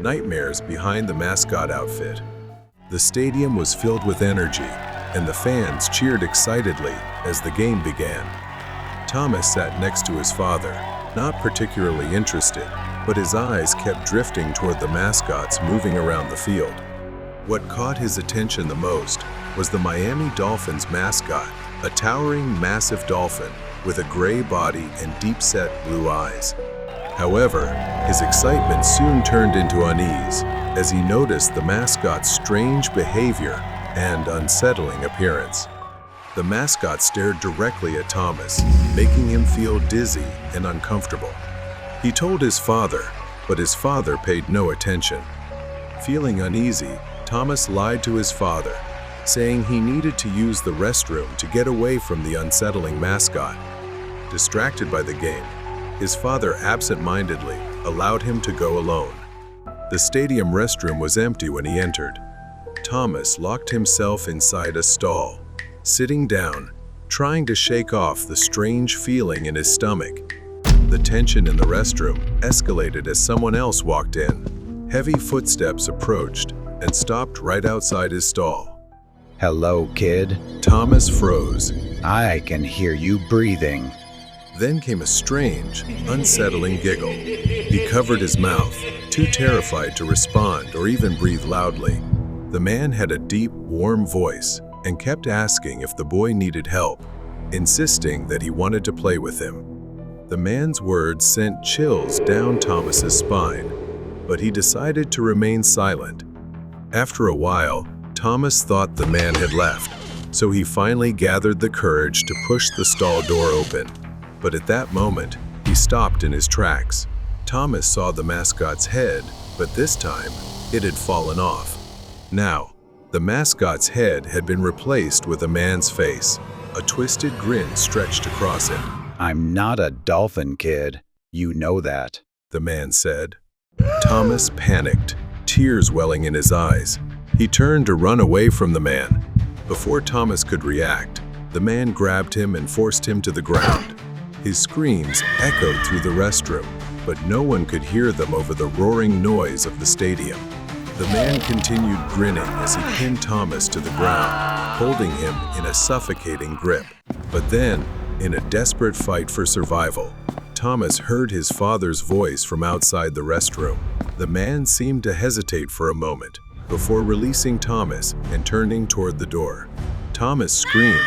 nightmares behind the mascot outfit. The stadium was filled with energy, and the fans cheered excitedly as the game began. Thomas sat next to his father, not particularly interested, but his eyes kept drifting toward the mascots moving around the field. What caught his attention the most was the Miami Dolphins mascot, a towering, massive dolphin with a gray body and deep-set blue eyes. However, his excitement soon turned into unease as he noticed the mascot's strange behavior and unsettling appearance. The mascot stared directly at Thomas, making him feel dizzy and uncomfortable. He told his father, but his father paid no attention. Feeling uneasy, Thomas lied to his father, saying he needed to use the restroom to get away from the unsettling mascot. Distracted by the game, his father absent-mindedly allowed him to go alone. The stadium restroom was empty when he entered. Thomas locked himself inside a stall, sitting down, trying to shake off the strange feeling in his stomach. The tension in the restroom escalated as someone else walked in. Heavy footsteps approached and stopped right outside his stall. "Hello, kid." Thomas froze. "I can hear you breathing." Then came a strange, unsettling giggle. He covered his mouth, too terrified to respond or even breathe loudly. The man had a deep, warm voice and kept asking if the boy needed help, insisting that he wanted to play with him. The man's words sent chills down Thomas's spine, but he decided to remain silent. After a while, Thomas thought the man had left, so he finally gathered the courage to push the stall door open. But at that moment, he stopped in his tracks. Thomas saw the mascot's head, but this time, it had fallen off. Now, the mascot's head had been replaced with a man's face. A twisted grin stretched across it. "I'm not a dolphin, kid. You know that," the man said. Thomas panicked, tears welling in his eyes. He turned to run away from the man. Before Thomas could react, the man grabbed him and forced him to the ground. His screams echoed through the restroom, but no one could hear them over the roaring noise of the stadium. The man continued grinning as he pinned Thomas to the ground, holding him in a suffocating grip. But then, in a desperate fight for survival, Thomas heard his father's voice from outside the restroom. The man seemed to hesitate for a moment before releasing Thomas and turning toward the door. Thomas screamed,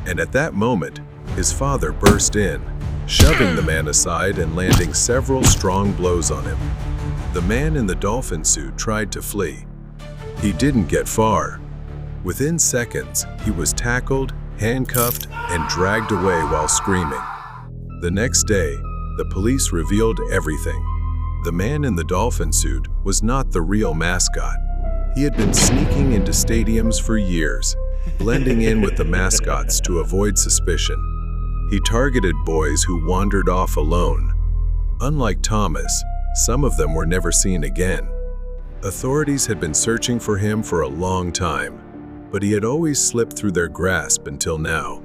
and at that moment, his father burst in, shoving the man aside and landing several strong blows on him. The man in the dolphin suit tried to flee. He didn't get far. Within seconds, he was tackled, handcuffed, and dragged away while screaming. The next day, the police revealed everything. The man in the dolphin suit was not the real mascot. He had been sneaking into stadiums for years, blending in with the mascots to avoid suspicion. He targeted boys who wandered off alone. Unlike Thomas, some of them were never seen again. Authorities had been searching for him for a long time, but he had always slipped through their grasp until now.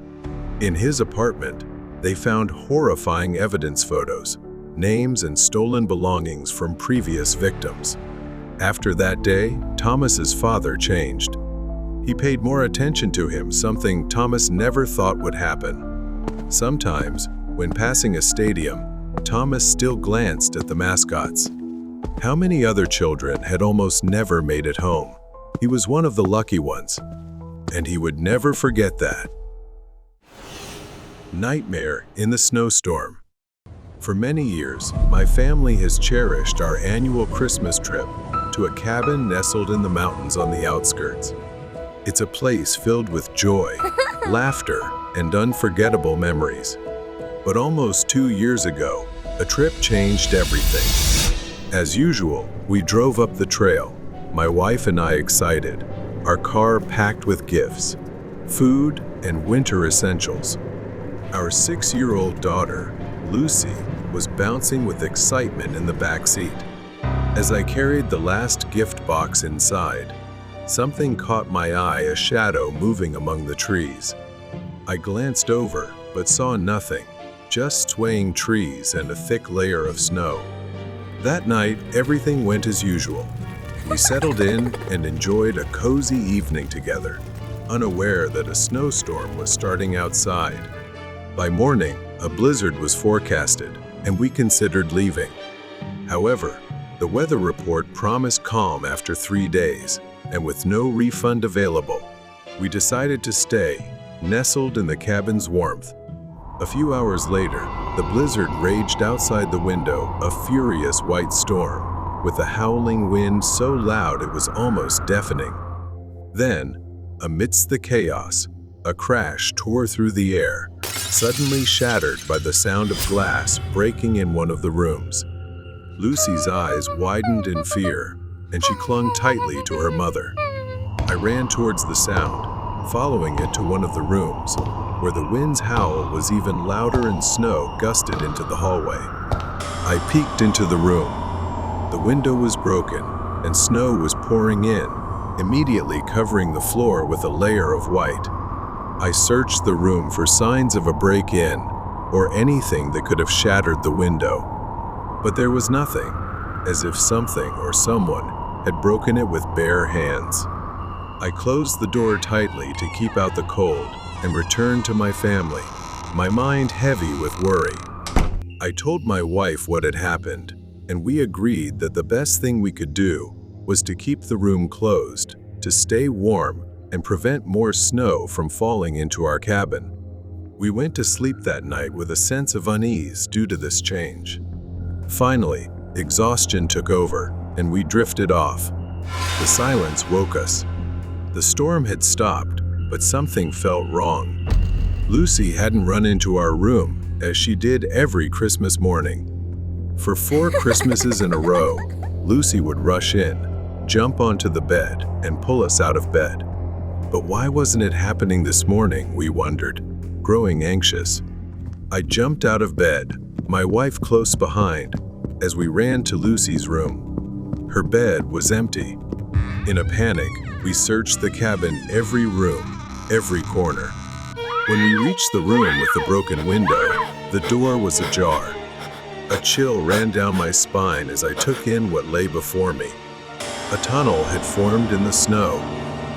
In his apartment, they found horrifying evidence photos, names and stolen belongings from previous victims. After that day, Thomas's father changed. He paid more attention to him, something Thomas never thought would happen. Sometimes, when passing a stadium, Thomas still glanced at the mascots. How many other children had almost never made it home? He was one of the lucky ones, and he would never forget that. Nightmare in the snowstorm. For many years, my family has cherished our annual Christmas trip to a cabin nestled in the mountains on the outskirts. It's a place filled with joy, laughter, and unforgettable memories. But almost 2 years ago, a trip changed everything. As usual, we drove up the trail, my wife and I excited, our car packed with gifts, food, and winter essentials. Our 6-year-old daughter, Lucy, was bouncing with excitement in the back seat. As I carried the last gift box inside, something caught my eye, a shadow moving among the trees. I glanced over, but saw nothing, just swaying trees and a thick layer of snow. That night, everything went as usual. We settled in and enjoyed a cozy evening together, unaware that a snowstorm was starting outside. By morning, a blizzard was forecasted, and we considered leaving. However, the weather report promised calm after 3 days, and with no refund available, we decided to stay, nestled in the cabin's warmth. A few hours later, the blizzard raged outside the window, a furious white storm, with a howling wind so loud it was almost deafening. Then, amidst the chaos, a crash tore through the air, suddenly shattered by the sound of glass breaking in one of the rooms. Lucy's eyes widened in fear, and she clung tightly to her mother. I ran towards the sound, following it to one of the rooms, where the wind's howl was even louder and snow gusted into the hallway. I peeked into the room. The window was broken, and snow was pouring in, immediately covering the floor with a layer of white. I searched the room for signs of a break-in, or anything that could have shattered the window. But there was nothing, as if something or someone had broken it with bare hands. I closed the door tightly to keep out the cold and returned to my family, my mind heavy with worry. I told my wife what had happened, and we agreed that the best thing we could do was to keep the room closed, to stay warm and prevent more snow from falling into our cabin. We went to sleep that night with a sense of unease due to this change. Finally, exhaustion took over, and we drifted off. The silence woke us. The storm had stopped, but something felt wrong. Lucy hadn't run into our room, as she did every Christmas morning. For 4 Christmases in a row, Lucy would rush in, jump onto the bed, and pull us out of bed. But why wasn't it happening this morning, we wondered, growing anxious. I jumped out of bed, my wife close behind, as we ran to Lucy's room. Her bed was empty. In a panic, we searched the cabin, every room, every corner. When we reached the room with the broken window, the door was ajar. A chill ran down my spine as I took in what lay before me. A tunnel had formed in the snow,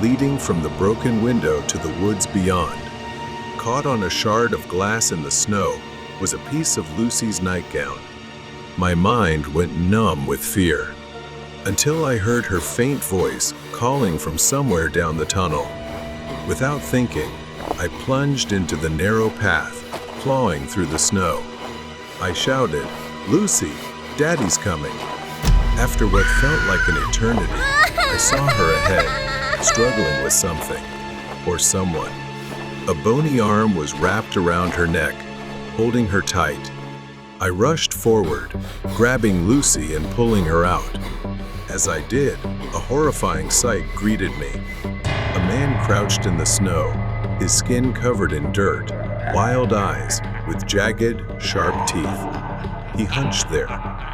leading from the broken window to the woods beyond. Caught on a shard of glass in the snow was a piece of Lucy's nightgown. My mind went numb with fear, until I heard her faint voice calling from somewhere down the tunnel. Without thinking, I plunged into the narrow path, clawing through the snow. I shouted, "Lucy, Daddy's coming." After what felt like an eternity, I saw her ahead, struggling with something, or someone. A bony arm was wrapped around her neck, holding her tight. I rushed forward, grabbing Lucy and pulling her out. As I did, a horrifying sight greeted me. A man crouched in the snow, his skin covered in dirt, wild eyes with jagged, sharp teeth. He hunched there,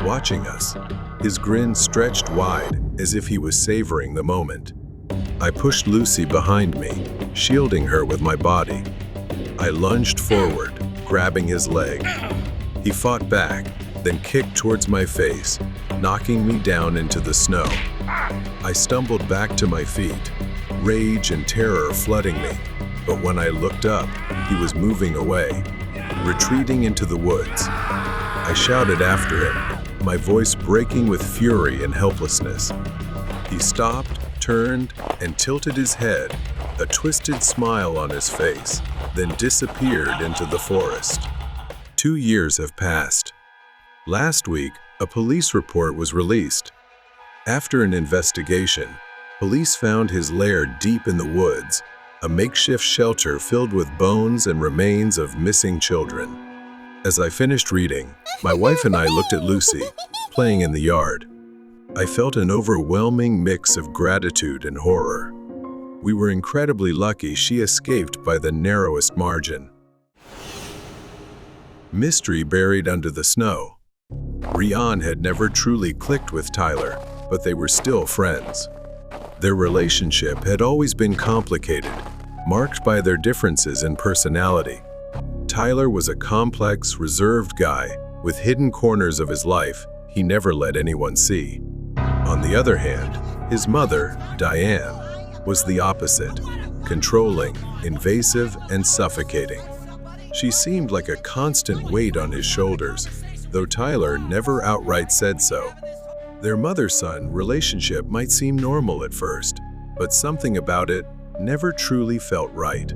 watching us, his grin stretched wide as if he was savoring the moment. I pushed Lucy behind me, shielding her with my body. I lunged forward, grabbing his leg. He fought back, then kicked towards my face, knocking me down into the snow. I stumbled back to my feet, rage and terror flooding me. But when I looked up, he was moving away, retreating into the woods. I shouted after him, my voice breaking with fury and helplessness. He stopped, turned, and tilted his head, a twisted smile on his face, then disappeared into the forest. 2 years have passed. Last week, a police report was released. After an investigation, police found his lair deep in the woods, a makeshift shelter filled with bones and remains of missing children. As I finished reading, my wife and I looked at Lucy, playing in the yard. I felt an overwhelming mix of gratitude and horror. We were incredibly lucky she escaped by the narrowest margin. Mystery buried under the snow. Rian had never truly clicked with Tyler, but they were still friends. Their relationship had always been complicated, marked by their differences in personality. Tyler was a complex, reserved guy with hidden corners of his life he never let anyone see. On the other hand, his mother, Diane, was the opposite, controlling, invasive, and suffocating. She seemed like a constant weight on his shoulders, though Tyler never outright said so. Their mother-son relationship might seem normal at first, but something about it never truly felt right.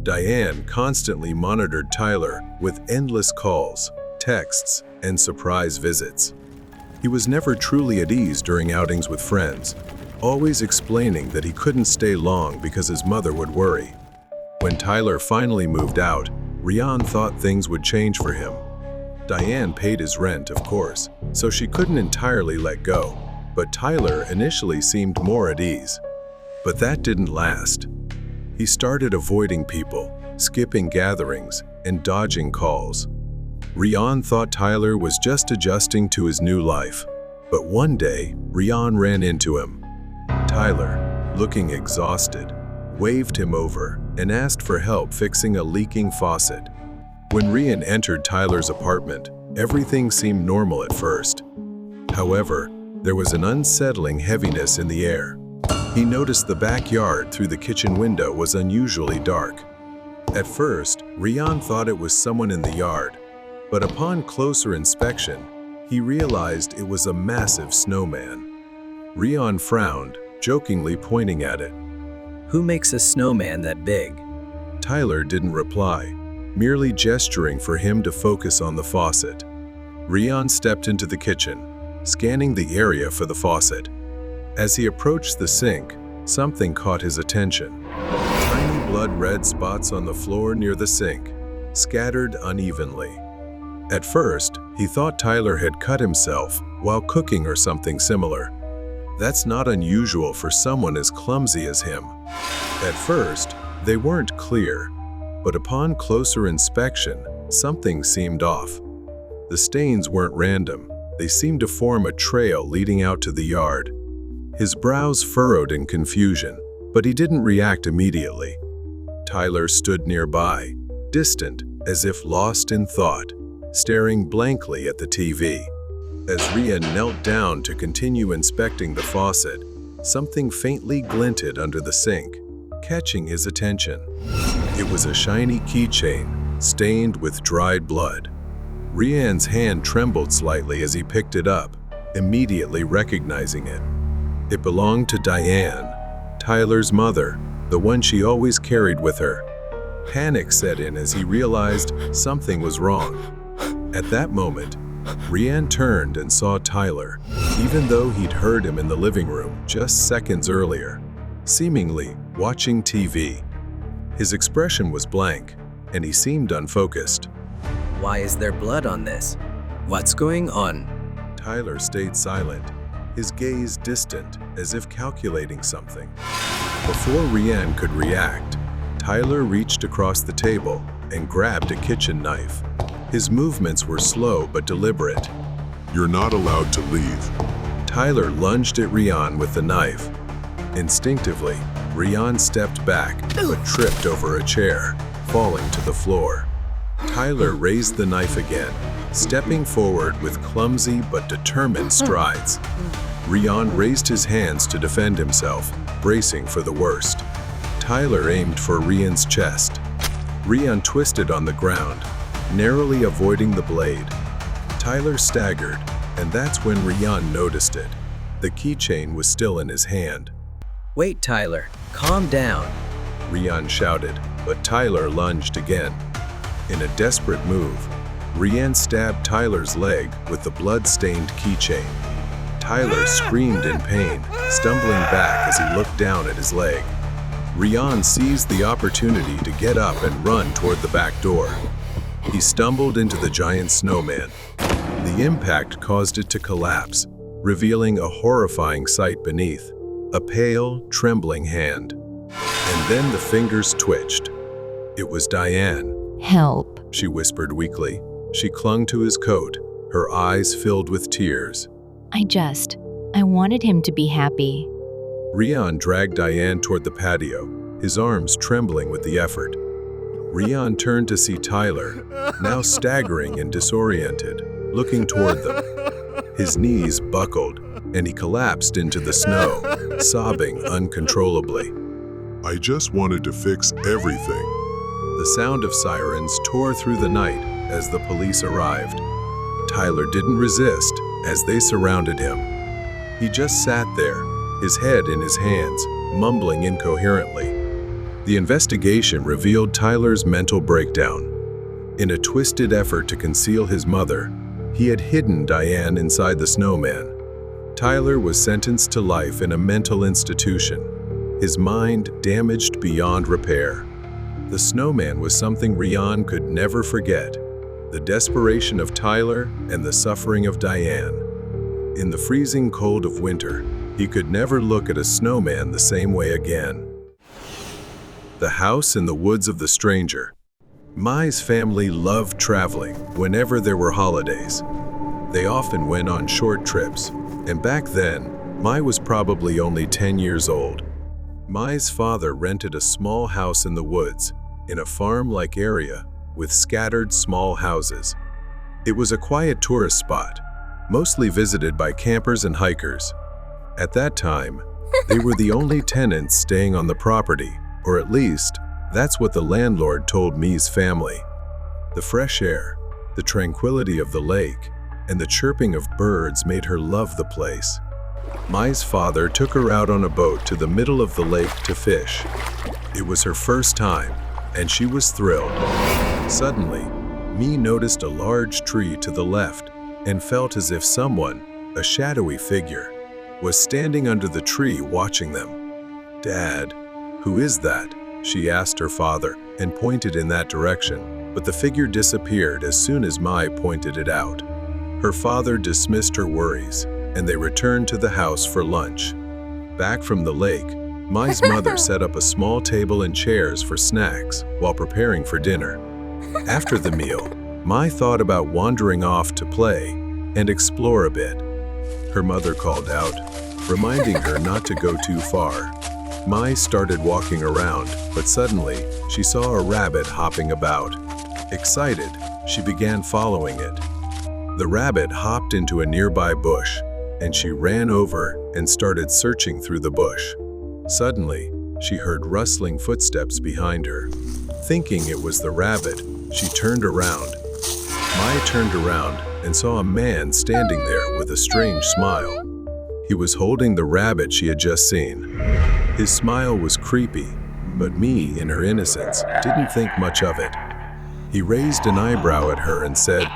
Diane constantly monitored Tyler with endless calls, texts, and surprise visits. He was never truly at ease during outings with friends, always explaining that he couldn't stay long because his mother would worry. When Tyler finally moved out, Rian thought things would change for him. Diane paid his rent, of course, so she couldn't entirely let go, but Tyler initially seemed more at ease. But that didn't last. He started avoiding people, skipping gatherings, and dodging calls. Rian thought Tyler was just adjusting to his new life, but one day, Rian ran into him. Tyler, looking exhausted, waved him over and asked for help fixing a leaking faucet. When Rian entered Tyler's apartment, everything seemed normal at first. However, there was an unsettling heaviness in the air. He noticed the backyard through the kitchen window was unusually dark. At first, Rian thought it was someone in the yard, but upon closer inspection, he realized it was a massive snowman. Rian frowned, jokingly pointing at it. Who makes a snowman that big? Tyler didn't reply, merely gesturing for him to focus on the faucet. Rian stepped into the kitchen, scanning the area for the faucet. As he approached the sink, something caught his attention. Tiny blood-red spots on the floor near the sink, scattered unevenly. At first, he thought Tyler had cut himself while cooking or something similar. That's not unusual for someone as clumsy as him. At first, they weren't clear, but upon closer inspection, something seemed off. The stains weren't random. They seemed to form a trail leading out to the yard. His brows furrowed in confusion, but he didn't react immediately. Tyler stood nearby, distant, as if lost in thought, staring blankly at the TV. As Rian knelt down to continue inspecting the faucet, something faintly glinted under the sink, catching his attention. It was a shiny keychain, stained with dried blood. Rian's hand trembled slightly as he picked it up, immediately recognizing it. It belonged to Diane, Tyler's mother, the one she always carried with her. Panic set in as he realized something was wrong. At that moment, Rian turned and saw Tyler, even though he'd heard him in the living room just seconds earlier, seemingly watching TV. His expression was blank, and he seemed unfocused. Why is there blood on this? What's going on? Tyler stayed silent, his gaze distant, as if calculating something. Before Rian could react, Tyler reached across the table and grabbed a kitchen knife. His movements were slow but deliberate. You're not allowed to leave. Tyler lunged at Rian with the knife. Instinctively, Rian stepped back but tripped over a chair, falling to the floor. Tyler raised the knife again, stepping forward with clumsy but determined strides. Rian raised his hands to defend himself, bracing for the worst. Tyler aimed for Rian's chest. Rian twisted on the ground, narrowly avoiding the blade. Tyler staggered, and that's when Rian noticed it. The keychain was still in his hand. Wait, Tyler, calm down. Rian shouted, but Tyler lunged again. In a desperate move, Rian stabbed Tyler's leg with the blood-stained keychain. Tyler screamed in pain, stumbling back as he looked down at his leg. Rian seized the opportunity to get up and run toward the back door. He stumbled into the giant snowman. The impact caused it to collapse, revealing a horrifying sight beneath, a pale, trembling hand. And then the fingers twitched. It was Diane. Help. She whispered weakly. She clung to his coat, her eyes filled with tears. I wanted him to be happy. Rian dragged Diane toward the patio, his arms trembling with the effort. Rian turned to see Tyler, now staggering and disoriented, looking toward them. His knees buckled, and he collapsed into the snow, sobbing uncontrollably. I just wanted to fix everything. The sound of sirens tore through the night as the police arrived. Tyler didn't resist as they surrounded him. He just sat there, his head in his hands, mumbling incoherently. The investigation revealed Tyler's mental breakdown. In a twisted effort to conceal his mother, he had hidden Diane inside the snowman. Tyler was sentenced to life in a mental institution, his mind damaged beyond repair. The snowman was something Rian could never forget, the desperation of Tyler and the suffering of Diane. In the freezing cold of winter, he could never look at a snowman the same way again. The house in the woods of the stranger. Mai's family loved traveling whenever there were holidays. They often went on short trips, and back then, Mai was probably only 10 years old. Mai's father rented a small house in the woods, in a farm-like area with scattered small houses. It was a quiet tourist spot, mostly visited by campers and hikers. At that time, they were the only tenants staying on the property, or at least, that's what the landlord told Mai's family. The fresh air, the tranquility of the lake, and the chirping of birds made her love the place. Mai's father took her out on a boat to the middle of the lake to fish. It was her first time, and she was thrilled. Suddenly, Mai noticed a large tree to the left and felt as if someone, a shadowy figure, was standing under the tree watching them. "Dad, who is that?" she asked her father and pointed in that direction, but the figure disappeared as soon as Mai pointed it out. Her father dismissed her worries, and they returned to the house for lunch. Back from the lake, Mai's mother set up a small table and chairs for snacks while preparing for dinner. After the meal, Mai thought about wandering off to play and explore a bit. Her mother called out, reminding her not to go too far. Mai started walking around, but suddenly she saw a rabbit hopping about. Excited, she began following it. The rabbit hopped into a nearby bush, and she ran over and started searching through the bush. Suddenly, she heard rustling footsteps behind her. Thinking it was the rabbit, she turned around. Mai turned around and saw a man standing there with a strange smile. He was holding the rabbit she had just seen. His smile was creepy, but Mai, in her innocence, didn't think much of it. He raised an eyebrow at her and said,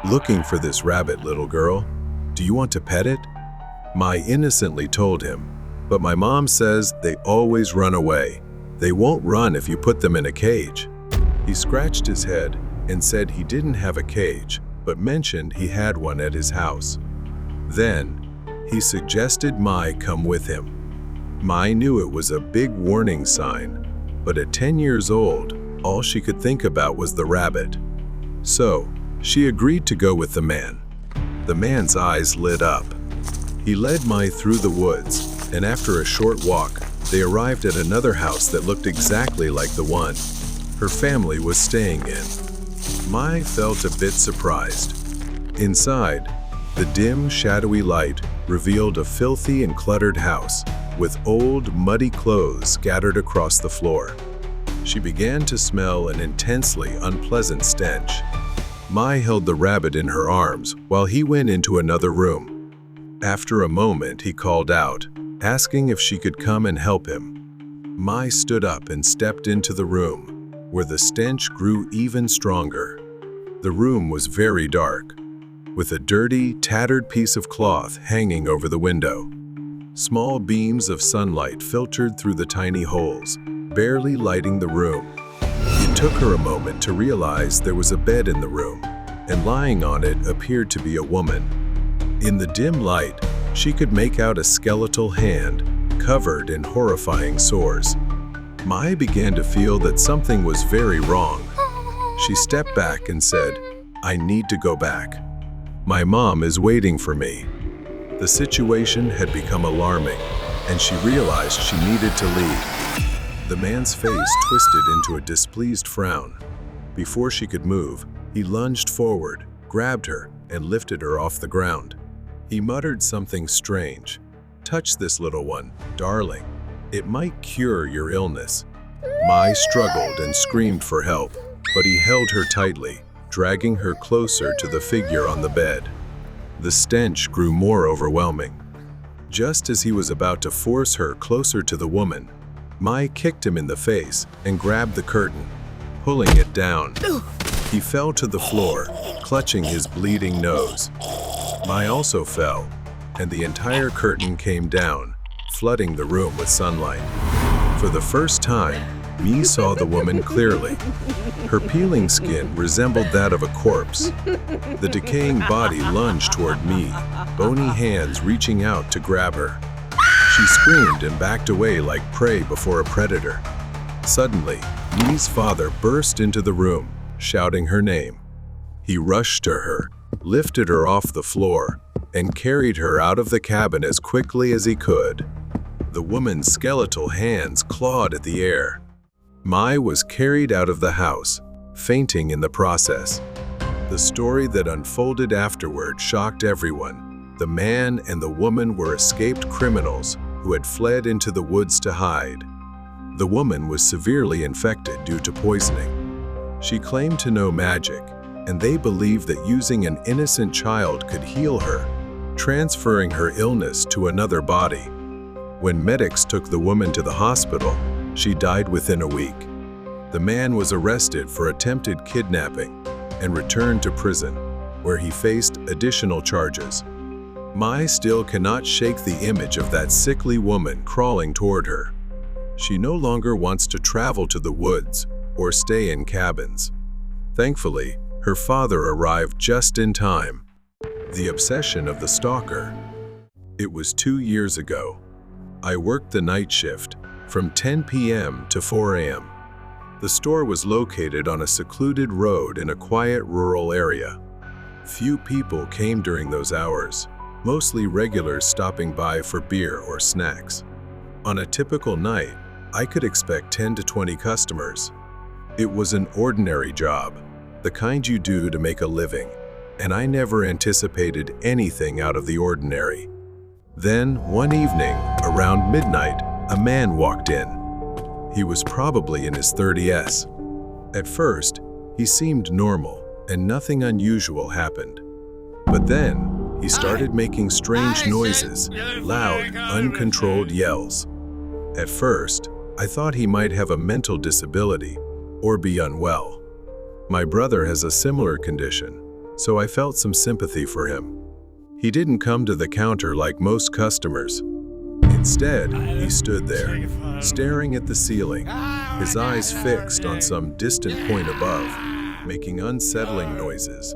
"Looking for this rabbit, little girl? Do you want to pet it?" Mai innocently told him, "But my mom says they always run away. They won't run if you put them in a cage." He scratched his head and said he didn't have a cage, but mentioned he had one at his house. Then, he suggested Mai come with him. Mai knew it was a big warning sign, but at 10 years old, all she could think about was the rabbit. So, she agreed to go with the man. The man's eyes lit up. He led Mai through the woods, and after a short walk, they arrived at another house that looked exactly like the one her family was staying in. Mai felt a bit surprised. Inside, the dim, shadowy light revealed a filthy and cluttered house with old, muddy clothes scattered across the floor. She began to smell an intensely unpleasant stench. Mai held the rabbit in her arms while he went into another room. After a moment, he called out, asking if she could come and help him. Mai stood up and stepped into the room, where the stench grew even stronger. The room was very dark, with a dirty, tattered piece of cloth hanging over the window. Small beams of sunlight filtered through the tiny holes, barely lighting the room. It took her a moment to realize there was a bed in the room, and lying on it appeared to be a woman. In the dim light, she could make out a skeletal hand, covered in horrifying sores. Mai began to feel that something was very wrong. She stepped back and said, "I need to go back. My mom is waiting for me." The situation had become alarming, and she realized she needed to leave. The man's face twisted into a displeased frown. Before she could move, he lunged forward, grabbed her, and lifted her off the ground. He muttered something strange. "Touch this little one, darling. It might cure your illness." Mai struggled and screamed for help, but he held her tightly, dragging her closer to the figure on the bed. The stench grew more overwhelming. Just as he was about to force her closer to the woman, Mai kicked him in the face and grabbed the curtain, pulling it down. He fell to the floor, clutching his bleeding nose. Mai also fell, and the entire curtain came down, flooding the room with sunlight. For the first time, Mi saw the woman clearly. Her peeling skin resembled that of a corpse. The decaying body lunged toward Mi, bony hands reaching out to grab her. She screamed and backed away like prey before a predator. Suddenly, Mi's father burst into the room, shouting her name. He rushed to her, lifted her off the floor, and carried her out of the cabin as quickly as he could. The woman's skeletal hands clawed at the air. Mai was carried out of the house, fainting in the process. The story that unfolded afterward shocked everyone. The man and the woman were escaped criminals who had fled into the woods to hide. The woman was severely infected due to poisoning. She claimed to know magic, and they believed that using an innocent child could heal her, transferring her illness to another body. When medics took the woman to the hospital, she died within a week. The man was arrested for attempted kidnapping and returned to prison, where he faced additional charges. Mai still cannot shake the image of that sickly woman crawling toward her. She no longer wants to travel to the woods or stay in cabins. Thankfully, her father arrived just in time. The obsession of the stalker. It was 2 years ago. I worked the night shift from 10 p.m. to 4 a.m. The store was located on a secluded road in a quiet rural area. Few people came during those hours, mostly regulars stopping by for beer or snacks. On a typical night, I could expect 10 to 20 customers. It was an ordinary job, the kind you do to make a living, and I never anticipated anything out of the ordinary. Then, one evening, around midnight, a man walked in. He was probably in his 30s. At first, he seemed normal and nothing unusual happened. But then, he started making strange noises, loud, uncontrolled yells. At first, I thought he might have a mental disability or be unwell. My brother has a similar condition, so I felt some sympathy for him. He didn't come to the counter like most customers. Instead, he stood there, staring at the ceiling, his eyes fixed on some distant point above, making unsettling noises.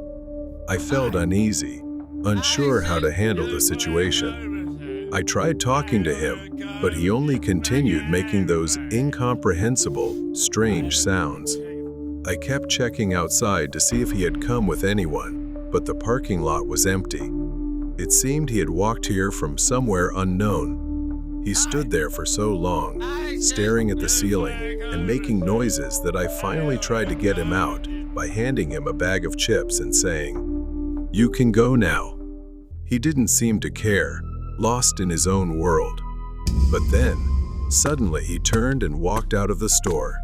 I felt uneasy, unsure how to handle the situation. I tried talking to him, but he only continued making those incomprehensible, strange sounds. I kept checking outside to see if he had come with anyone, but the parking lot was empty. It seemed he had walked here from somewhere unknown. He stood there for so long, staring at the ceiling and making noises that I finally tried to get him out by handing him a bag of chips and saying, "You can go now." He didn't seem to care, lost in his own world. But then, suddenly he turned and walked out of the store.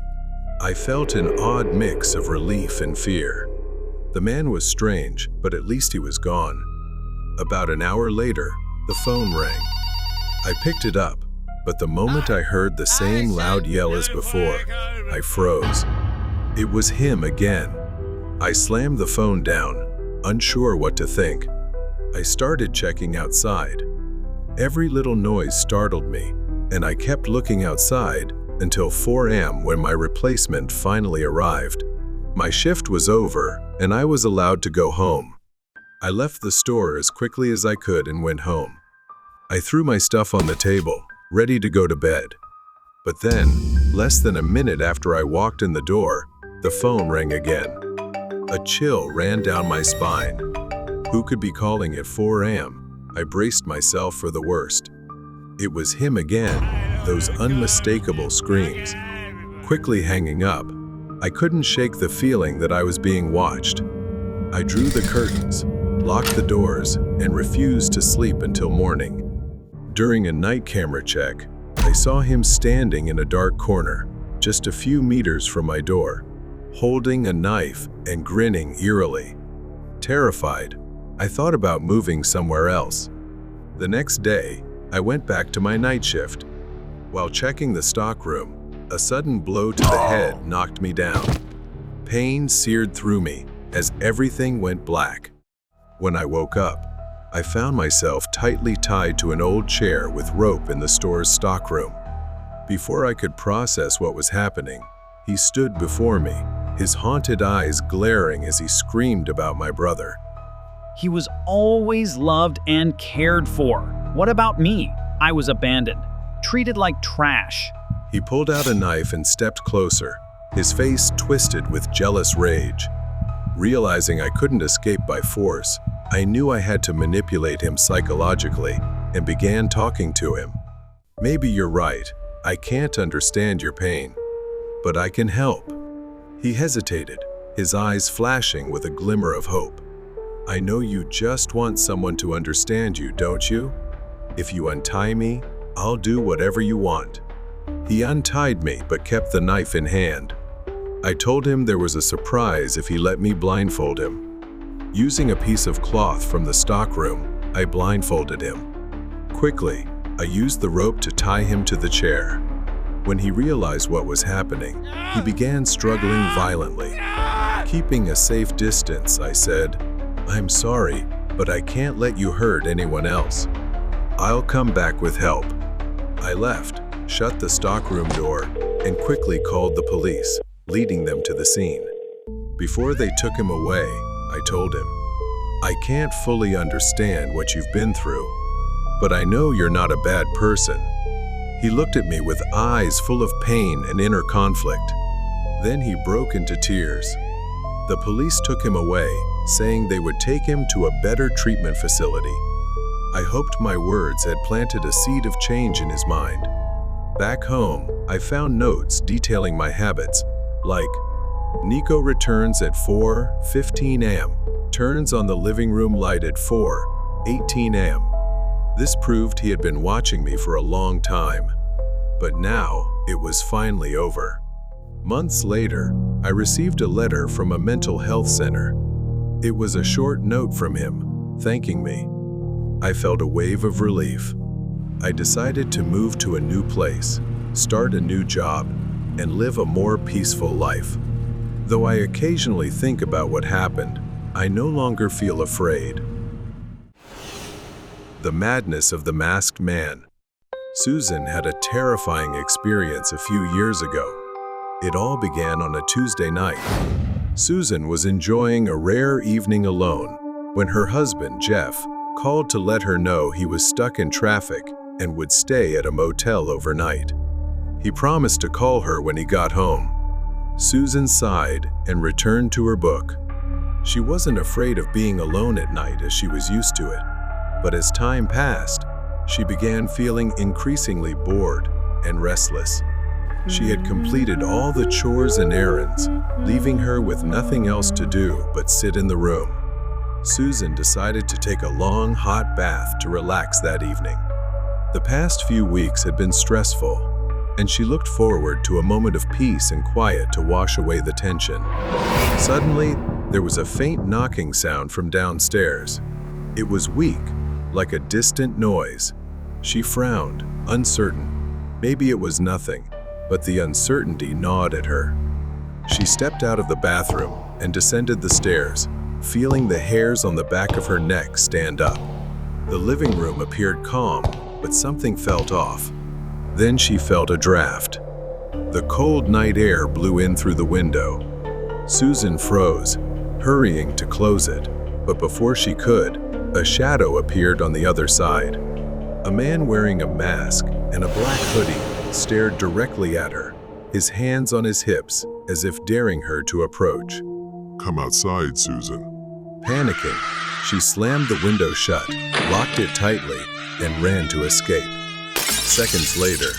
I felt an odd mix of relief and fear. The man was strange, but at least he was gone. About an hour later, the phone rang. I picked it up, but the moment I heard the same loud yell as before, I froze. It was him again. I slammed the phone down, unsure what to think. I started checking outside. Every little noise startled me, and I kept looking outside until 4 a.m. when my replacement finally arrived. My shift was over, and I was allowed to go home. I left the store as quickly as I could and went home. I threw my stuff on the table, ready to go to bed. But then, less than a minute after I walked in the door, the phone rang again. A chill ran down my spine. Who could be calling at 4 a.m.? I braced myself for the worst. It was him again, those unmistakable screams. Quickly hanging up, I couldn't shake the feeling that I was being watched. I drew the curtains, locked the doors, and refused to sleep until morning. During a night camera check, I saw him standing in a dark corner, just a few meters from my door, holding a knife and grinning eerily. Terrified, I thought about moving somewhere else. The next day, I went back to my night shift. While checking the stockroom, a sudden blow to the head knocked me down. Pain seared through me as everything went black. When I woke up, I found myself tightly tied to an old chair with rope in the store's stockroom. Before I could process what was happening, he stood before me, his haunted eyes glaring as he screamed about my brother. He was always loved and cared for. What about me? I was abandoned, treated like trash. He pulled out a knife and stepped closer, his face twisted with jealous rage. Realizing I couldn't escape by force, I knew I had to manipulate him psychologically and began talking to him. Maybe you're right, I can't understand your pain, but I can help. He hesitated, his eyes flashing with a glimmer of hope. I know you just want someone to understand you, don't you? If you untie me, I'll do whatever you want. He untied me but kept the knife in hand. I told him there was a surprise if he let me blindfold him. Using a piece of cloth from the stockroom, I blindfolded him. Quickly, I used the rope to tie him to the chair. When he realized what was happening, he began struggling violently. Keeping a safe distance, I said, "I'm sorry, but I can't let you hurt anyone else. I'll come back with help." I left, shut the stockroom door, and quickly called the police, leading them to the scene. Before they took him away, I told him, "I can't fully understand what you've been through, but I know you're not a bad person." He looked at me with eyes full of pain and inner conflict. Then he broke into tears. The police took him away, saying they would take him to a better treatment facility. I hoped my words had planted a seed of change in his mind. Back home, I found notes detailing my habits, like, Nico returns at 4:15 a.m., turns on the living room light at 4:18 a.m. This proved he had been watching me for a long time. But now, it was finally over. Months later, I received a letter from a mental health center. It was a short note from him, thanking me. I felt a wave of relief. I decided to move to a new place, start a new job, and live a more peaceful life. Though I occasionally think about what happened, I no longer feel afraid. The madness of the masked man. Susan had a terrifying experience a few years ago. It all began on a Tuesday night. Susan was enjoying a rare evening alone when her husband, Jeff, called to let her know he was stuck in traffic and would stay at a motel overnight. He promised to call her when he got home. Susan sighed and returned to her book. She wasn't afraid of being alone at night as she was used to it, but as time passed, she began feeling increasingly bored and restless. She had completed all the chores and errands, leaving her with nothing else to do but sit in the room. Susan decided to take a long, hot bath to relax that evening. The past few weeks had been stressful, and she looked forward to a moment of peace and quiet to wash away the tension. Suddenly, there was a faint knocking sound from downstairs. It was weak, like a distant noise. She frowned, uncertain. Maybe it was nothing, but the uncertainty gnawed at her. She stepped out of the bathroom and descended the stairs, feeling the hairs on the back of her neck stand up. The living room appeared calm, but something felt off. Then she felt a draft. The cold night air blew in through the window. Susan froze, hurrying to close it, but before she could, a shadow appeared on the other side. A man wearing a mask and a black hoodie stared directly at her, his hands on his hips, as if daring her to approach. "Come outside, Susan." Panicking, she slammed the window shut, locked it tightly, and ran to escape. Seconds later,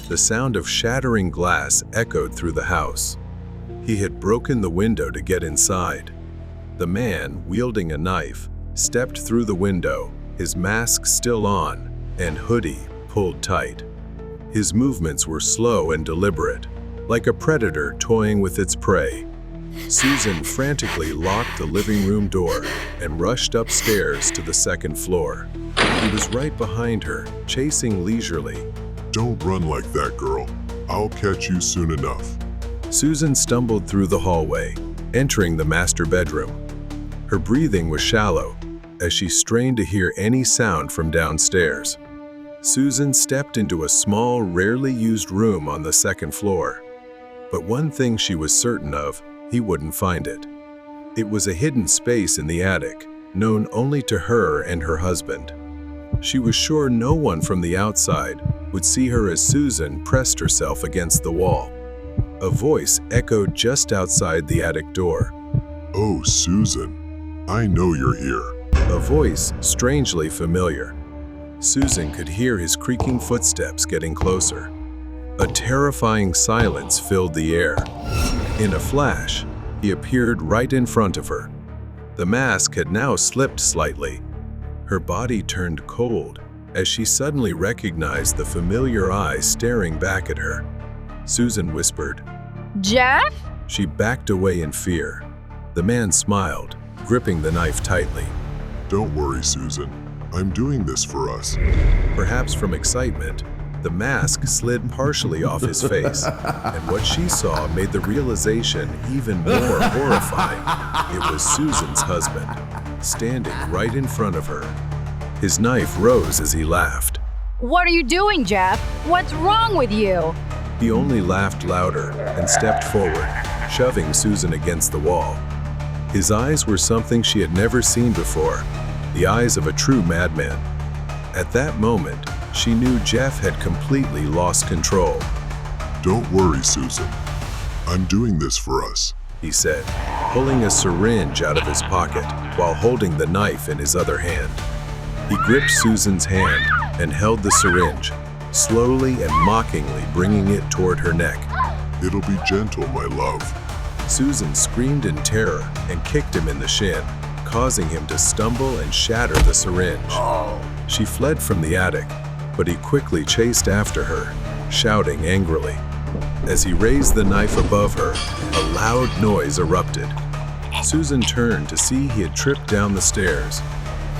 the sound of shattering glass echoed through the house. He had broken the window to get inside. The man, wielding a knife, stepped through the window, his mask still on and hoodie pulled tight. His movements were slow and deliberate, like a predator toying with its prey. Susan frantically locked the living room door and rushed upstairs to the second floor. He was right behind her, chasing leisurely. Don't run like that, girl. I'll catch you soon enough. Susan stumbled through the hallway, entering the master bedroom. Her breathing was shallow as she strained to hear any sound from downstairs. Susan stepped into a small, rarely used room on the second floor. But one thing she was certain of, he wouldn't find it. It was a hidden space in the attic, known only to her and her husband. She was sure no one from the outside would see her as Susan pressed herself against the wall. A voice echoed just outside the attic door. Oh, Susan, I know you're here. A voice strangely familiar. Susan could hear his creaking footsteps getting closer. A terrifying silence filled the air. In a flash, he appeared right in front of her. The mask had now slipped slightly. Her body turned cold as she suddenly recognized the familiar eyes staring back at her. Susan whispered, Jeff? She backed away in fear. The man smiled, gripping the knife tightly. Don't worry, Susan. I'm doing this for us. Perhaps from excitement, the mask slid partially off his face, and what she saw made the realization even more horrifying. It was Susan's husband, standing right in front of her. His knife rose as he laughed. What are you doing, Jeff? What's wrong with you? He only laughed louder and stepped forward, shoving Susan against the wall. His eyes were something she had never seen before, the eyes of a true madman. At that moment, she knew Jeff had completely lost control. Don't worry, Susan. I'm doing this for us, he said, pulling a syringe out of his pocket while holding the knife in his other hand. He gripped Susan's hand and held the syringe, slowly and mockingly bringing it toward her neck. It'll be gentle, my love. Susan screamed in terror and kicked him in the shin, causing him to stumble and shatter the syringe. She fled from the attic, but he quickly chased after her, shouting angrily. As he raised the knife above her, a loud noise erupted. Susan turned to see he had tripped down the stairs.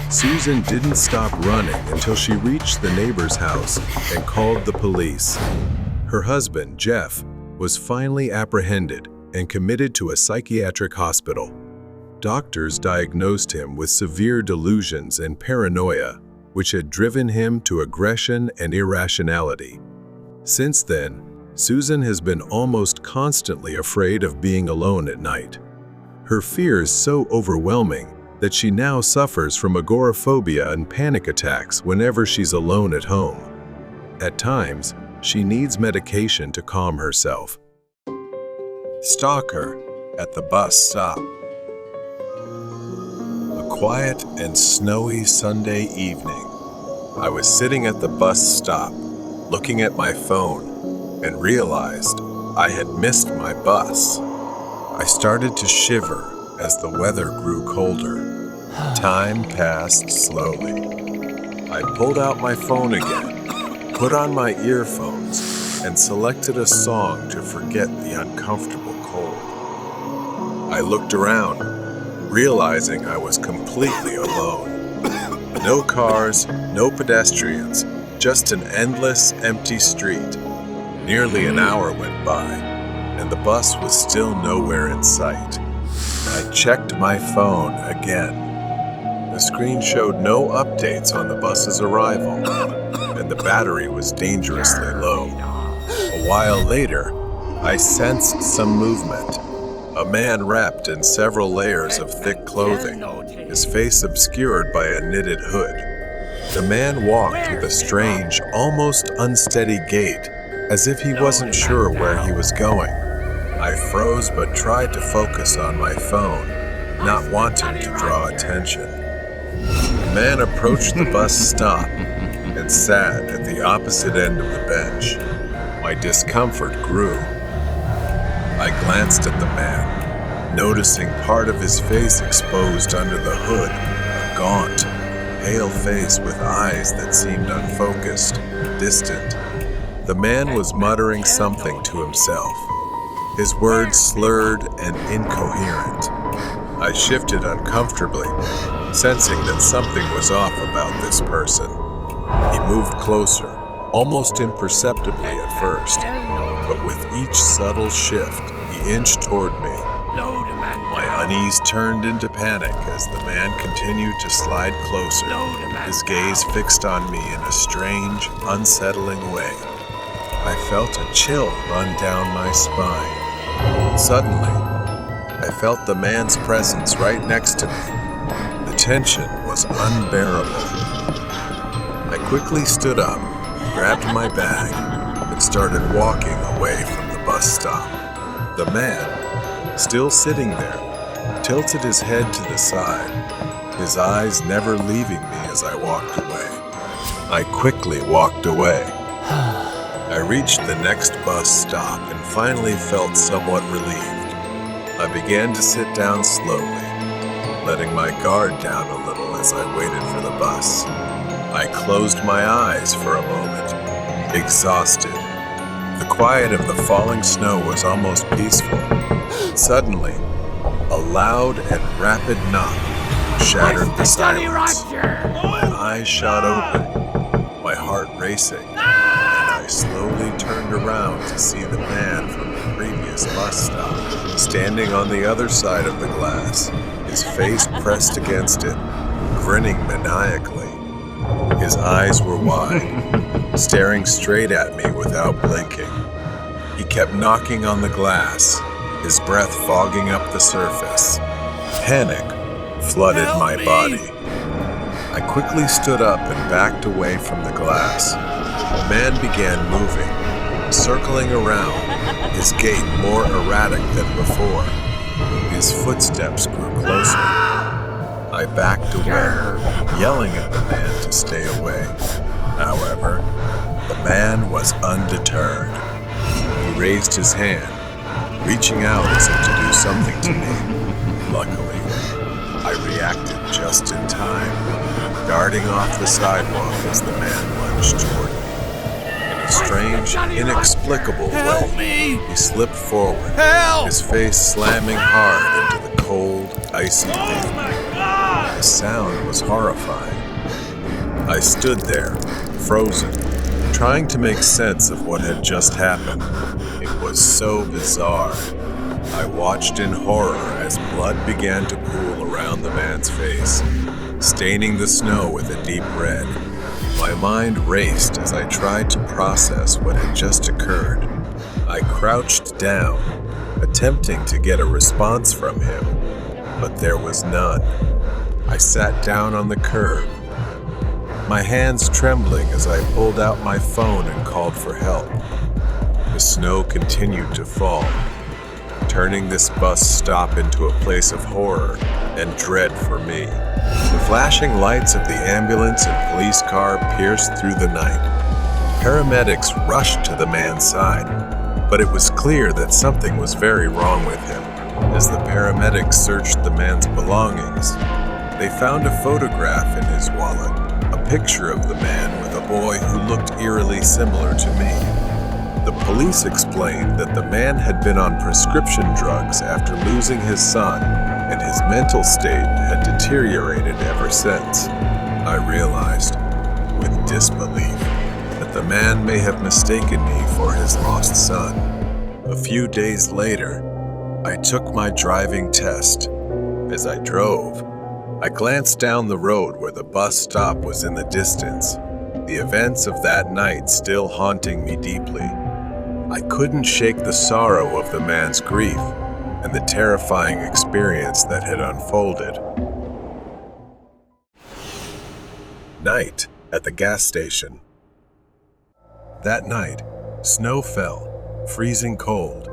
Susan didn't stop running until she reached the neighbor's house and called the police. Her husband, Jeff, was finally apprehended and committed to a psychiatric hospital. Doctors diagnosed him with severe delusions and paranoia, which had driven him to aggression and irrationality. Since then, Susan has been almost constantly afraid of being alone at night. Her fear is so overwhelming that she now suffers from agoraphobia and panic attacks whenever she's alone at home. At times, she needs medication to calm herself. Stalker at the bus stop. A quiet and snowy Sunday evening. I was sitting at the bus stop, looking at my phone, and realized I had missed my bus. I started to shiver as the weather grew colder. Time passed slowly. I pulled out my phone again, put on my earphones, and selected a song to forget the uncomfortable cold. I looked around, realizing I was completely alone. No cars, no pedestrians, just an endless, empty street. Nearly an hour went by, and the bus was still nowhere in sight. I checked my phone again. The screen showed no updates on the bus's arrival, and the battery was dangerously low. A while later, I sensed some movement. A man wrapped in several layers of thick clothing, his face obscured by a knitted hood. The man walked with a strange, almost unsteady gait, as if he wasn't sure where he was going. I froze but tried to focus on my phone, not wanting to draw attention. The man approached the bus stop and sat at the opposite end of the bench. My discomfort grew. I glanced at the man, noticing part of his face exposed under the hood, a gaunt, pale face with eyes that seemed unfocused, distant. The man was muttering something to himself, his words slurred and incoherent. I shifted uncomfortably, sensing that something was off about this person. He moved closer, almost imperceptibly at first, but with each subtle shift, he inched toward me. My unease turned into panic as the man continued to slide closer, his gaze fixed on me in a strange, unsettling way. I felt a chill run down my spine. Suddenly, I felt the man's presence right next to me. The tension was unbearable. I quickly stood up, grabbed my bag, and started walking away from the bus stop. The man, still sitting there, tilted his head to the side, his eyes never leaving me as I walked away. I quickly walked away. I reached the next bus stop and finally felt somewhat relieved. I began to sit down slowly, letting my guard down a little as I waited for the bus. I closed my eyes for a moment, exhausted. The quiet of the falling snow was almost peaceful. Suddenly, a loud and rapid knock shattered the silence. My eyes shot open, my heart racing. I slowly turned around to see the man from the previous bus stop, standing on the other side of the glass, his face pressed against it, grinning maniacally. His eyes were wide, staring straight at me without blinking. He kept knocking on the glass, his breath fogging up the surface. Panic flooded my body. I quickly stood up and backed away from the glass. The man began moving, circling around, his gait more erratic than before. His footsteps grew closer. I backed away, yelling at the man to stay away. However, the man was undeterred. He raised his hand, reaching out as if to do something to me. Luckily, I reacted just in time, darting off the sidewalk as the man lunged toward me. In a strange, inexplicable way, he slipped forward, his face slamming hard into the cold, icy pavement. The sound was horrifying. I stood there, frozen, trying to make sense of what had just happened. It was so bizarre. I watched in horror as blood began to pool around the man's face, staining the snow with a deep red. My mind raced as I tried to process what had just occurred. I crouched down, attempting to get a response from him, but there was none. I sat down on the curb, my hands trembling as I pulled out my phone and called for help. The snow continued to fall, turning this bus stop into a place of horror and dread for me. The flashing lights of the ambulance and police car pierced through the night. Paramedics rushed to the man's side, but it was clear that something was very wrong with him. As the paramedics searched the man's belongings, they found a photograph in his wallet, a picture of the man with a boy who looked eerily similar to me. The police explained that the man had been on prescription drugs after losing his son, and his mental state had deteriorated ever since. I realized, with disbelief, that the man may have mistaken me for his lost son. A few days later, I took my driving test. As I drove, I glanced down the road where the bus stop was in the distance, the events of that night still haunting me deeply. I couldn't shake the sorrow of the man's grief and the terrifying experience that had unfolded. Night at the gas station. That night, snow fell, freezing cold.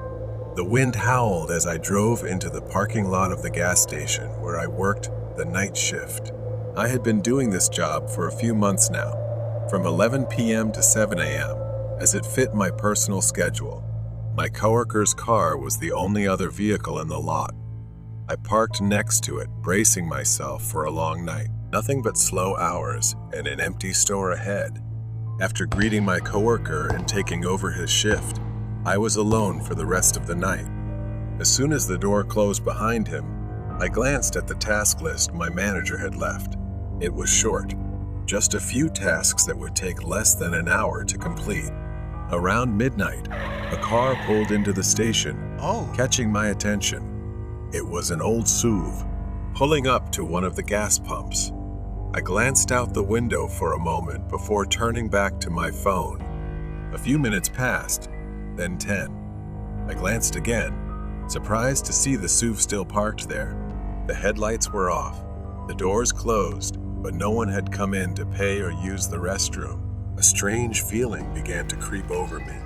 The wind howled as I drove into the parking lot of the gas station where I worked the night shift. I had been doing this job for a few months now, from 11 p.m. to 7 a.m., as it fit my personal schedule. My coworker's car was the only other vehicle in the lot. I parked next to it, bracing myself for a long night. Nothing but slow hours and an empty store ahead. After greeting my coworker and taking over his shift, I was alone for the rest of the night. As soon as the door closed behind him, I glanced at the task list my manager had left. It was short, just a few tasks that would take less than an hour to complete. Around midnight, a car pulled into the station, catching my attention. It was an old SUV, pulling up to one of the gas pumps. I glanced out the window for a moment before turning back to my phone. A few minutes passed, then 10. I glanced again, surprised to see the SUV still parked there. The headlights were off, the doors closed, but no one had come in to pay or use the restroom. A strange feeling began to creep over me.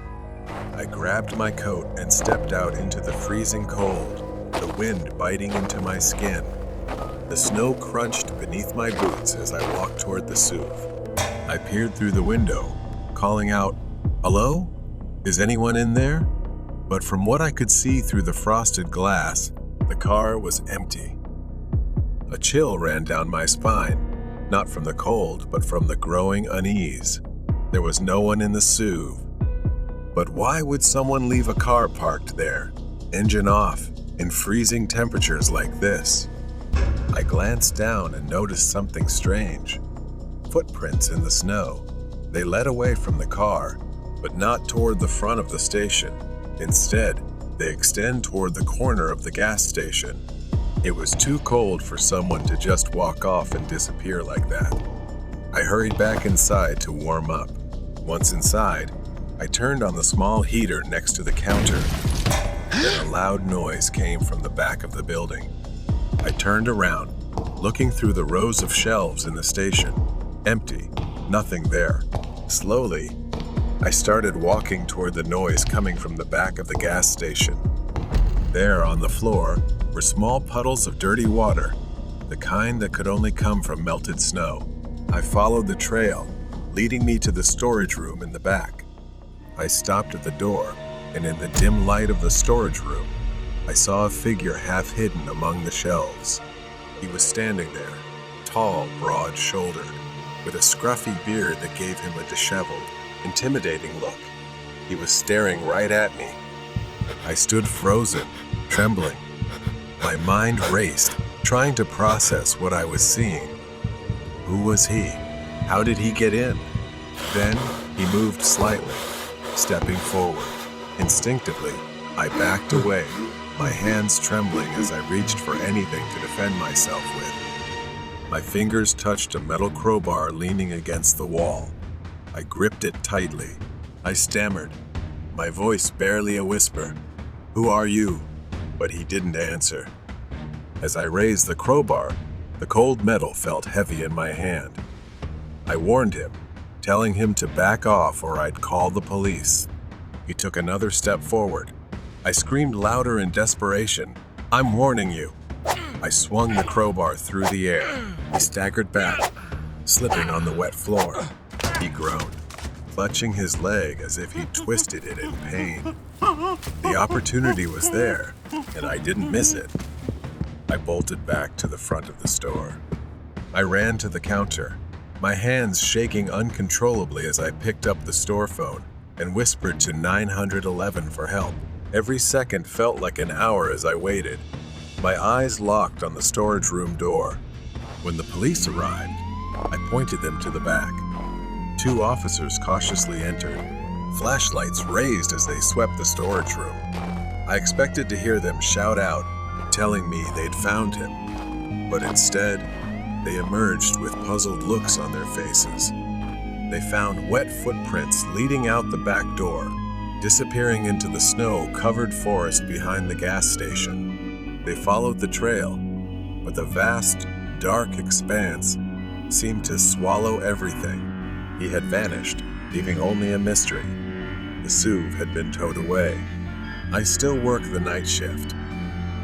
I grabbed my coat and stepped out into the freezing cold, the wind biting into my skin. The snow crunched beneath my boots as I walked toward the SUV. I peered through the window, calling out, "Hello? Is anyone in there?" But from what I could see through the frosted glass, the car was empty. A chill ran down my spine, not from the cold, but from the growing unease. There was no one in the SUV. But why would someone leave a car parked there, engine off, in freezing temperatures like this? I glanced down and noticed something strange. Footprints in the snow. They led away from the car, but not toward the front of the station. Instead, they extend toward the corner of the gas station. It was too cold for someone to just walk off and disappear like that. I hurried back inside to warm up. Once inside, I turned on the small heater next to the counter. Then a loud noise came from the back of the building. I turned around, looking through the rows of shelves in the station. Empty, nothing there. Slowly, I started walking toward the noise coming from the back of the gas station. There on the floor were small puddles of dirty water, the kind that could only come from melted snow. I followed the trail, leading me to the storage room in the back. I stopped at the door, and in the dim light of the storage room, I saw a figure half hidden among the shelves. He was standing there, tall, broad-shouldered, with a scruffy beard that gave him a disheveled, intimidating look. He was staring right at me. I stood frozen, trembling. My mind raced, trying to process what I was seeing. Who was he? How did he get in? Then he moved slightly, stepping forward. Instinctively, I backed away, my hands trembling as I reached for anything to defend myself with. My fingers touched a metal crowbar leaning against the wall. I gripped it tightly. I stammered, my voice barely a whisper. "Who are you?" But he didn't answer. As I raised the crowbar, the cold metal felt heavy in my hand. I warned him, telling him to back off or I'd call the police. He took another step forward. I screamed louder in desperation, "I'm warning you." I swung the crowbar through the air. He staggered back, slipping on the wet floor. He groaned, clutching his leg as if he twisted it in pain. The opportunity was there, and I didn't miss it. I bolted back to the front of the store. I ran to the counter, my hands shaking uncontrollably as I picked up the store phone and whispered to 911 for help. Every second felt like an hour as I waited, my eyes locked on the storage room door. When the police arrived, I pointed them to the back. 2 officers cautiously entered, flashlights raised as they swept the storage room. I expected to hear them shout out, telling me they'd found him, but instead, they emerged with puzzled looks on their faces. They found wet footprints leading out the back door, disappearing into the snow-covered forest behind the gas station. They followed the trail, but the vast, dark expanse seemed to swallow everything. He had vanished, leaving only a mystery. The SUV had been towed away. I still work the night shift,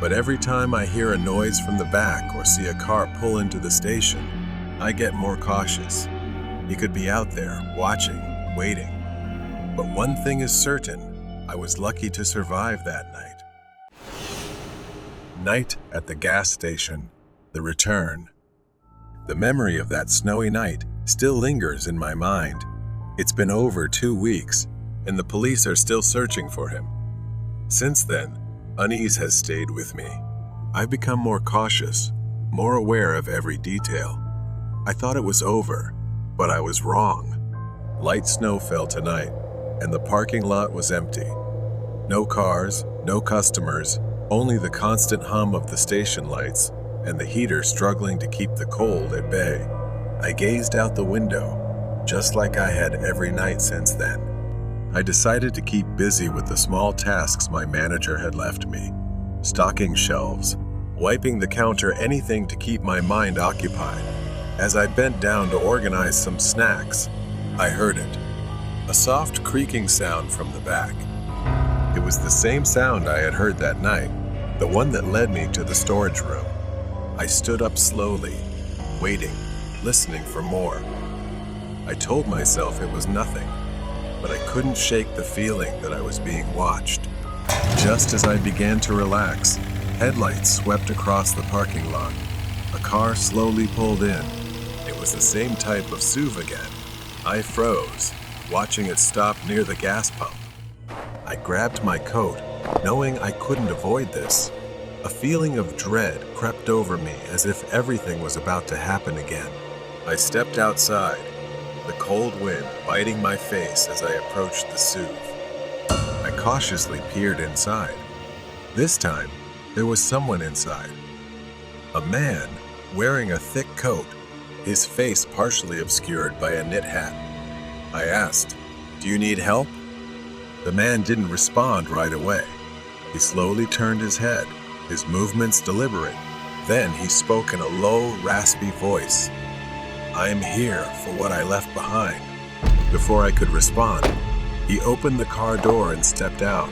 but every time I hear a noise from the back or see a car pull into the station, I get more cautious. He could be out there, watching, waiting. But one thing is certain, I was lucky to survive that night. Night at the gas station, the return. The memory of that snowy night still lingers in my mind. It's been over 2 weeks, and the police are still searching for him. Since then, unease has stayed with me. I've become more cautious, more aware of every detail. I thought it was over, but I was wrong. Light snow fell tonight, and the parking lot was empty. No cars, no customers, only the constant hum of the station lights and the heater struggling to keep the cold at bay. I gazed out the window, just like I had every night since then. I decided to keep busy with the small tasks my manager had left me. Stocking shelves, wiping the counter, anything to keep my mind occupied. As I bent down to organize some snacks, I heard it. A soft creaking sound from the back. It was the same sound I had heard that night, the one that led me to the storage room. I stood up slowly, waiting, listening for more. I told myself it was nothing, but I couldn't shake the feeling that I was being watched. Just as I began to relax, headlights swept across the parking lot. A car slowly pulled in. It was the same type of SUV again. I froze, watching it stop near the gas pump. I grabbed my coat, knowing I couldn't avoid this. A feeling of dread crept over me as if everything was about to happen again. I stepped outside, the cold wind biting my face as I approached the SUV. I cautiously peered inside. This time, there was someone inside. A man wearing a thick coat, his face partially obscured by a knit hat. I asked, "Do you need help?" The man didn't respond right away. He slowly turned his head, his movements deliberate. Then he spoke in a low, raspy voice. "I am here for what I left behind." Before I could respond, he opened the car door and stepped out.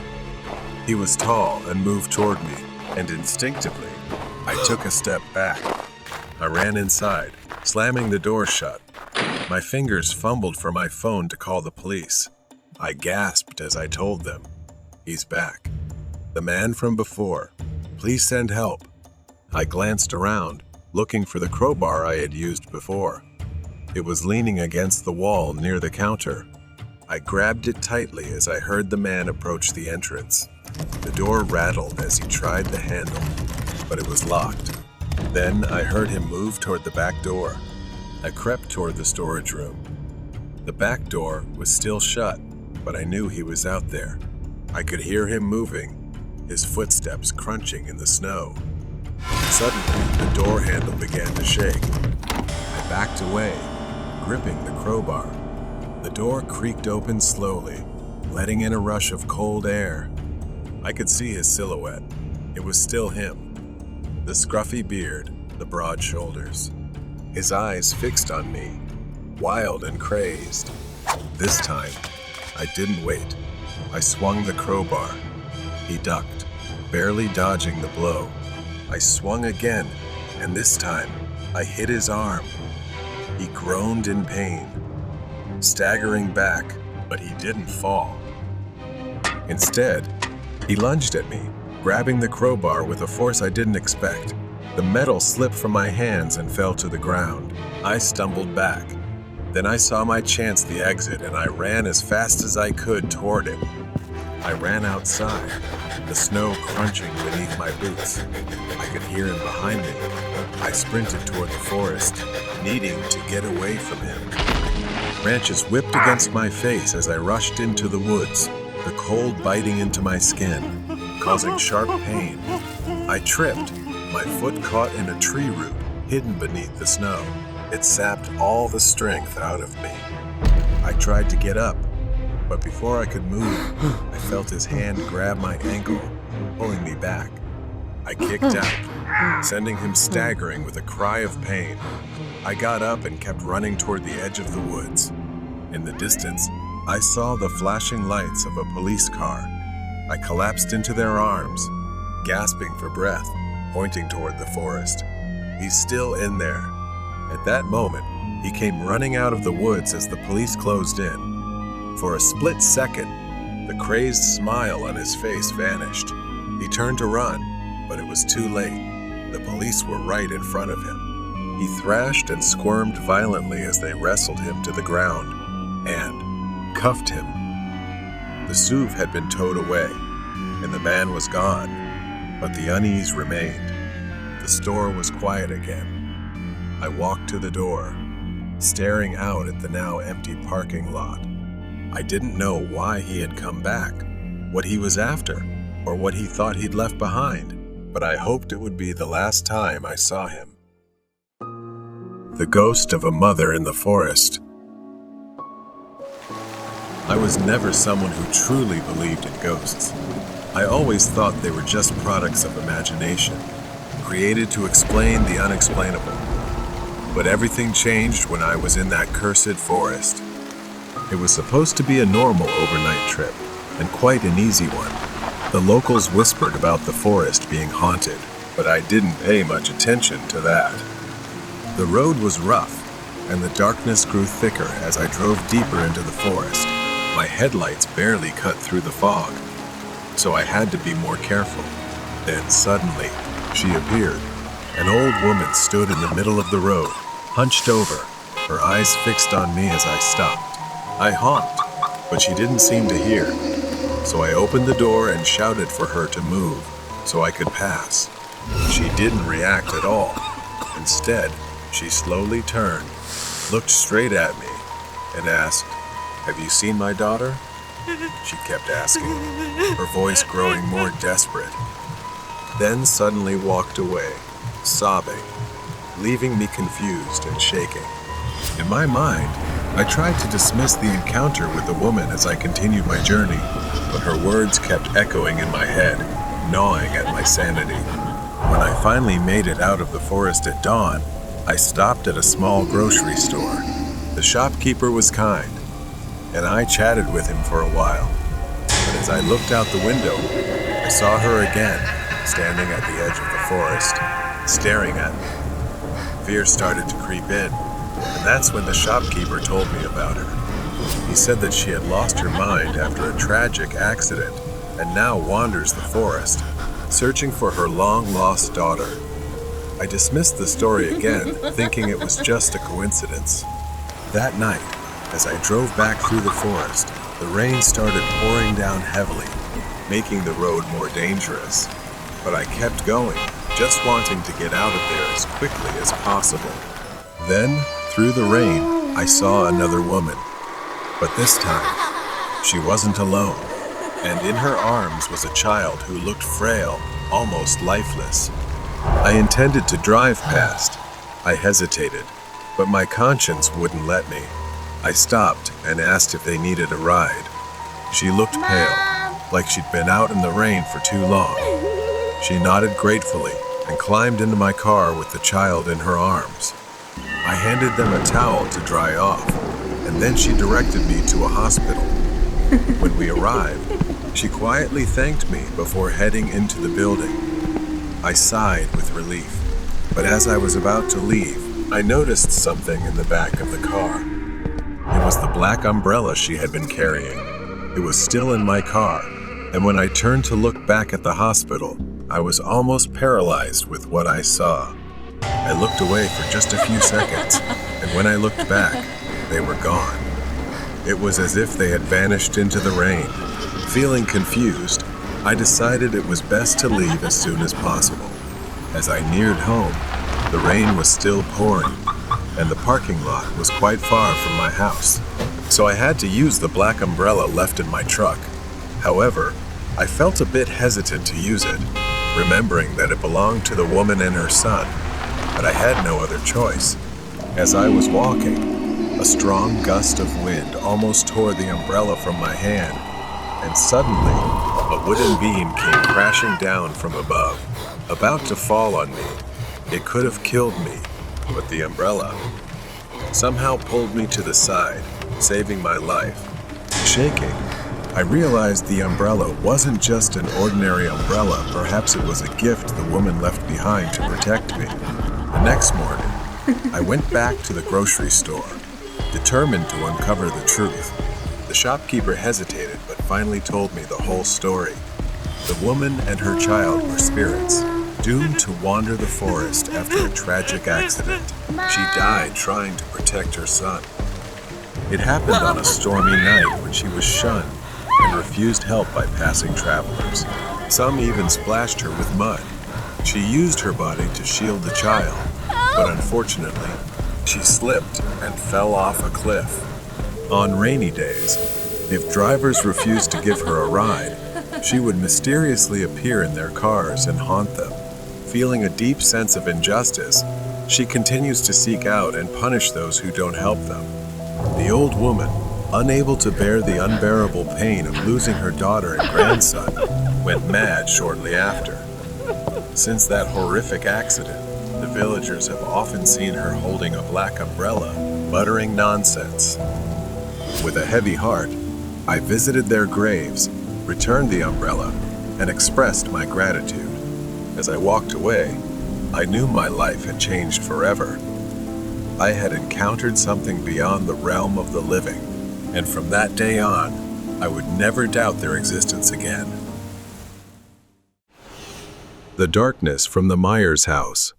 He was tall and moved toward me, and instinctively, I took a step back. I ran inside, slamming the door shut. My fingers fumbled for my phone to call the police. I gasped as I told them, "He's back. The man from before. Please send help." I glanced around, looking for the crowbar I had used before. It was leaning against the wall near the counter. I grabbed it tightly as I heard the man approach the entrance. The door rattled as he tried the handle, but it was locked. Then I heard him move toward the back door. I crept toward the storage room. The back door was still shut, but I knew he was out there. I could hear him moving, his footsteps crunching in the snow. Suddenly, the door handle began to shake. I backed away, gripping the crowbar. The door creaked open slowly, letting in a rush of cold air. I could see his silhouette. It was still him. The scruffy beard, the broad shoulders. His eyes fixed on me, wild and crazed. This time, I didn't wait. I swung the crowbar. He ducked, barely dodging the blow. I swung again, and this time, I hit his arm. He groaned in pain, staggering back, but he didn't fall. Instead, he lunged at me, grabbing the crowbar with a force I didn't expect. The metal slipped from my hands and fell to the ground. I stumbled back. Then I saw my chance the exit, and I ran as fast as I could toward it. I ran outside, the snow crunching beneath my boots. I could hear him behind me. I sprinted toward the forest, needing to get away from him. Branches whipped against my face as I rushed into the woods, the cold biting into my skin, causing sharp pain. I tripped. My foot caught in a tree root hidden beneath the snow. It sapped all the strength out of me. I tried to get up, but before I could move, I felt his hand grab my ankle, pulling me back. I kicked out, sending him staggering with a cry of pain. I got up and kept running toward the edge of the woods. In the distance, I saw the flashing lights of a police car. I collapsed into their arms, gasping for breath, pointing toward the forest. "He's still in there." At that moment, he came running out of the woods as the police closed in. For a split second, the crazed smile on his face vanished. He turned to run, but it was too late. The police were right in front of him. He thrashed and squirmed violently as they wrestled him to the ground and cuffed him. The SUV had been towed away, and the man was gone, but the unease remained. The store was quiet again. I walked to the door, staring out at the now empty parking lot. I didn't know why he had come back, what he was after, or what he thought he'd left behind, but I hoped it would be the last time I saw him. The ghost of a mother in the forest. I was never someone who truly believed in ghosts. I always thought they were just products of imagination, created to explain the unexplainable. But everything changed when I was in that cursed forest. It was supposed to be a normal overnight trip, and quite an easy one. The locals whispered about the forest being haunted, but I didn't pay much attention to that. The road was rough, and the darkness grew thicker as I drove deeper into the forest. My headlights barely cut through the fog, so I had to be more careful. Then suddenly, she appeared. An old woman stood in the middle of the road, hunched over, her eyes fixed on me as I stopped. I honked, but she didn't seem to hear, so I opened the door and shouted for her to move so I could pass. She didn't react at all. Instead, she slowly turned, looked straight at me, and asked, "Have you seen my daughter?" She kept asking, her voice growing more desperate. Then suddenly walked away, sobbing, leaving me confused and shaking. In my mind, I tried to dismiss the encounter with the woman as I continued my journey, but her words kept echoing in my head, gnawing at my sanity. When I finally made it out of the forest at dawn, I stopped at a small grocery store. The shopkeeper was kind, and I chatted with him for a while. But as I looked out the window, I saw her again, standing at the edge of the forest, staring at me. Fear started to creep in, and that's when the shopkeeper told me about her. He said that she had lost her mind after a tragic accident and now wanders the forest, searching for her long-lost daughter. I dismissed the story again, thinking it was just a coincidence. That night, as I drove back through the forest, the rain started pouring down heavily, making the road more dangerous. But I kept going, just wanting to get out of there as quickly as possible. Then, through the rain, I saw another woman. But this time, she wasn't alone, and in her arms was a child who looked frail, almost lifeless. I intended to drive past. I hesitated, but my conscience wouldn't let me. I stopped and asked if they needed a ride. She looked pale, like she'd been out in the rain for too long. She nodded gratefully and climbed into my car with the child in her arms. I handed them a towel to dry off, and then she directed me to a hospital. When we arrived, she quietly thanked me before heading into the building. I sighed with relief, but as I was about to leave, I noticed something in the back of the car. It was the black umbrella she had been carrying. It was still in my car, and when I turned to look back at the hospital, I was almost paralyzed with what I saw. I looked away for just a few seconds, and when I looked back, they were gone. It was as if they had vanished into the rain. Feeling confused, I decided it was best to leave as soon as possible. As I neared home, the rain was still pouring, and the parking lot was quite far from my house, so I had to use the black umbrella left in my truck. However, I felt a bit hesitant to use it, remembering that it belonged to the woman and her son, but I had no other choice. As I was walking, a strong gust of wind almost tore the umbrella from my hand, and suddenly, a wooden beam came crashing down from above, about to fall on me. It could have killed me, but the umbrella somehow pulled me to the side, saving my life. Shaking, I realized the umbrella wasn't just an ordinary umbrella. Perhaps it was a gift the woman left behind to protect me. The next morning, I went back to the grocery store, determined to uncover the truth. The shopkeeper hesitated, but finally told me the whole story. The woman and her child were spirits, doomed to wander the forest after a tragic accident. She died trying to protect her son. It happened on a stormy night when she was shunned and refused help by passing travelers. Some even splashed her with mud. She used her body to shield the child, but unfortunately, she slipped and fell off a cliff. On rainy days, if drivers refused to give her a ride, she would mysteriously appear in their cars and haunt them. Feeling a deep sense of injustice, she continues to seek out and punish those who don't help them. The old woman, unable to bear the unbearable pain of losing her daughter and grandson, went mad shortly after. Since that horrific accident, the villagers have often seen her holding a black umbrella, muttering nonsense. With a heavy heart, I visited their graves, returned the umbrella, and expressed my gratitude. As I walked away, I knew my life had changed forever. I had encountered something beyond the realm of the living, and from that day on, I would never doubt their existence again. The darkness from the Myers house.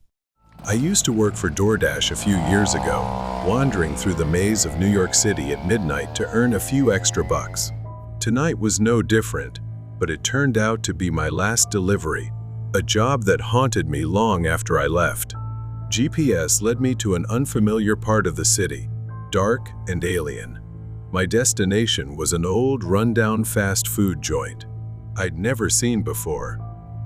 I used to work for DoorDash a few years ago, wandering through the maze of New York City at midnight to earn a few extra bucks. Tonight was no different, but it turned out to be my last delivery, a job that haunted me long after I left. GPS led me to an unfamiliar part of the city, dark and alien. My destination was an old, rundown fast food joint I'd never seen before.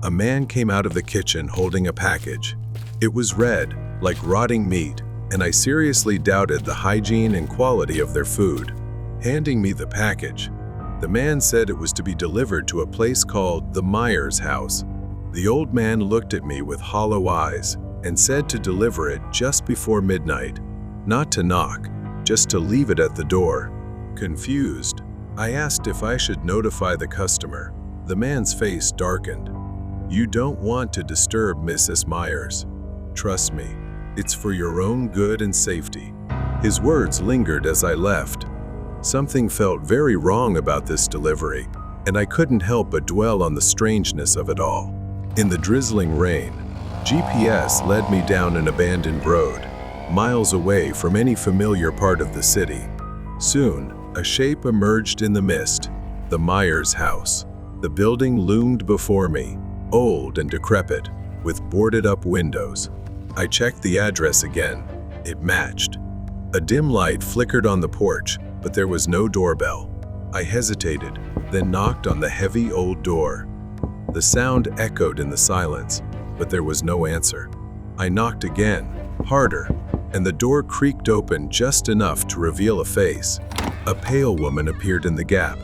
A man came out of the kitchen holding a package. It was red, like rotting meat, and I seriously doubted the hygiene and quality of their food. Handing me the package, the man said it was to be delivered to a place called the Myers house. The old man looked at me with hollow eyes and said to deliver it just before midnight, not to knock, just to leave it at the door. Confused, I asked if I should notify the customer. The man's face darkened. "You don't want to disturb Mrs. Myers. Trust me, it's for your own good and safety." His words lingered as I left. Something felt very wrong about this delivery, and I couldn't help but dwell on the strangeness of it all. In the drizzling rain, GPS led me down an abandoned road, miles away from any familiar part of the city. Soon, a shape emerged in the mist, the Myers house. The building loomed before me, old and decrepit, with boarded-up windows. I checked the address again. It matched. A dim light flickered on the porch, but there was no doorbell. I hesitated, then knocked on the heavy old door. The sound echoed in the silence, but there was no answer. I knocked again, harder, and the door creaked open just enough to reveal a face. A pale woman appeared in the gap.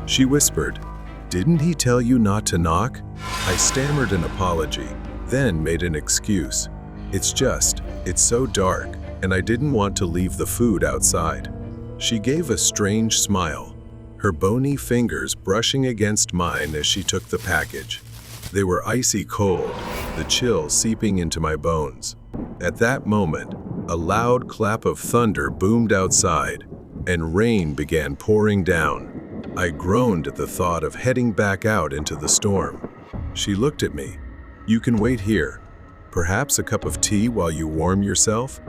She whispered, "Didn't he tell you not to knock?" I stammered an apology, then made an excuse. It's so dark, and I didn't want to leave the food outside." She gave a strange smile, her bony fingers brushing against mine as she took the package. They were icy cold, the chill seeping into my bones. At that moment, a loud clap of thunder boomed outside, and rain began pouring down. I groaned at the thought of heading back out into the storm. She looked at me. "You can wait here. Perhaps a cup of tea while you warm yourself?"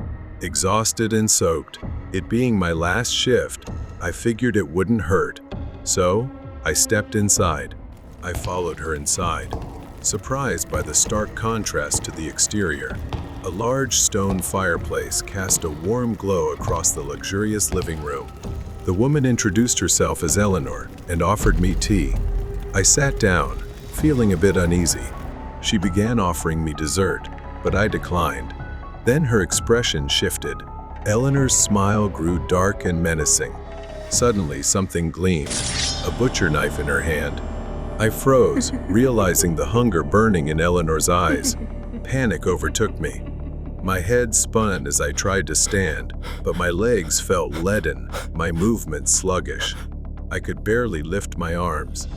Exhausted and soaked, it being my last shift, I figured it wouldn't hurt. So, I stepped inside. I followed her inside, surprised by the stark contrast to the exterior. A large stone fireplace cast a warm glow across the luxurious living room. The woman introduced herself as Eleanor and offered me tea. I sat down, feeling a bit uneasy. She began offering me dessert, but I declined. Then her expression shifted. Eleanor's smile grew dark and menacing. Suddenly, something gleamed, a butcher knife in her hand. I froze, realizing the hunger burning in Eleanor's eyes. Panic overtook me. My head spun as I tried to stand, but my legs felt leaden, my movements sluggish. I could barely lift my arms.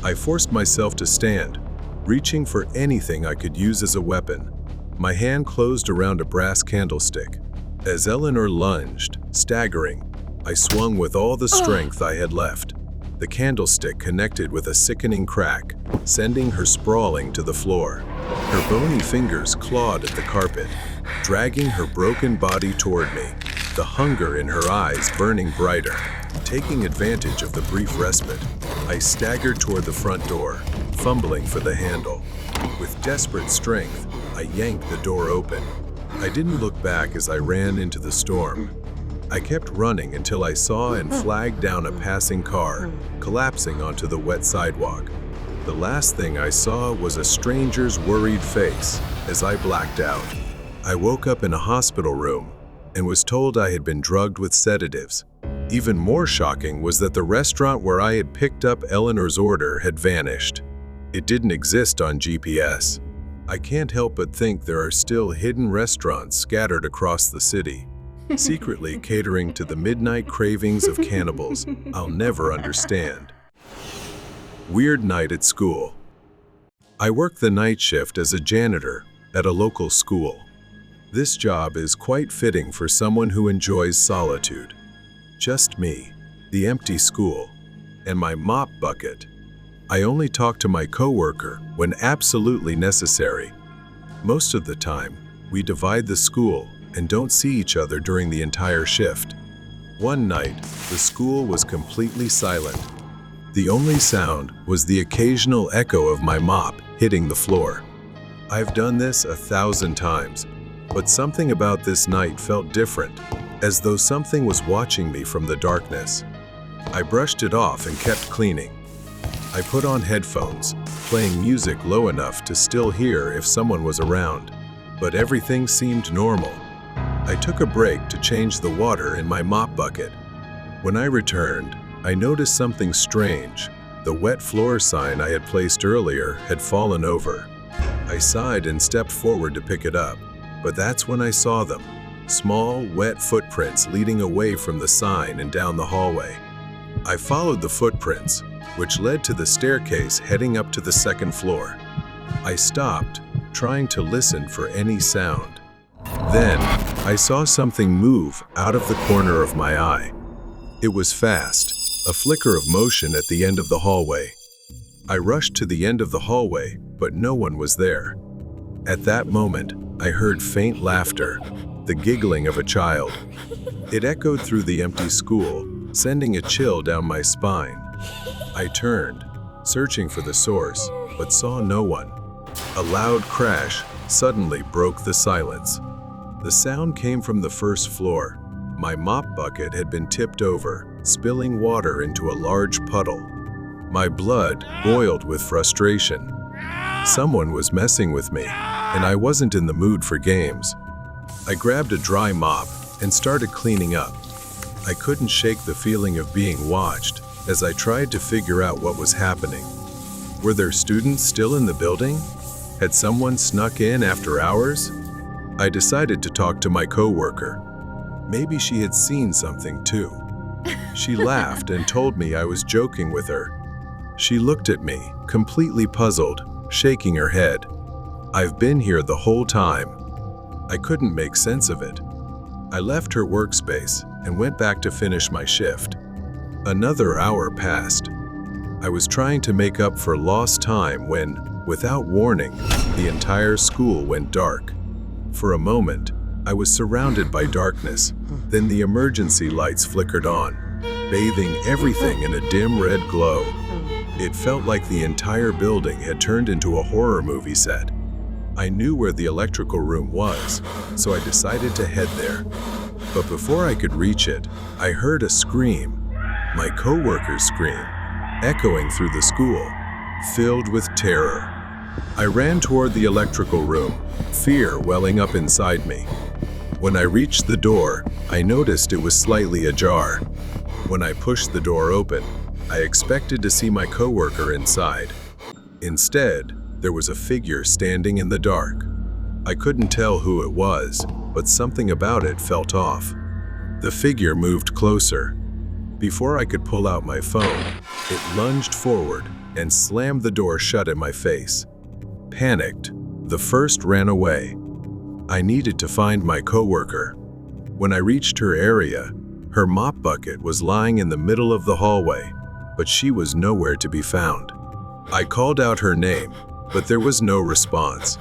I forced myself to stand, reaching for anything I could use as a weapon. My hand closed around a brass candlestick. As Eleanor lunged, staggering, I swung with all the strength I had left. The candlestick connected with a sickening crack, sending her sprawling to the floor. Her bony fingers clawed at the carpet, dragging her broken body toward me, the hunger in her eyes burning brighter. Taking advantage of the brief respite, I staggered toward the front door, fumbling for the handle. With desperate strength, I yanked the door open. I didn't look back as I ran into the storm. I kept running until I saw and flagged down a passing car, collapsing onto the wet sidewalk. The last thing I saw was a stranger's worried face as I blacked out. I woke up in a hospital room and was told I had been drugged with sedatives. Even more shocking was that the restaurant where I had picked up Eleanor's order had vanished. It didn't exist on GPS. I can't help but think there are still hidden restaurants scattered across the city, secretly catering to the midnight cravings of cannibals I'll never understand. Weird night at school. I work the night shift as a janitor at a local school. This job is quite fitting for someone who enjoys solitude. Just me, the empty school, and my mop bucket. I only talk to my coworker when absolutely necessary. Most of the time, we divide the school and don't see each other during the entire shift. One night, the school was completely silent. The only sound was the occasional echo of my mop hitting the floor. I've done this 1,000 times, but something about this night felt different, as though something was watching me from the darkness. I brushed it off and kept cleaning. I put on headphones, playing music low enough to still hear if someone was around, but everything seemed normal. I took a break to change the water in my mop bucket. When I returned, I noticed something strange. The wet floor sign I had placed earlier had fallen over. I sighed and stepped forward to pick it up, but that's when I saw them. Small, wet footprints leading away from the sign and down the hallway. I followed the footprints, which led to the staircase heading up to the second floor. I stopped, trying to listen for any sound. Then, I saw something move out of the corner of my eye. It was fast, a flicker of motion at the end of the hallway. I rushed to the end of the hallway, but no one was there. At that moment, I heard faint laughter, the giggling of a child. It echoed through the empty school, sending a chill down my spine. I turned, searching for the source, but saw no one. A loud crash suddenly broke the silence. The sound came from the first floor. My mop bucket had been tipped over, spilling water into a large puddle. My blood boiled with frustration. Someone was messing with me, and I wasn't in the mood for games. I grabbed a dry mop and started cleaning up. I couldn't shake the feeling of being watched as I tried to figure out what was happening. Were there students still in the building? Had someone snuck in after hours? I decided to talk to my coworker. Maybe she had seen something too. She laughed and told me I was joking with her. She looked at me, completely puzzled, shaking her head. I've been here the whole time. I couldn't make sense of it. I left her workspace and went back to finish my shift. Another hour passed. I was trying to make up for lost time when, without warning, the entire school went dark. For a moment, I was surrounded by darkness. Then the emergency lights flickered on, bathing everything in a dim red glow. It felt like the entire building had turned into a horror movie set. I knew where the electrical room was, so I decided to head there. But before I could reach it, I heard a scream, my coworker's scream, echoing through the school, filled with terror. I ran toward the electrical room, fear welling up inside me. When I reached the door, I noticed it was slightly ajar. When I pushed the door open, I expected to see my coworker inside. Instead, there was a figure standing in the dark. I couldn't tell who it was, but something about it felt off. The figure moved closer. Before I could pull out my phone, it lunged forward and slammed the door shut in my face. Panicked, the first ran away. I needed to find my coworker. When I reached her area, her mop bucket was lying in the middle of the hallway, but she was nowhere to be found. I called out her name, but there was no response.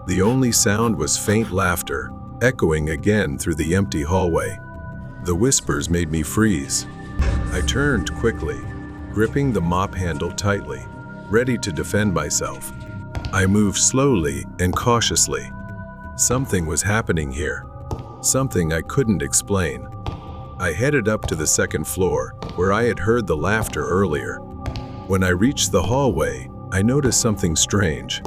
The only sound was faint laughter, echoing again through the empty hallway. The whispers made me freeze. I turned quickly, gripping the mop handle tightly, ready to defend myself. I moved slowly and cautiously. Something was happening here, something I couldn't explain. I headed up to the second floor, where I had heard the laughter earlier. When I reached the hallway, I noticed something strange.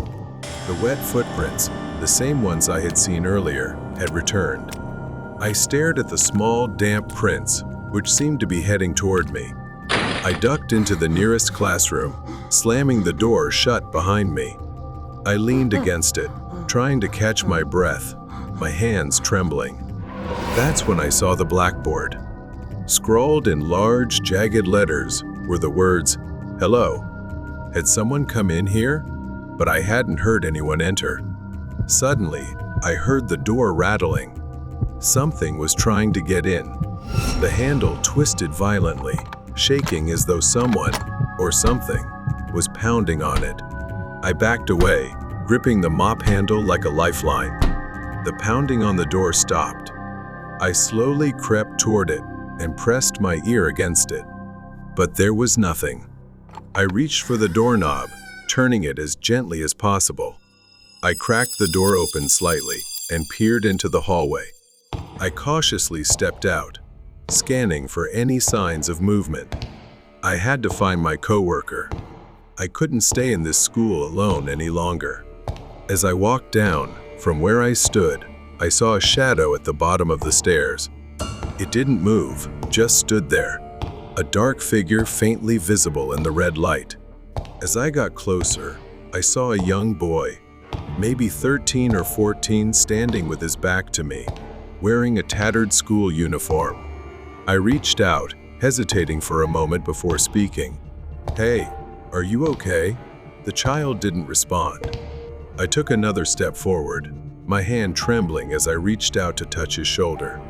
The wet footprints, the same ones I had seen earlier, had returned. I stared at the small, damp prints, which seemed to be heading toward me. I ducked into the nearest classroom, slamming the door shut behind me. I leaned against it, trying to catch my breath, my hands trembling. That's when I saw the blackboard. Scrawled in large, jagged letters were the words, "Hello." Had someone come in here? But I hadn't heard anyone enter. Suddenly, I heard the door rattling. Something was trying to get in. The handle twisted violently, shaking as though someone, or something, was pounding on it. I backed away, gripping the mop handle like a lifeline. The pounding on the door stopped. I slowly crept toward it and pressed my ear against it. But there was nothing. I reached for the doorknob, turning it as gently as possible. I cracked the door open slightly and peered into the hallway. I cautiously stepped out, scanning for any signs of movement. I had to find my coworker. I couldn't stay in this school alone any longer. As I walked down, from where I stood, I saw a shadow at the bottom of the stairs. It didn't move, just stood there, a dark figure faintly visible in the red light. As I got closer, I saw a young boy, maybe 13 or 14, standing with his back to me, wearing a tattered school uniform. I reached out, hesitating for a moment before speaking. "Hey, are you okay?" The child didn't respond. I took another step forward, my hand trembling as I reached out to touch his shoulder.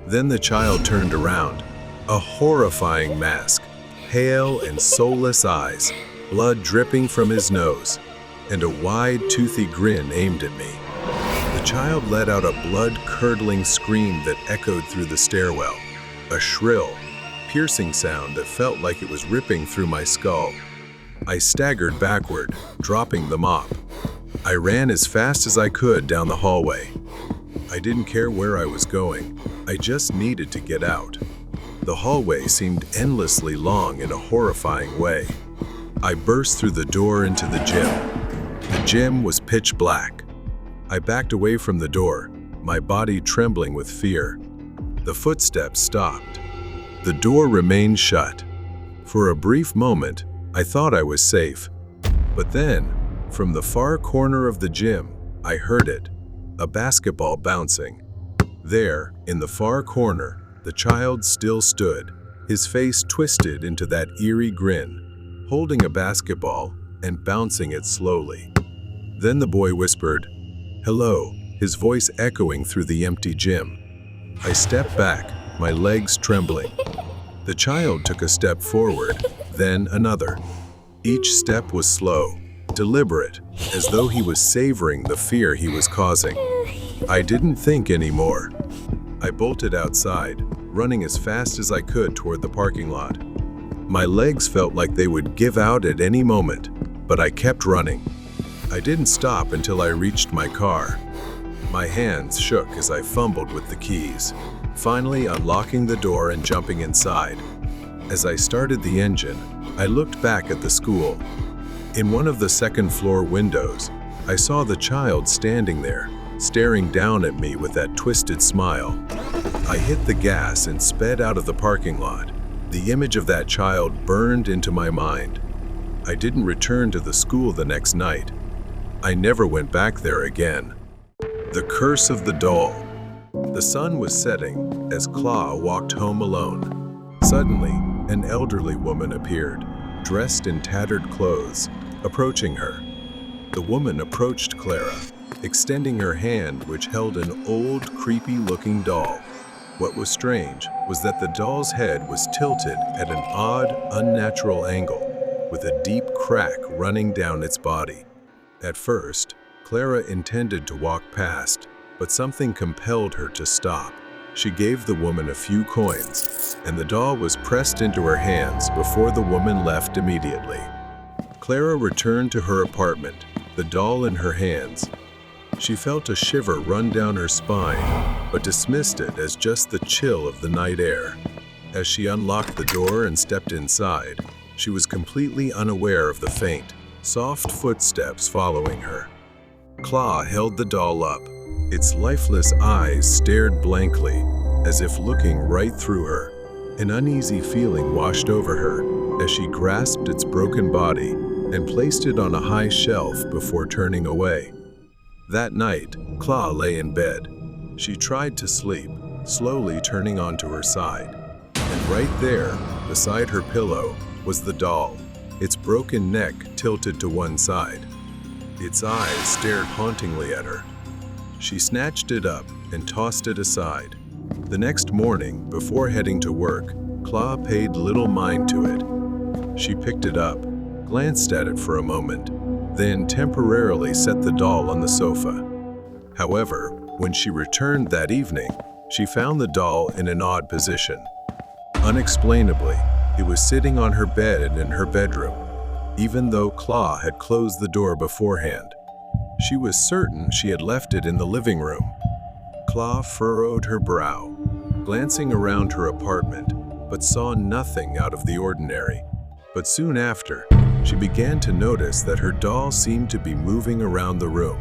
Then the child turned around, a horrifying mask, pale and soulless eyes, blood dripping from his nose, and a wide, toothy grin aimed at me. The child let out a blood-curdling scream that echoed through the stairwell, a shrill, piercing sound that felt like it was ripping through my skull. I staggered backward, dropping the mop. I ran as fast as I could down the hallway. I didn't care where I was going. I just needed to get out. The hallway seemed endlessly long in a horrifying way. I burst through the door into the gym. The gym was pitch black. I backed away from the door, my body trembling with fear. The footsteps stopped. The door remained shut. For a brief moment, I thought I was safe. But then, from the far corner of the gym, I heard it, a basketball bouncing. There, in the far corner, the child still stood, his face twisted into that eerie grin, holding a basketball and bouncing it slowly. Then the boy whispered, "Hello," his voice echoing through the empty gym. I stepped back, my legs trembling. The child took a step forward, then another. Each step was slow, deliberate, as though he was savoring the fear he was causing. I didn't think anymore. I bolted outside, running as fast as I could toward the parking lot. My legs felt like they would give out at any moment, but I kept running. I didn't stop until I reached my car. My hands shook as I fumbled with the keys, finally unlocking the door and jumping inside. As I started the engine, I looked back at the school. In one of the second-floor windows, I saw the child standing there, staring down at me with that twisted smile. I hit the gas and sped out of the parking lot. The image of that child burned into my mind. I didn't return to the school the next night. I never went back there again. The Curse of the Doll. The sun was setting as Claw walked home alone. Suddenly, an elderly woman appeared, dressed in tattered clothes, approaching her. The woman approached Clara, extending her hand which held an old, creepy-looking doll. What was strange was that the doll's head was tilted at an odd, unnatural angle, with a deep crack running down its body. At first, Clara intended to walk past, but something compelled her to stop. She gave the woman a few coins, and the doll was pressed into her hands before the woman left immediately. Clara returned to her apartment, the doll in her hands. She felt a shiver run down her spine, but dismissed it as just the chill of the night air. As she unlocked the door and stepped inside, she was completely unaware of the faint, soft footsteps following her. Claw held the doll up. Its lifeless eyes stared blankly, as if looking right through her. An uneasy feeling washed over her as she grasped its broken body and placed it on a high shelf before turning away. That night, Claw lay in bed. She tried to sleep, slowly turning onto her side. And right there, beside her pillow, was the doll, its broken neck tilted to one side. Its eyes stared hauntingly at her. She snatched it up and tossed it aside. The next morning, before heading to work, Claw paid little mind to it. She picked it up, glanced at it for a moment, then temporarily set the doll on the sofa. However, when she returned that evening, she found the doll in an odd position. Unexplainably, it was sitting on her bed in her bedroom, even though Claw had closed the door beforehand. She was certain she had left it in the living room. Claw furrowed her brow, glancing around her apartment, but saw nothing out of the ordinary. But soon after, she began to notice that her doll seemed to be moving around the room.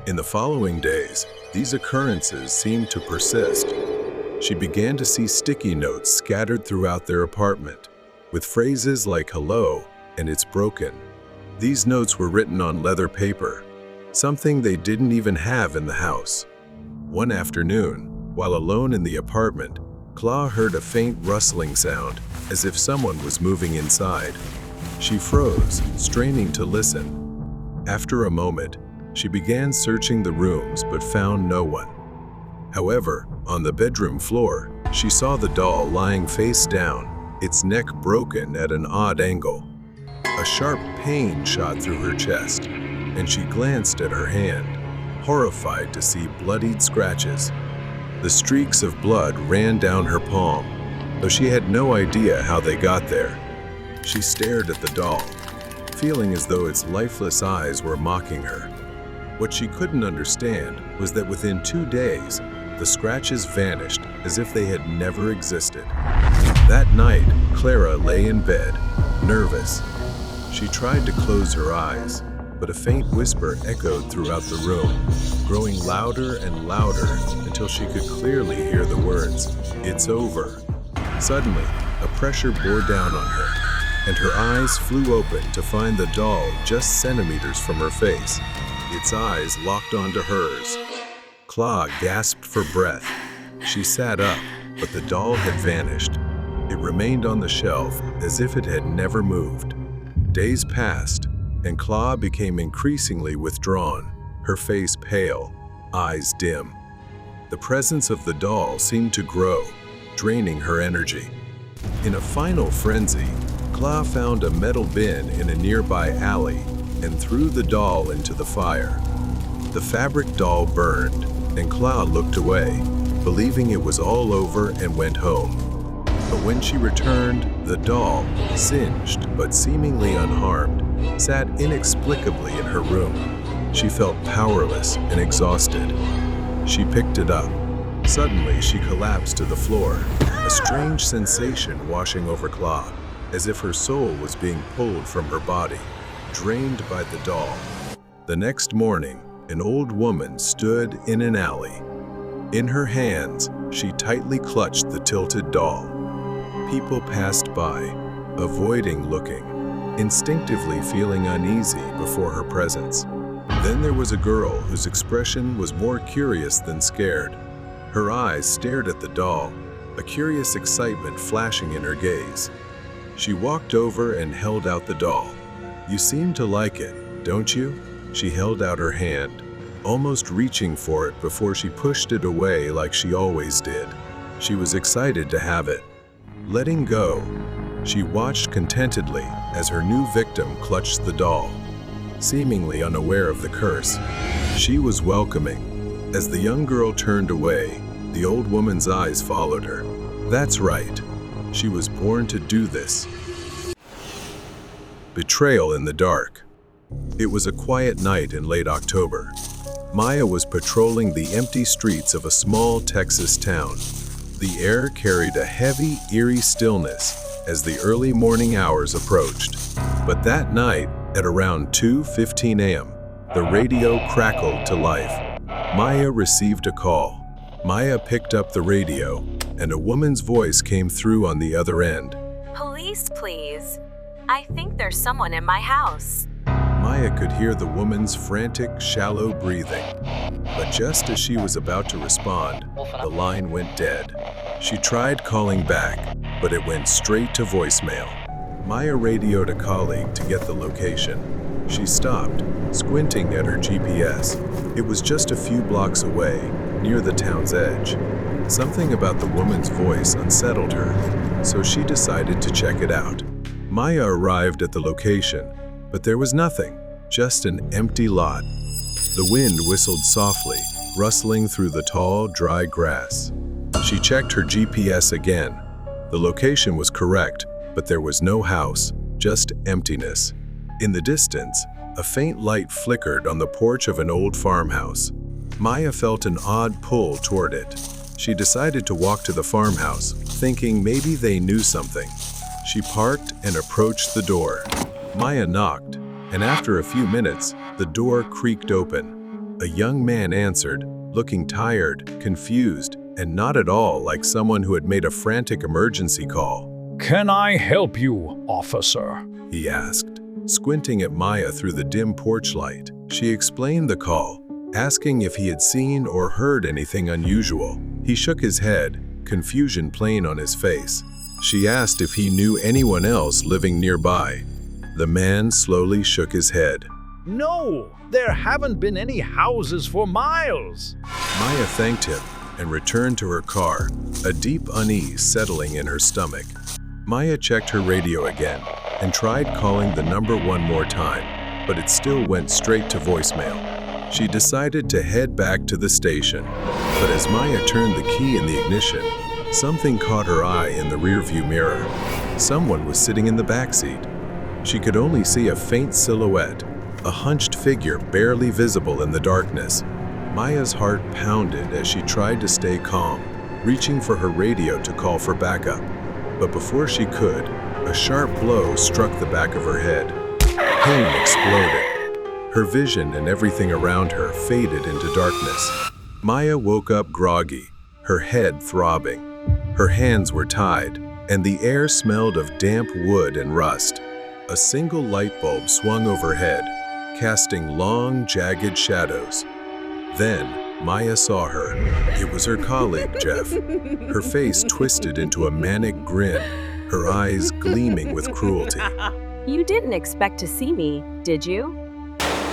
In the following days, these occurrences seemed to persist. She began to see sticky notes scattered throughout their apartment, with phrases like "hello" and "it's broken." These notes were written on leather paper, something they didn't even have in the house. One afternoon, while alone in the apartment, Claw heard a faint rustling sound, as if someone was moving inside. She froze, straining to listen. After a moment, she began searching the rooms but found no one. However, on the bedroom floor, she saw the doll lying face down, its neck broken at an odd angle. A sharp pain shot through her chest, and she glanced at her hand, horrified to see bloodied scratches. The streaks of blood ran down her palm, though she had no idea how they got there. She stared at the doll, feeling as though its lifeless eyes were mocking her. What she couldn't understand was that within 2 days, the scratches vanished as if they had never existed. That night, Clara lay in bed, nervous. She tried to close her eyes, but a faint whisper echoed throughout the room, growing louder and louder until she could clearly hear the words, "It's over." Suddenly, a pressure bore down on her, and her eyes flew open to find the doll just centimeters from her face. Its eyes locked onto hers. Claw gasped for breath. She sat up, but the doll had vanished. It remained on the shelf as if it had never moved. Days passed, and Claw became increasingly withdrawn, her face pale, eyes dim. The presence of the doll seemed to grow, draining her energy. In a final frenzy, Claw found a metal bin in a nearby alley and threw the doll into the fire. The fabric doll burned, and Claw looked away, believing it was all over, and went home. But when she returned, the doll, singed but seemingly unharmed, sat inexplicably in her room. She felt powerless and exhausted. She picked it up. Suddenly, she collapsed to the floor, a strange sensation washing over Claw, as if her soul was being pulled from her body, drained by the doll. The next morning, an old woman stood in an alley. In her hands, she tightly clutched the tilted doll. People passed by, avoiding looking, instinctively feeling uneasy before her presence. Then there was a girl whose expression was more curious than scared. Her eyes stared at the doll, a curious excitement flashing in her gaze. She walked over and held out the doll. "You seem to like it, don't you?" She held out her hand, almost reaching for it before she pushed it away like she always did. She was excited to have it. Letting go, she watched contentedly as her new victim clutched the doll. Seemingly unaware of the curse, she was welcoming. As the young girl turned away, the old woman's eyes followed her. That's right. She was born to do this. Betrayal in the dark. It was a quiet night in late October. Maya was patrolling the empty streets of a small Texas town. The air carried a heavy, eerie stillness as the early morning hours approached. But that night, at around 2:15 a.m., the radio crackled to life. Maya received a call. Maya picked up the radio, and a woman's voice came through on the other end. Police, please. I think there's someone in my house. Maya could hear the woman's frantic, shallow breathing. But just as she was about to respond, the line went dead. She tried calling back, but it went straight to voicemail. Maya radioed a colleague to get the location. She stopped, squinting at her GPS. It was just a few blocks away, near the town's edge. Something about the woman's voice unsettled her, so she decided to check it out. Maya arrived at the location, but there was nothing, just an empty lot. The wind whistled softly, rustling through the tall, dry grass. She checked her GPS again. The location was correct, but there was no house, just emptiness. In the distance, a faint light flickered on the porch of an old farmhouse. Maya felt an odd pull toward it. She decided to walk to the farmhouse, thinking maybe they knew something. She parked and approached the door. Maya knocked, and after a few minutes, the door creaked open. A young man answered, looking tired, confused, and not at all like someone who had made a frantic emergency call. "Can I help you, officer?" he asked, squinting at Maya through the dim porch light. She explained the call, asking if he had seen or heard anything unusual. He shook his head, confusion plain on his face. She asked if he knew anyone else living nearby. The man slowly shook his head. "No, there haven't been any houses for miles." Maya thanked him and returned to her car, a deep unease settling in her stomach. Maya checked her radio again and tried calling the number one more time, but it still went straight to voicemail. She decided to head back to the station, but as Maya turned the key in the ignition, something caught her eye in the rearview mirror. Someone was sitting in the backseat. She could only see a faint silhouette, a hunched figure barely visible in the darkness. Maya's heart pounded as she tried to stay calm, reaching for her radio to call for backup. But before she could, a sharp blow struck the back of her head. Pain exploded. Her vision and everything around her faded into darkness. Maya woke up groggy, her head throbbing. Her hands were tied, and the air smelled of damp wood and rust. A single light bulb swung overhead, casting long, jagged shadows. Then, Maya saw her. It was her colleague, Jeff. Her face twisted into a manic grin, her eyes gleaming with cruelty. You didn't expect to see me, did you?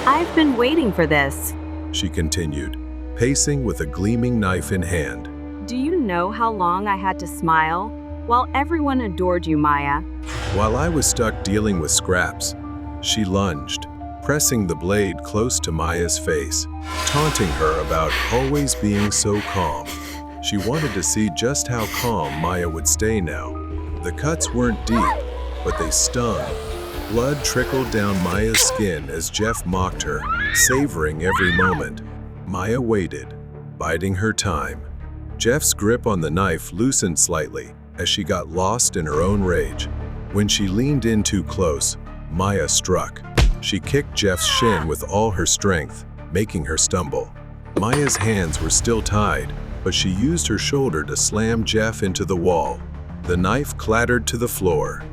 I've been waiting for this. She continued, pacing with a gleaming knife in hand. Do you know how long I had to smile? While everyone adored you, Maya. While I was stuck dealing with scraps, she lunged, pressing the blade close to Maya's face, taunting her about always being so calm. She wanted to see just how calm Maya would stay now. The cuts weren't deep, but they stung. Blood trickled down Maya's skin as Jeff mocked her, savoring every moment. Maya waited, biding her time. Jeff's grip on the knife loosened slightly as she got lost in her own rage. When she leaned in too close, Maya struck. She kicked Jeff's shin with all her strength, making her stumble. Maya's hands were still tied, but she used her shoulder to slam Jeff into the wall. The knife clattered to the floor.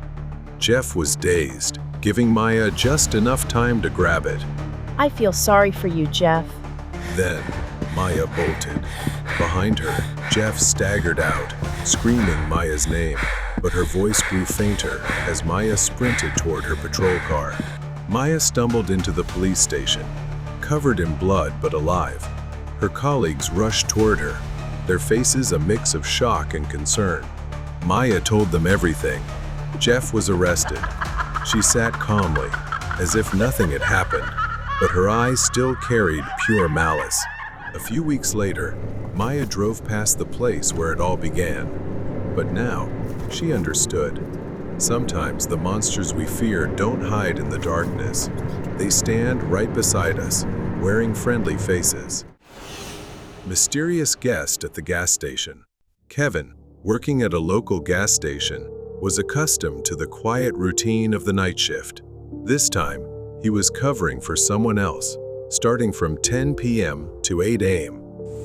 Jeff was dazed, giving Maya just enough time to grab it. I feel sorry for you, Jeff. Then, Maya bolted. Behind her, Jeff staggered out, screaming Maya's name, but her voice grew fainter as Maya sprinted toward her patrol car. Maya stumbled into the police station, covered in blood but alive. Her colleagues rushed toward her, their faces a mix of shock and concern. Maya told them everything. Jeff was arrested. She sat calmly, as if nothing had happened, but her eyes still carried pure malice. A few weeks later, Maya drove past the place where it all began. But now, she understood. Sometimes the monsters we fear don't hide in the darkness. They stand right beside us, wearing friendly faces. Mysterious guest at the gas station. Kevin, working at a local gas station, was accustomed to the quiet routine of the night shift. This time, he was covering for someone else, starting from 10 p.m. to 8 a.m.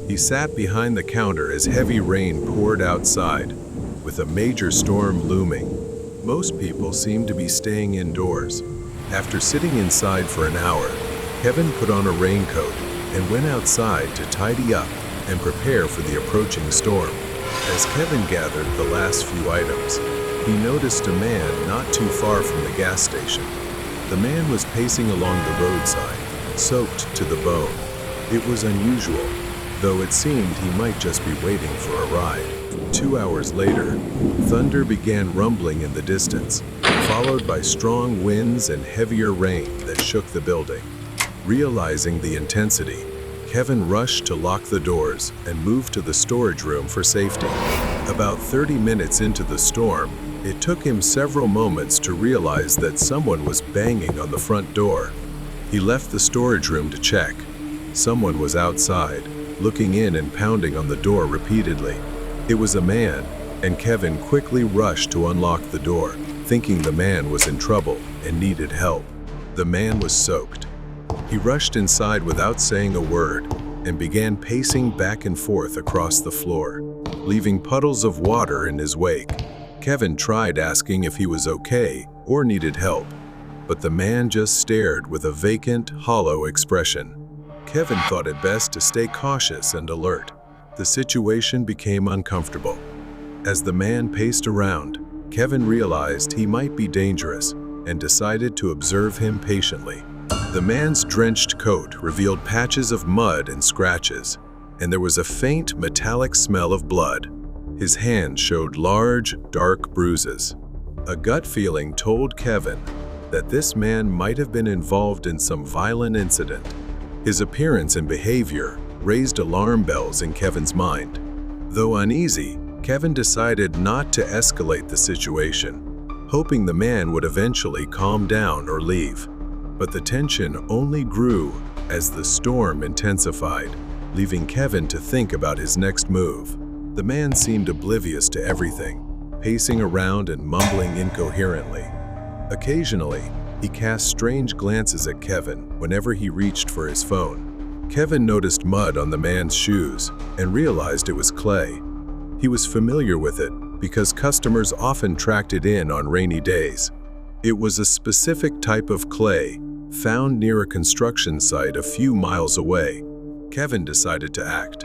He sat behind the counter as heavy rain poured outside, with a major storm looming. Most people seemed to be staying indoors. After sitting inside for an hour, Kevin put on a raincoat and went outside to tidy up and prepare for the approaching storm. As Kevin gathered the last few items, he noticed a man not too far from the gas station. The man was pacing along the roadside, soaked to the bone. It was unusual, though it seemed he might just be waiting for a ride. 2 hours later, thunder began rumbling in the distance, followed by strong winds and heavier rain that shook the building. Realizing the intensity, Kevin rushed to lock the doors and moved to the storage room for safety. About 30 minutes into the storm, it took him several moments to realize that someone was banging on the front door. He left the storage room to check. Someone was outside, looking in and pounding on the door repeatedly. It was a man, and Kevin quickly rushed to unlock the door, thinking the man was in trouble and needed help. The man was soaked. He rushed inside without saying a word and began pacing back and forth across the floor, leaving puddles of water in his wake. Kevin tried asking if he was okay or needed help, but the man just stared with a vacant, hollow expression. Kevin thought it best to stay cautious and alert. The situation became uncomfortable. As the man paced around, Kevin realized he might be dangerous and decided to observe him patiently. The man's drenched coat revealed patches of mud and scratches, and there was a faint metallic smell of blood. His hands showed large, dark bruises. A gut feeling told Kevin that this man might have been involved in some violent incident. His appearance and behavior raised alarm bells in Kevin's mind. Though uneasy, Kevin decided not to escalate the situation, hoping the man would eventually calm down or leave. But the tension only grew as the storm intensified, leaving Kevin to think about his next move. The man seemed oblivious to everything, pacing around and mumbling incoherently. Occasionally, he cast strange glances at Kevin whenever he reached for his phone. Kevin noticed mud on the man's shoes and realized it was clay. He was familiar with it because customers often tracked it in on rainy days. It was a specific type of clay found near a construction site a few miles away. Kevin decided to act.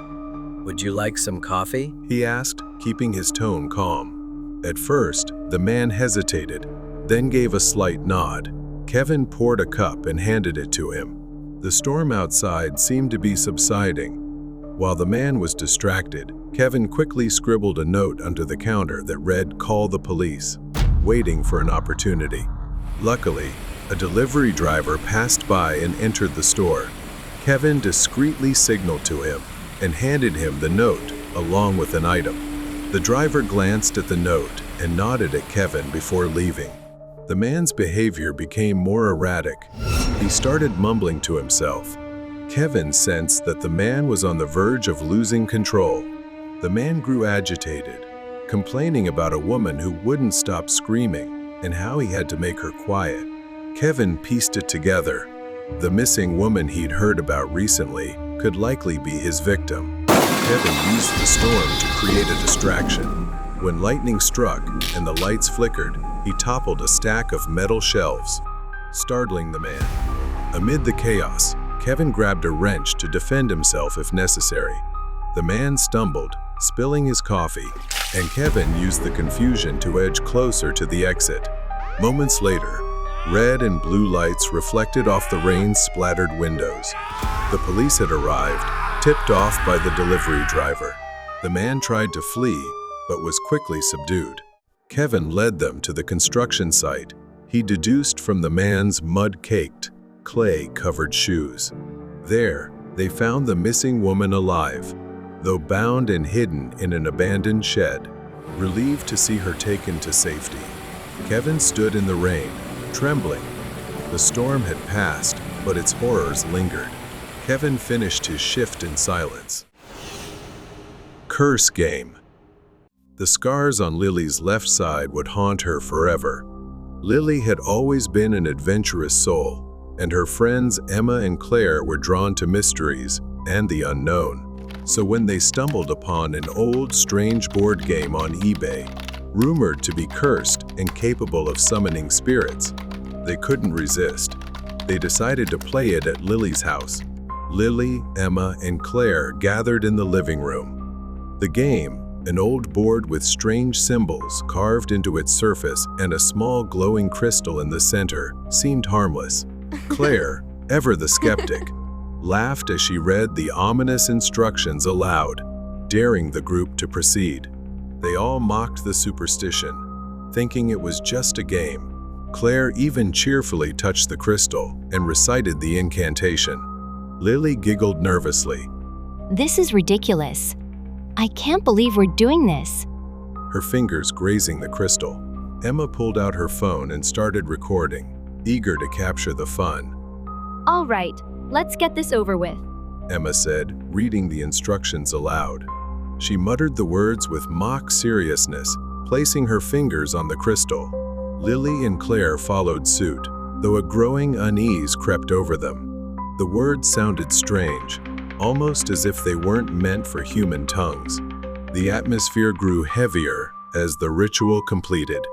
Would you like some coffee? He asked, keeping his tone calm. At first, the man hesitated, then gave a slight nod. Kevin poured a cup and handed it to him. The storm outside seemed to be subsiding. While the man was distracted, Kevin quickly scribbled a note under the counter that read, "Call the police," waiting for an opportunity. Luckily, a delivery driver passed by and entered the store. Kevin discreetly signaled to him and handed him the note along with an item. The driver glanced at the note and nodded at Kevin before leaving. The man's behavior became more erratic. He started mumbling to himself. Kevin sensed that the man was on the verge of losing control. The man grew agitated, complaining about a woman who wouldn't stop screaming and how he had to make her quiet. Kevin pieced it together. The missing woman he'd heard about recently could likely be his victim. Kevin used the storm to create a distraction. When lightning struck and the lights flickered, he toppled a stack of metal shelves, startling the man. Amid the chaos, Kevin grabbed a wrench to defend himself if necessary. The man stumbled, spilling his coffee, and Kevin used the confusion to edge closer to the exit. Moments later, red and blue lights reflected off the rain-splattered windows. The police had arrived, tipped off by the delivery driver. The man tried to flee, but was quickly subdued. Kevin led them to the construction site. He deduced from the man's mud-caked, clay-covered shoes. There, they found the missing woman alive, though bound and hidden in an abandoned shed. Relieved to see her taken to safety, Kevin stood in the rain, trembling. The storm had passed, but its horrors lingered. Kevin finished his shift in silence. Curse Game. The scars on Lily's left side would haunt her forever. Lily had always been an adventurous soul, and her friends Emma and Claire were drawn to mysteries and the unknown. So when they stumbled upon an old, strange board game on eBay, rumored to be cursed and capable of summoning spirits, they couldn't resist. They decided to play it at Lily's house. Lily, Emma, and Claire gathered in the living room. The game, an old board with strange symbols carved into its surface and a small glowing crystal in the center, seemed harmless. Claire, ever the skeptic, laughed as she read the ominous instructions aloud, daring the group to proceed. They all mocked the superstition, thinking it was just a game. Claire even cheerfully touched the crystal and recited the incantation. Lily giggled nervously. This is ridiculous. I can't believe we're doing this. Her fingers grazing the crystal. Emma pulled out her phone and started recording, eager to capture the fun. All right, let's get this over with, Emma said, reading the instructions aloud. She muttered the words with mock seriousness, placing her fingers on the crystal. Lily and Claire followed suit, though a growing unease crept over them. The words sounded strange, almost as if they weren't meant for human tongues. The atmosphere grew heavier as the ritual completed.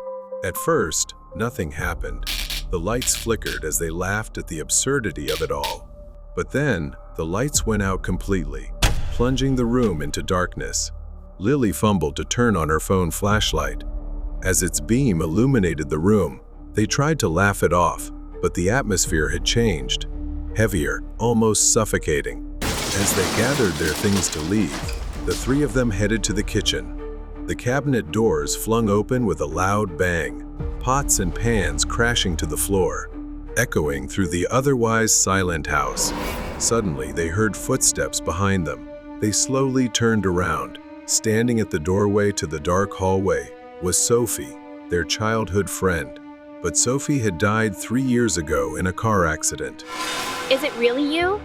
At first, nothing happened. The lights flickered as they laughed at the absurdity of it all. But then, the lights went out completely, plunging the room into darkness. Lily fumbled to turn on her phone flashlight. As its beam illuminated the room, they tried to laugh it off, but the atmosphere had changed. Heavier, almost suffocating. As they gathered their things to leave, the three of them headed to the kitchen. The cabinet doors flung open with a loud bang, pots and pans crashing to the floor, echoing through the otherwise silent house. Suddenly, they heard footsteps behind them. They slowly turned around. Standing at the doorway to the dark hallway was Sophie, their childhood friend. But Sophie had died 3 years ago in a car accident. Is it really you?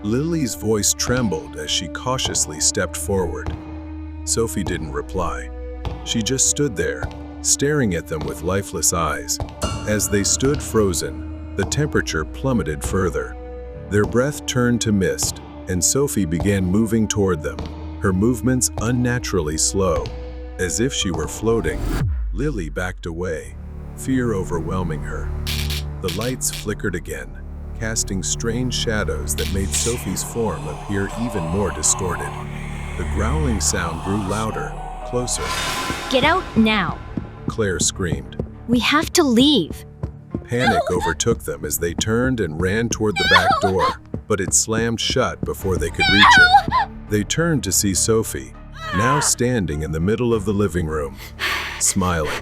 Lily's voice trembled as she cautiously stepped forward. Sophie didn't reply. She just stood there, staring at them with lifeless eyes. As they stood frozen, the temperature plummeted further. Their breath turned to mist, and Sophie began moving toward them, her movements unnaturally slow, as if she were floating. Lily backed away, fear overwhelming her. The lights flickered again, casting strange shadows that made Sophie's form appear even more distorted. The growling sound grew louder, closer. Get out now. Claire screamed. We have to leave. Panic overtook them as they turned and ran toward the back door, but it slammed shut before they could reach it. They turned to see Sophie, now standing in the middle of the living room, smiling.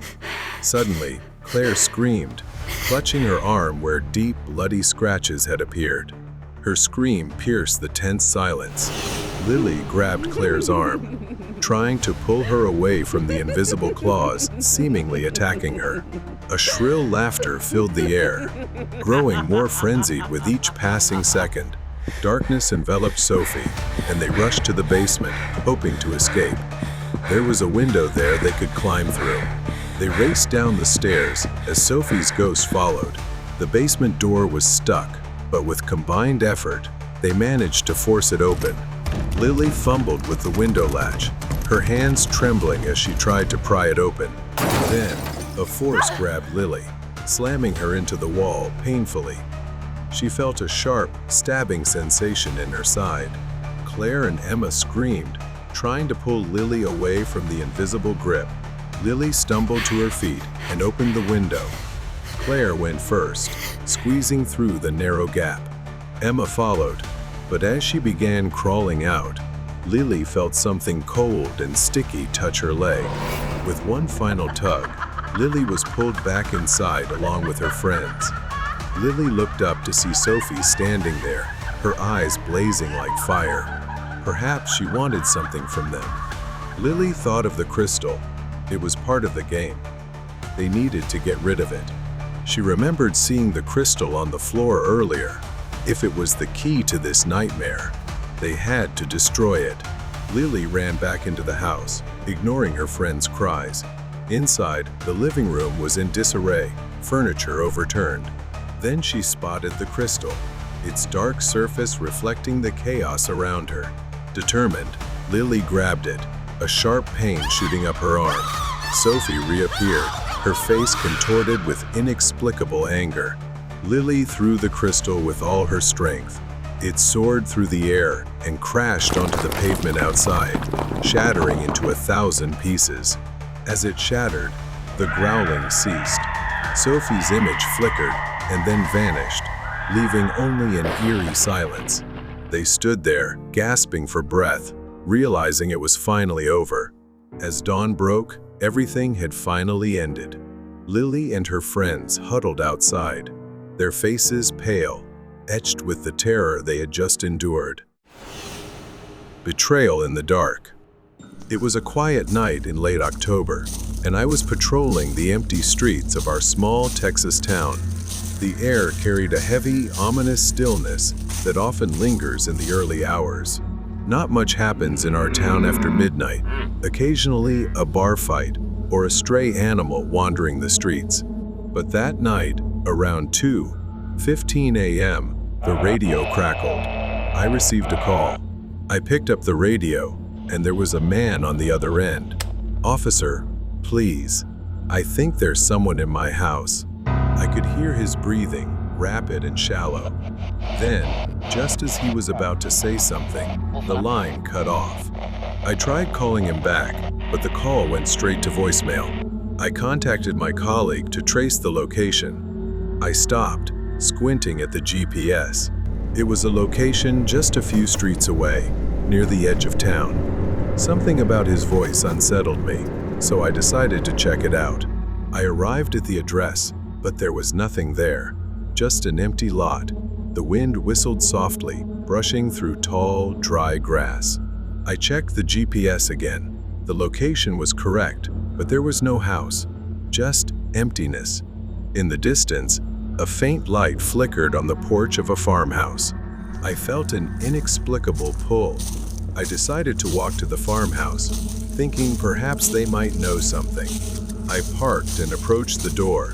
Suddenly, Claire screamed, clutching her arm where deep, bloody scratches had appeared. Her scream pierced the tense silence. Lily grabbed Claire's arm, trying to pull her away from the invisible claws seemingly attacking her. A shrill laughter filled the air, growing more frenzied with each passing second. Darkness enveloped Sophie, and they rushed to the basement, hoping to escape. There was a window there they could climb through. They raced down the stairs as Sophie's ghost followed. The basement door was stuck, but with combined effort, they managed to force it open. Lily fumbled with the window latch, her hands trembling as she tried to pry it open. Then, a force grabbed Lily, slamming her into the wall painfully. She felt a sharp, stabbing sensation in her side. Claire and Emma screamed, trying to pull Lily away from the invisible grip. Lily stumbled to her feet and opened the window. Claire went first, squeezing through the narrow gap. Emma followed, but as she began crawling out, Lily felt something cold and sticky touch her leg. With one final tug, Lily was pulled back inside along with her friends. Lily looked up to see Sophie standing there, her eyes blazing like fire. Perhaps she wanted something from them. Lily thought of the crystal. It was part of the game. They needed to get rid of it. She remembered seeing the crystal on the floor earlier. If it was the key to this nightmare, they had to destroy it. Lily ran back into the house, ignoring her friends' cries. Inside, the living room was in disarray, furniture overturned. Then she spotted the crystal, its dark surface reflecting the chaos around her. Determined, Lily grabbed it, a sharp pain shooting up her arm. Sophie reappeared, her face contorted with inexplicable anger. Lily threw the crystal with all her strength. It soared through the air and crashed onto the pavement outside, shattering into 1,000 pieces. As it shattered, the growling ceased. Sophie's image flickered and then vanished, leaving only an eerie silence. They stood there, gasping for breath, realizing it was finally over. As dawn broke, everything had finally ended. Lily and her friends huddled outside, their faces pale, etched with the terror they had just endured. Betrayal in the dark. It was a quiet night in late October, and I was patrolling the empty streets of our small Texas town. The air carried a heavy, ominous stillness that often lingers in the early hours. Not much happens in our town after midnight, occasionally a bar fight or a stray animal wandering the streets. But that night, around 2:15 a.m., the radio crackled. I received a call. I picked up the radio, and there was a man on the other end. "Officer, please. I think there's someone in my house." I could hear his breathing, rapid and shallow. Then, just as he was about to say something, the line cut off. I tried calling him back, but the call went straight to voicemail. I contacted my colleague to trace the location. I stopped, squinting at the GPS. It was a location just a few streets away, near the edge of town. Something about his voice unsettled me, so I decided to check it out. I arrived at the address, but there was nothing there, just an empty lot. The wind whistled softly, brushing through tall, dry grass. I checked the GPS again. The location was correct, but there was no house, just emptiness. In the distance, a faint light flickered on the porch of a farmhouse. I felt an inexplicable pull. I decided to walk to the farmhouse, thinking perhaps they might know something. I parked and approached the door.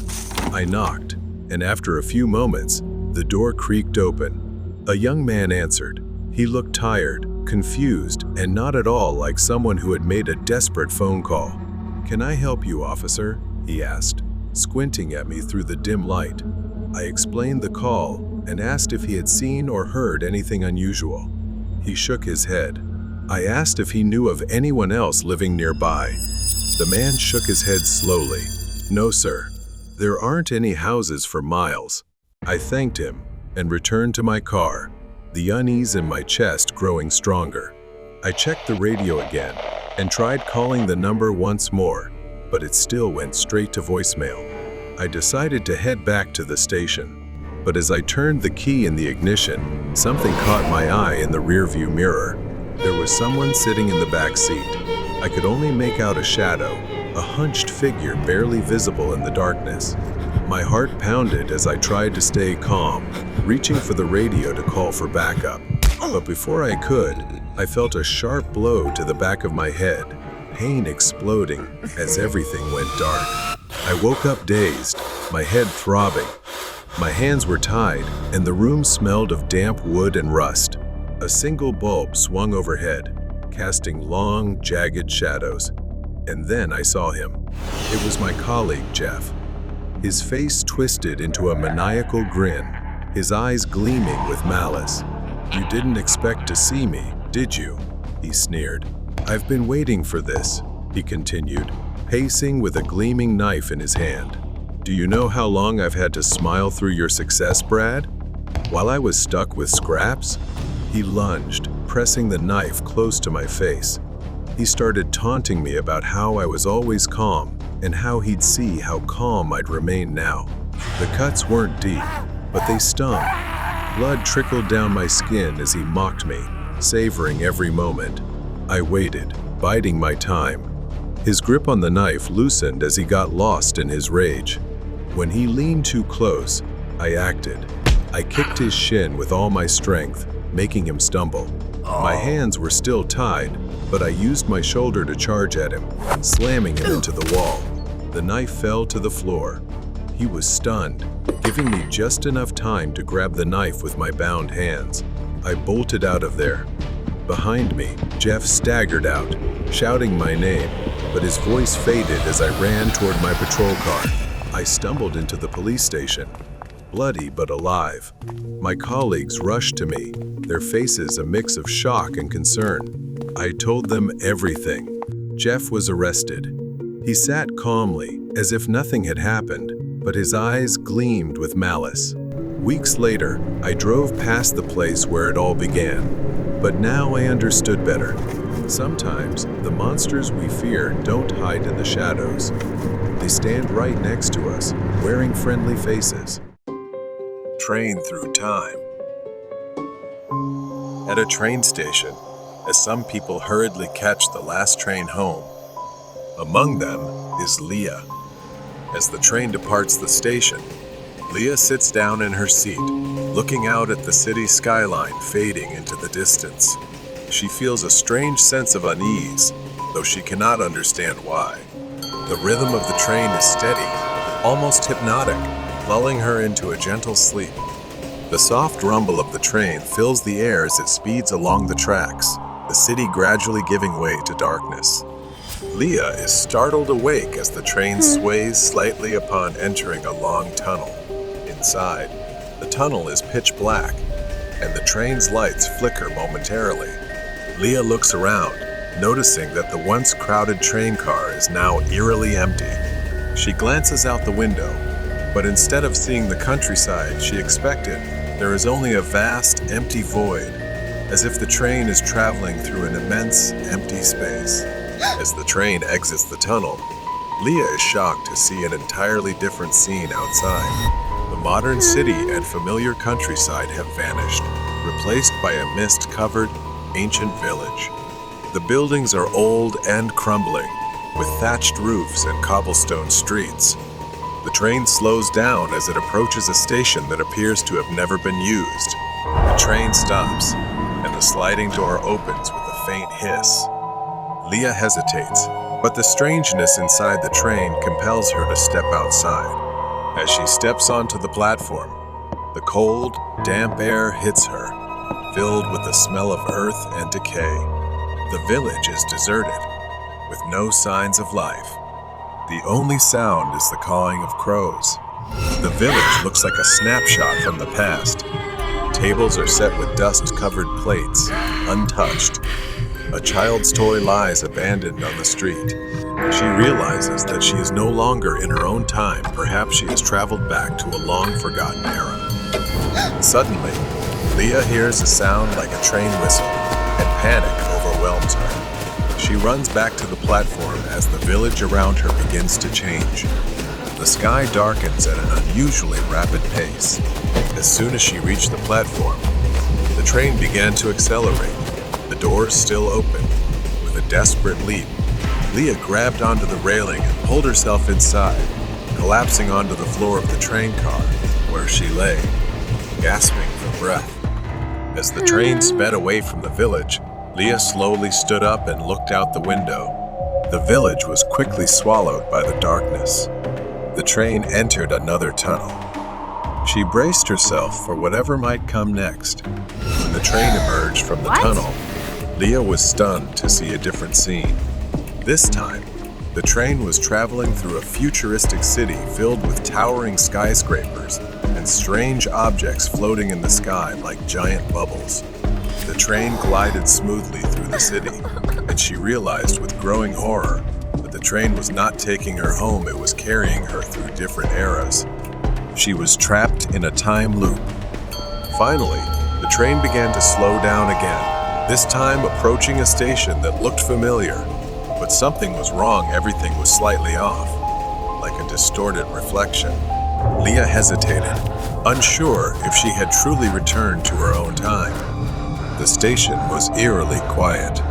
I knocked, and after a few moments, the door creaked open. A young man answered. He looked tired, confused, and not at all like someone who had made a desperate phone call. "Can I help you, officer?" he asked, squinting at me through the dim light. I explained the call and asked if he had seen or heard anything unusual. He shook his head. I asked if he knew of anyone else living nearby. The man shook his head slowly. "No, sir. There aren't any houses for miles." I thanked him and returned to my car, the unease in my chest growing stronger. I checked the radio again and tried calling the number once more, but it still went straight to voicemail. I decided to head back to the station, but as I turned the key in the ignition, something caught my eye in the rearview mirror. There was someone sitting in the back seat. I could only make out a shadow, a hunched figure barely visible in the darkness. My heart pounded as I tried to stay calm, reaching for the radio to call for backup. But before I could, I felt a sharp blow to the back of my head, pain exploding as everything went dark. I woke up dazed, my head throbbing. My hands were tied, and the room smelled of damp wood and rust. A single bulb swung overhead, casting long, jagged shadows. And then I saw him. It was my colleague, Jeff. His face twisted into a maniacal grin, his eyes gleaming with malice. "You didn't expect to see me, did you?" he sneered. "I've been waiting for this," he continued, pacing with a gleaming knife in his hand. "Do you know how long I've had to smile through your success, Brad? While I was stuck with scraps?" He lunged, pressing the knife close to my face. He started taunting me about how I was always calm and how he'd see how calm I'd remain now. The cuts weren't deep, but they stung. Blood trickled down my skin as he mocked me, savoring every moment. I waited, biding my time. His grip on the knife loosened as he got lost in his rage. When he leaned too close, I acted. I kicked his shin with all my strength, making him stumble. My hands were still tied, but I used my shoulder to charge at him, slamming him into the wall. The knife fell to the floor. He was stunned, giving me just enough time to grab the knife with my bound hands. I bolted out of there. Behind me, Jeff staggered out, shouting my name, but his voice faded as I ran toward my patrol car. I stumbled into the police station, bloody but alive. My colleagues rushed to me, their faces a mix of shock and concern. I told them everything. Jeff was arrested. He sat calmly, as if nothing had happened, but his eyes gleamed with malice. Weeks later, I drove past the place where it all began, but now I understood better. Sometimes, the monsters we fear don't hide in the shadows. They stand right next to us, wearing friendly faces. Train through time. At a train station, as some people hurriedly catch the last train home. Among them is Leah. As the train departs the station, Leah sits down in her seat, looking out at the city skyline fading into the distance. She feels a strange sense of unease, though she cannot understand why. The rhythm of the train is steady, almost hypnotic, lulling her into a gentle sleep. The soft rumble of the train fills the air as it speeds along the tracks, the city gradually giving way to darkness. Leah is startled awake as the train sways slightly upon entering a long tunnel. Inside, the tunnel is pitch black, and the train's lights flicker momentarily. Leah looks around, noticing that the once crowded train car is now eerily empty. She glances out the window, but instead of seeing the countryside she expected, there is only a vast, empty void, as if the train is traveling through an immense, empty space. As the train exits the tunnel, Leah is shocked to see an entirely different scene outside. The modern city and familiar countryside have vanished, replaced by a mist-covered, ancient village. The buildings are old and crumbling, with thatched roofs and cobblestone streets. The train slows down as it approaches a station that appears to have never been used. The train stops, and the sliding door opens with a faint hiss. Leah hesitates, but the strangeness inside the train compels her to step outside. As she steps onto the platform, the cold, damp air hits her, filled with the smell of earth and decay. The village is deserted, with no signs of life. The only sound is the cawing of crows. The village looks like a snapshot from the past. Tables are set with dust-covered plates, untouched. A child's toy lies abandoned on the street. She realizes that she is no longer in her own time. Perhaps she has traveled back to a long-forgotten era. Suddenly, Leah hears a sound like a train whistle, and panic overwhelms her. She runs back to the platform as the village around her begins to change. The sky darkens at an unusually rapid pace. As soon as she reached the platform, the train began to accelerate. The doors still open. With a desperate leap, Leah grabbed onto the railing and pulled herself inside, collapsing onto the floor of the train car, where she lay, gasping for breath. As the train sped away from the village, Leah slowly stood up and looked out the window. The village was quickly swallowed by the darkness. The train entered another tunnel. She braced herself for whatever might come next. When the train emerged from the tunnel, Leah was stunned to see a different scene. This time, the train was traveling through a futuristic city filled with towering skyscrapers and strange objects floating in the sky like giant bubbles. The train glided smoothly through the city, and she realized with growing horror that the train was not taking her home, it was carrying her through different eras. She was trapped in a time loop. Finally, The train began to slow down again, this time approaching a station that looked familiar. But something was wrong, everything was slightly off, like a distorted reflection. Leah hesitated, unsure if she had truly returned to her own time. The station was eerily quiet.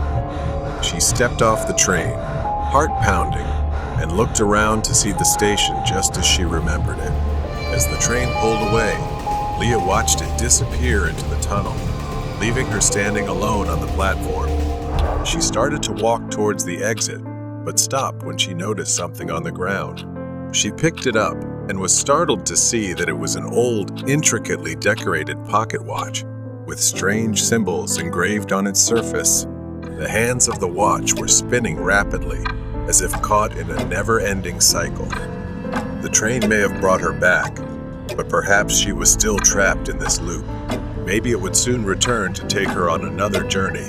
She stepped off the train, heart pounding, and looked around to see the station just as she remembered it. As the train pulled away, Leah watched it disappear into the tunnel, leaving her standing alone on the platform. She started to walk towards the exit, but stopped when she noticed something on the ground. She picked it up and was startled to see that it was an old, intricately decorated pocket watch with strange symbols engraved on its surface. The hands of the watch were spinning rapidly, as if caught in a never-ending cycle. The train may have brought her back, but perhaps she was still trapped in this loop. Maybe it would soon return to take her on another journey.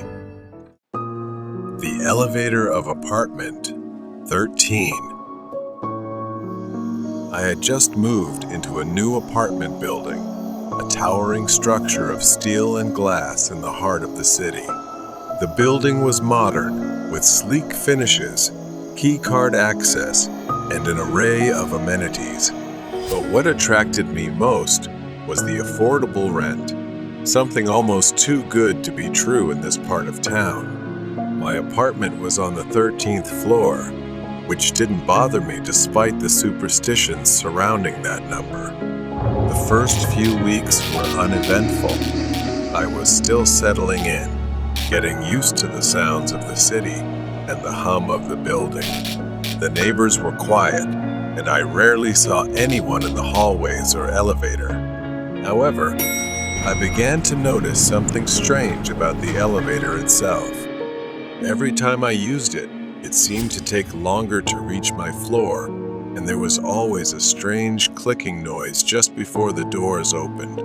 The elevator of apartment 13. I had just moved into a new apartment building, a towering structure of steel and glass in the heart of the city. The building was modern, with sleek finishes, key card access, and an array of amenities. But what attracted me most was the affordable rent, something almost too good to be true in this part of town. My apartment was on the 13th floor, which didn't bother me despite the superstitions surrounding that number. The first few weeks were uneventful. I was still settling in, getting used to the sounds of the city and the hum of the building. The neighbors were quiet, and I rarely saw anyone in the hallways or elevator. However, I began to notice something strange about the elevator itself. Every time I used it, it seemed to take longer to reach my floor, and there was always a strange clicking noise just before the doors opened.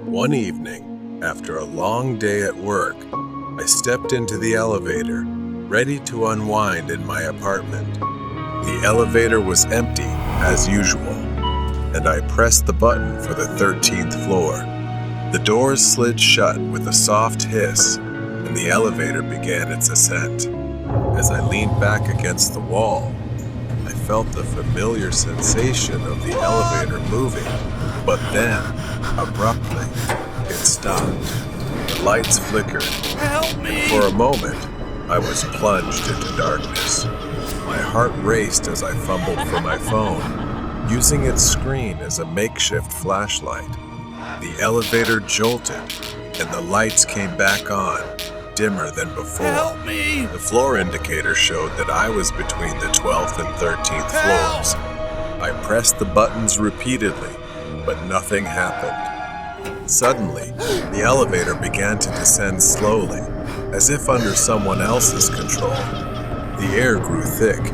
One evening, after a long day at work, I stepped into the elevator, ready to unwind in my apartment. The elevator was empty, as usual, and I pressed the button for the 13th floor. The doors slid shut with a soft hiss, and the elevator began its ascent. As I leaned back against the wall, I felt the familiar sensation of the elevator moving, but then, abruptly, it stopped. The lights flickered, and for a moment, I was plunged into darkness. My heart raced as I fumbled for my phone, using its screen as a makeshift flashlight. The elevator jolted, and the lights came back on, dimmer than before. Help me! The floor indicator showed that I was between the 12th and 13th floors. I pressed the buttons repeatedly, but nothing happened. Suddenly, the elevator began to descend slowly, as if under someone else's control. The air grew thick,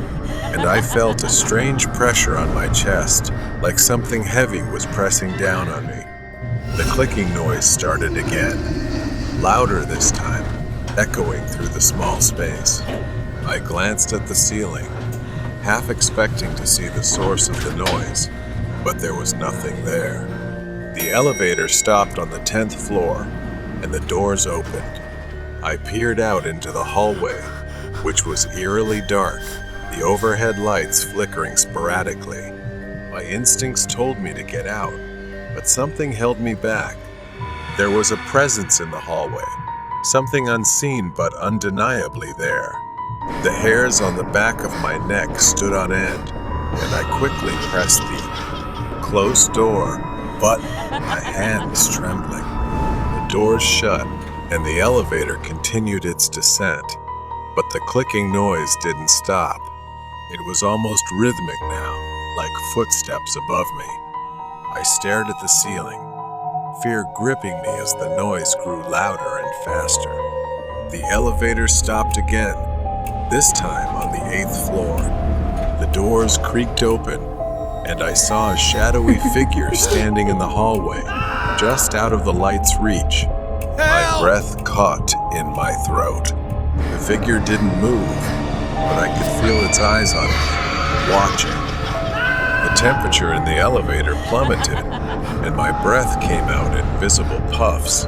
and I felt a strange pressure on my chest, like something heavy was pressing down on me. The clicking noise started again, louder this time, echoing through the small space. I glanced at the ceiling, half expecting to see the source of the noise, but there was nothing there. The elevator stopped on the 10th floor, and the doors opened. I peered out into the hallway, which was eerily dark, the overhead lights flickering sporadically. My instincts told me to get out, but something held me back. There was a presence in the hallway, something unseen but undeniably there. The hairs on the back of my neck stood on end, and I quickly pressed the closed door button, my hands trembling. The doors shut, and the elevator continued its descent, but the clicking noise didn't stop. It was almost rhythmic now, like footsteps above me. I stared at the ceiling, fear gripping me as the noise grew louder and faster. The elevator stopped again, this time on the 8th floor. The doors creaked open, and I saw a shadowy figure standing in the hallway, just out of the light's reach. My breath caught in my throat. The figure didn't move, but I could feel its eyes on me, watching. The temperature in the elevator plummeted, and my breath came out in visible puffs.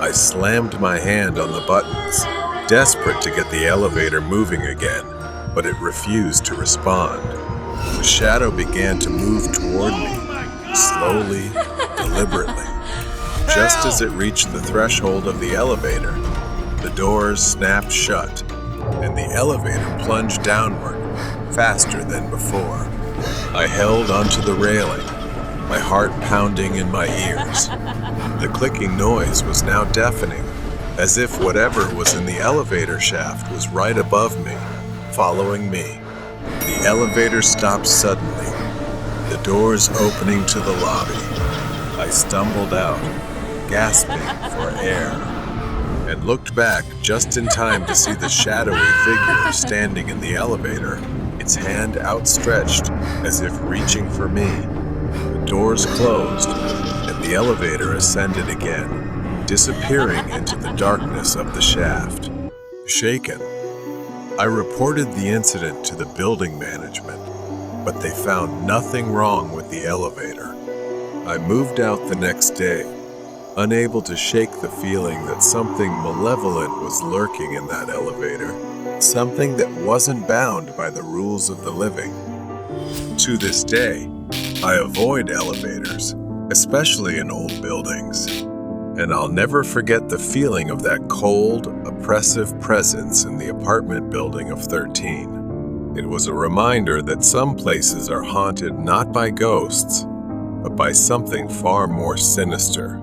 I slammed my hand on the buttons, desperate to get the elevator moving again, but it refused to respond. The shadow began to move toward me, slowly, deliberately. Just as it reached the threshold of the elevator, the doors snapped shut, and the elevator plunged downward, faster than before. I held onto the railing, my heart pounding in my ears. The clicking noise was now deafening, as if whatever was in the elevator shaft was right above me, following me. The elevator stopped suddenly, the doors opening to the lobby. I stumbled out, gasping for air, and looked back just in time to see the shadowy figure standing in the elevator, its hand outstretched as if reaching for me. The doors closed, and the elevator ascended again, disappearing into the darkness of the shaft. Shaken, I reported the incident to the building management, but they found nothing wrong with the elevator. I moved out the next day, unable to shake the feeling that something malevolent was lurking in that elevator, something that wasn't bound by the rules of the living. To this day, I avoid elevators, especially in old buildings, and I'll never forget the feeling of that cold, oppressive presence in the apartment building of 13. It was a reminder that some places are haunted not by ghosts, but by something far more sinister.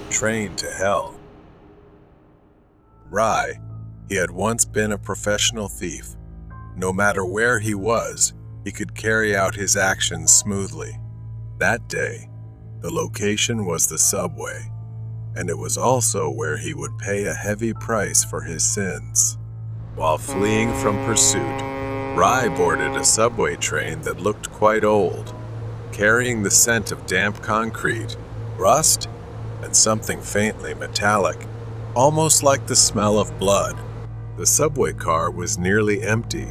Train to hell. Rai, he had once been a professional thief. No matter where he was, he could carry out his actions smoothly. That day, the location was the subway, and it was also where he would pay a heavy price for his sins. While fleeing from pursuit, Rai boarded a subway train that looked quite old, carrying the scent of damp concrete, rust, and something faintly metallic, almost like the smell of blood. The subway car was nearly empty,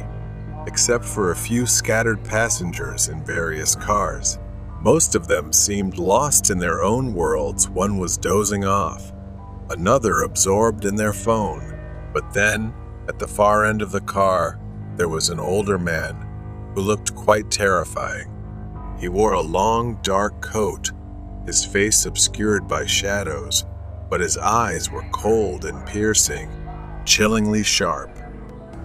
except for a few scattered passengers in various cars. Most of them seemed lost in their own worlds. One was dozing off, another absorbed in their phone. But then, at the far end of the car, there was an older man who looked quite terrifying. He wore a long, dark coat, his face obscured by shadows, but his eyes were cold and piercing, chillingly sharp.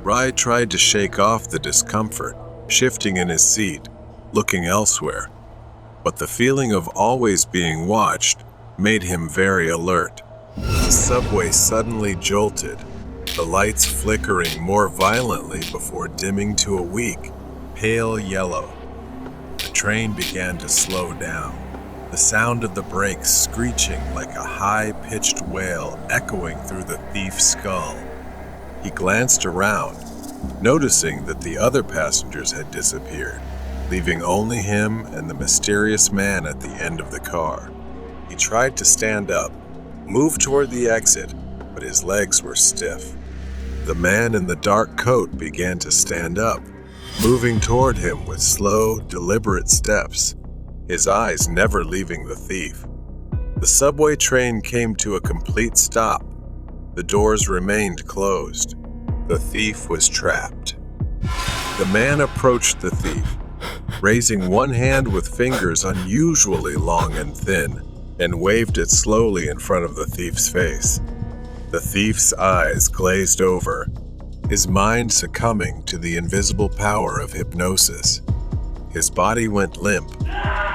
Rai tried to shake off the discomfort, shifting in his seat, looking elsewhere. But the feeling of always being watched made him very alert. The subway suddenly jolted, the lights flickering more violently before dimming to a weak, pale yellow. The train began to slow down, the sound of the brakes screeching like a high-pitched wail echoing through the thief's skull. He glanced around, noticing that the other passengers had disappeared, leaving only him and the mysterious man at the end of the car. He tried to stand up, move toward the exit, but his legs were stiff. The man in the dark coat began to stand up, moving toward him with slow, deliberate steps, his eyes never leaving the thief. The subway train came to a complete stop. The doors remained closed. The thief was trapped. The man approached the thief, raising one hand with fingers unusually long and thin, and waved it slowly in front of the thief's face. The thief's eyes glazed over, his mind succumbing to the invisible power of hypnosis. His body went limp,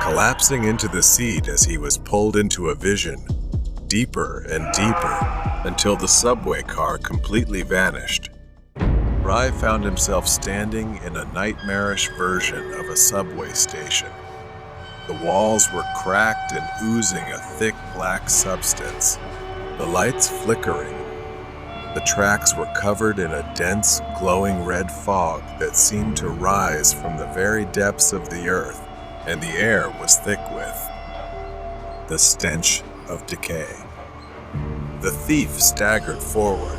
collapsing into the seat as he was pulled into a vision, deeper and deeper, until the subway car completely vanished. Rai found himself standing in a nightmarish version of a subway station. The walls were cracked and oozing a thick black substance, the lights flickering. The tracks were covered in a dense, glowing red fog that seemed to rise from the very depths of the earth, and the air was thick with the stench of decay. The thief staggered forward,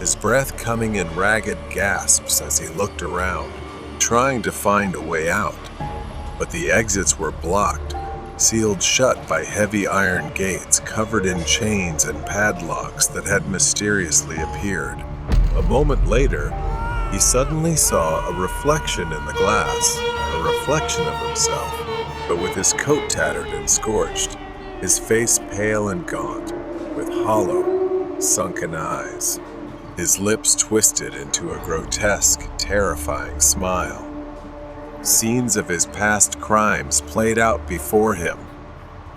his breath coming in ragged gasps as he looked around, trying to find a way out. But the exits were blocked, sealed shut by heavy iron gates covered in chains and padlocks that had mysteriously appeared. A moment later, he suddenly saw a reflection in the glass, a reflection of himself, but with his coat tattered and scorched, his face pale and gaunt, with hollow, sunken eyes, his lips twisted into a grotesque, terrifying smile. Scenes of his past crimes played out before him,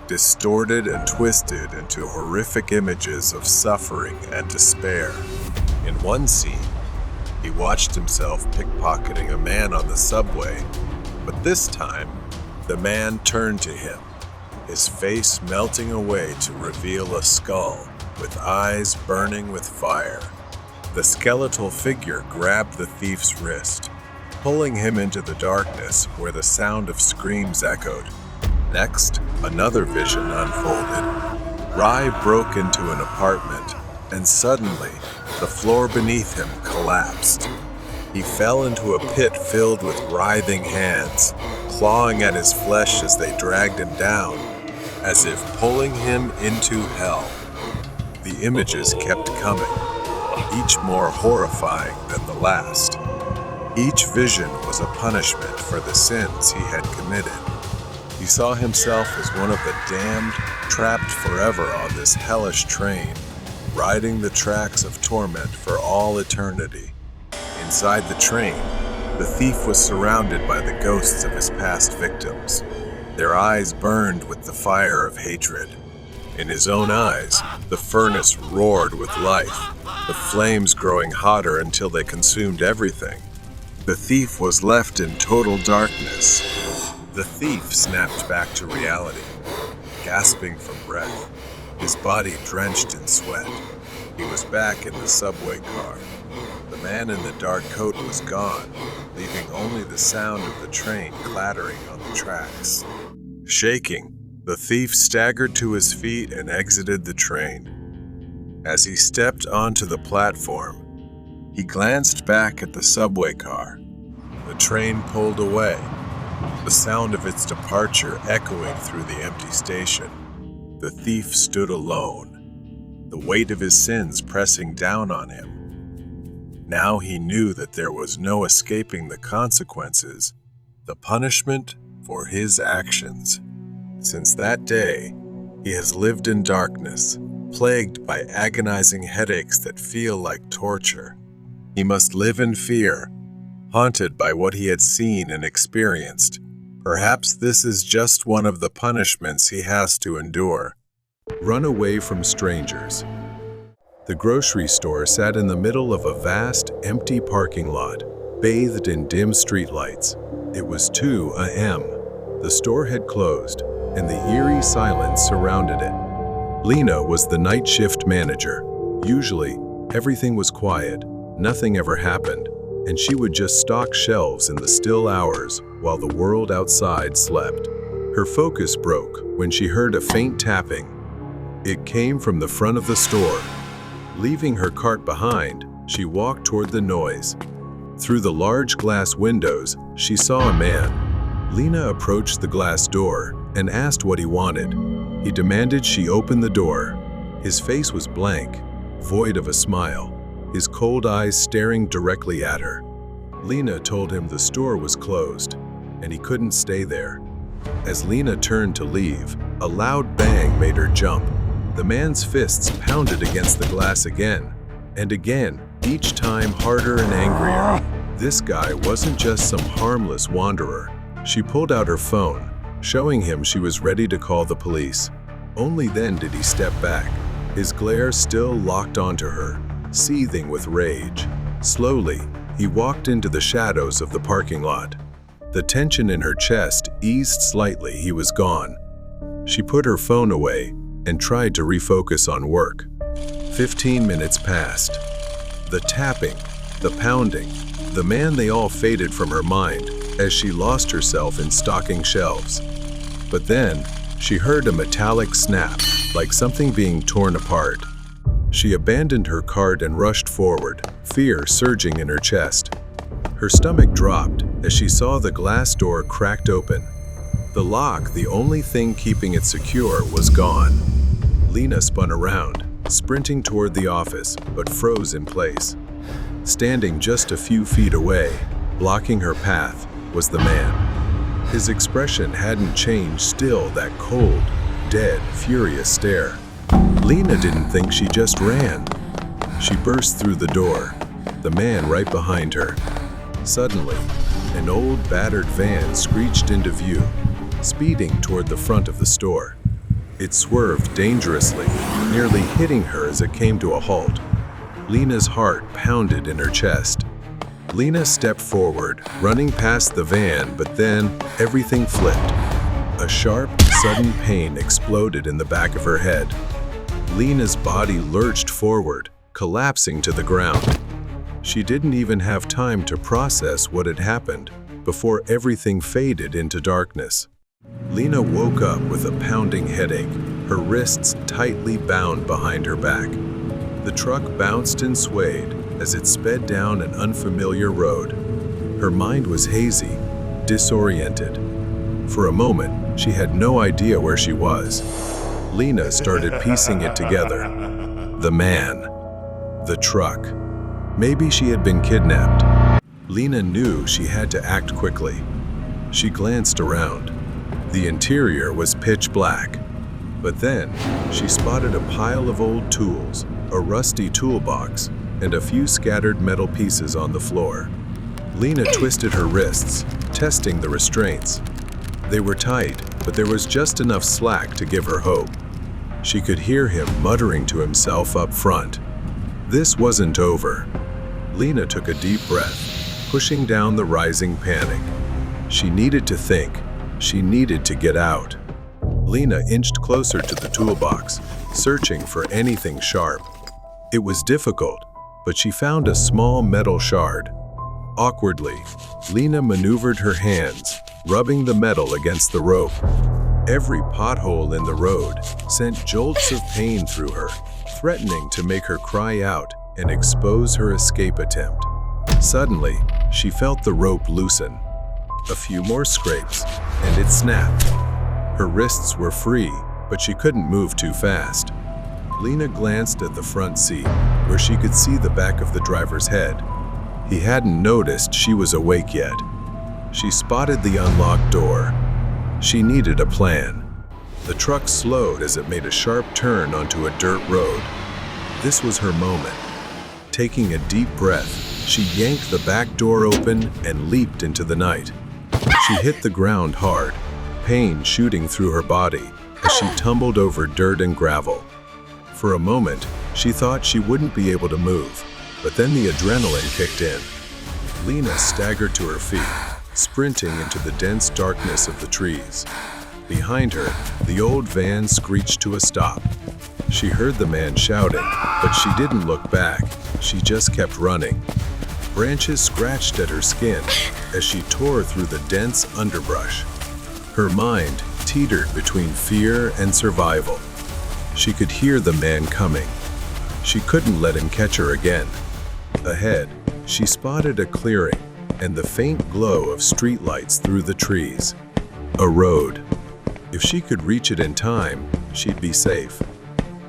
distorted and twisted into horrific images of suffering and despair. In one scene, he watched himself pickpocketing a man on the subway, but this time, the man turned to him, his face melting away to reveal a skull with eyes burning with fire. The skeletal figure grabbed the thief's wrist, pulling him into the darkness where the sound of screams echoed. Next, another vision unfolded. Rai broke into an apartment, and suddenly, the floor beneath him collapsed. He fell into a pit filled with writhing hands, clawing at his flesh as they dragged him down, as if pulling him into hell. The images kept coming, each more horrifying than the last. Each vision was a punishment for the sins he had committed. He saw himself as one of the damned, trapped forever on this hellish train, riding the tracks of torment for all eternity. Inside the train, the thief was surrounded by the ghosts of his past victims. Their eyes burned with the fire of hatred. In his own eyes, the furnace roared with life, the flames growing hotter until they consumed everything. The thief was left in total darkness. The thief snapped back to reality, gasping for breath, his body drenched in sweat. He was back in the subway car. The man in the dark coat was gone, leaving only the sound of the train clattering on the tracks. Shaking, the thief staggered to his feet and exited the train. As he stepped onto the platform, he glanced back at the subway car. The train pulled away, the sound of its departure echoing through the empty station. The thief stood alone, the weight of his sins pressing down on him. Now he knew that there was no escaping the consequences, the punishment for his actions. Since that day, he has lived in darkness, plagued by agonizing headaches that feel like torture. He must live in fear, haunted by what he had seen and experienced. Perhaps this is just one of the punishments he has to endure. Run away from strangers. The grocery store sat in the middle of a vast, empty parking lot, bathed in dim streetlights. It was 2 a.m. The store had closed, and the eerie silence surrounded it. Lena was the night shift manager. Usually, everything was quiet, nothing ever happened, and she would just stock shelves in the still hours while the world outside slept. Her focus broke when she heard a faint tapping. It came from the front of the store. Leaving her cart behind, she walked toward the noise. Through the large glass windows, she saw a man. Lena approached the glass door and asked what he wanted. He demanded she open the door. His face was blank, void of a smile, his cold eyes staring directly at her. Lena told him the store was closed, and he couldn't stay there. As Lena turned to leave, a loud bang made her jump. The man's fists pounded against the glass again, and again, each time harder and angrier. This guy wasn't just some harmless wanderer. She pulled out her phone, showing him she was ready to call the police. Only then did he step back, his glare still locked onto her, seething with rage. Slowly, he walked into the shadows of the parking lot. The tension in her chest eased slightly. He was gone. She put her phone away and tried to refocus on work. 15 minutes passed. The tapping, the pounding, the man, they all faded from her mind as she lost herself in stocking shelves. But then, she heard a metallic snap, like something being torn apart. She abandoned her cart and rushed forward, fear surging in her chest. Her stomach dropped as she saw the glass door cracked open. The lock, the only thing keeping it secure, was gone. Lena spun around, sprinting toward the office, but froze in place. Standing just a few feet away, blocking her path, was the man. His expression hadn't changed, still that cold, dead, furious stare. Lena didn't think she just ran. She burst through the door, the man right behind her. Suddenly, an old, battered van screeched into view, speeding toward the front of the store. It swerved dangerously, nearly hitting her as it came to a halt. Lena's heart pounded in her chest. Lena stepped forward, running past the van, but then everything flipped. A sharp, sudden pain exploded in the back of her head. Lena's body lurched forward, collapsing to the ground. She didn't even have time to process what had happened before everything faded into darkness. Lena woke up with a pounding headache, her wrists tightly bound behind her back. The truck bounced and swayed as it sped down an unfamiliar road. Her mind was hazy, disoriented. For a moment, she had no idea where she was. Lena started piecing it together. The man. The truck. Maybe she had been kidnapped. Lena knew she had to act quickly. She glanced around. The interior was pitch black. But then, she spotted a pile of old tools, a rusty toolbox, and a few scattered metal pieces on the floor. Lena twisted her wrists, testing the restraints. They were tight, but there was just enough slack to give her hope. She could hear him muttering to himself up front. This wasn't over. Lena took a deep breath, pushing down the rising panic. She needed to think. She needed to get out. Lena inched closer to the toolbox, searching for anything sharp. It was difficult, but she found a small metal shard. Awkwardly, Lena maneuvered her hands, rubbing the metal against the rope. Every pothole in the road sent jolts of pain through her, threatening to make her cry out and expose her escape attempt. Suddenly, she felt the rope loosen. A few more scrapes, and it snapped. Her wrists were free, but she couldn't move too fast. Lena glanced at the front seat, where she could see the back of the driver's head. He hadn't noticed she was awake yet. She spotted the unlocked door. She needed a plan. The truck slowed as it made a sharp turn onto a dirt road. This was her moment. Taking a deep breath, she yanked the back door open and leaped into the night. She hit the ground hard, pain shooting through her body as she tumbled over dirt and gravel. For a moment, she thought she wouldn't be able to move, but then the adrenaline kicked in. Lena staggered to her feet, sprinting into the dense darkness of the trees. Behind her, the old van screeched to a stop. She heard the man shouting, but she didn't look back. She just kept running. Branches scratched at her skin as she tore through the dense underbrush. Her mind teetered between fear and survival. She could hear the man coming. She couldn't let him catch her again. Ahead, she spotted a clearing and the faint glow of streetlights through the trees. A road. If she could reach it in time, she'd be safe.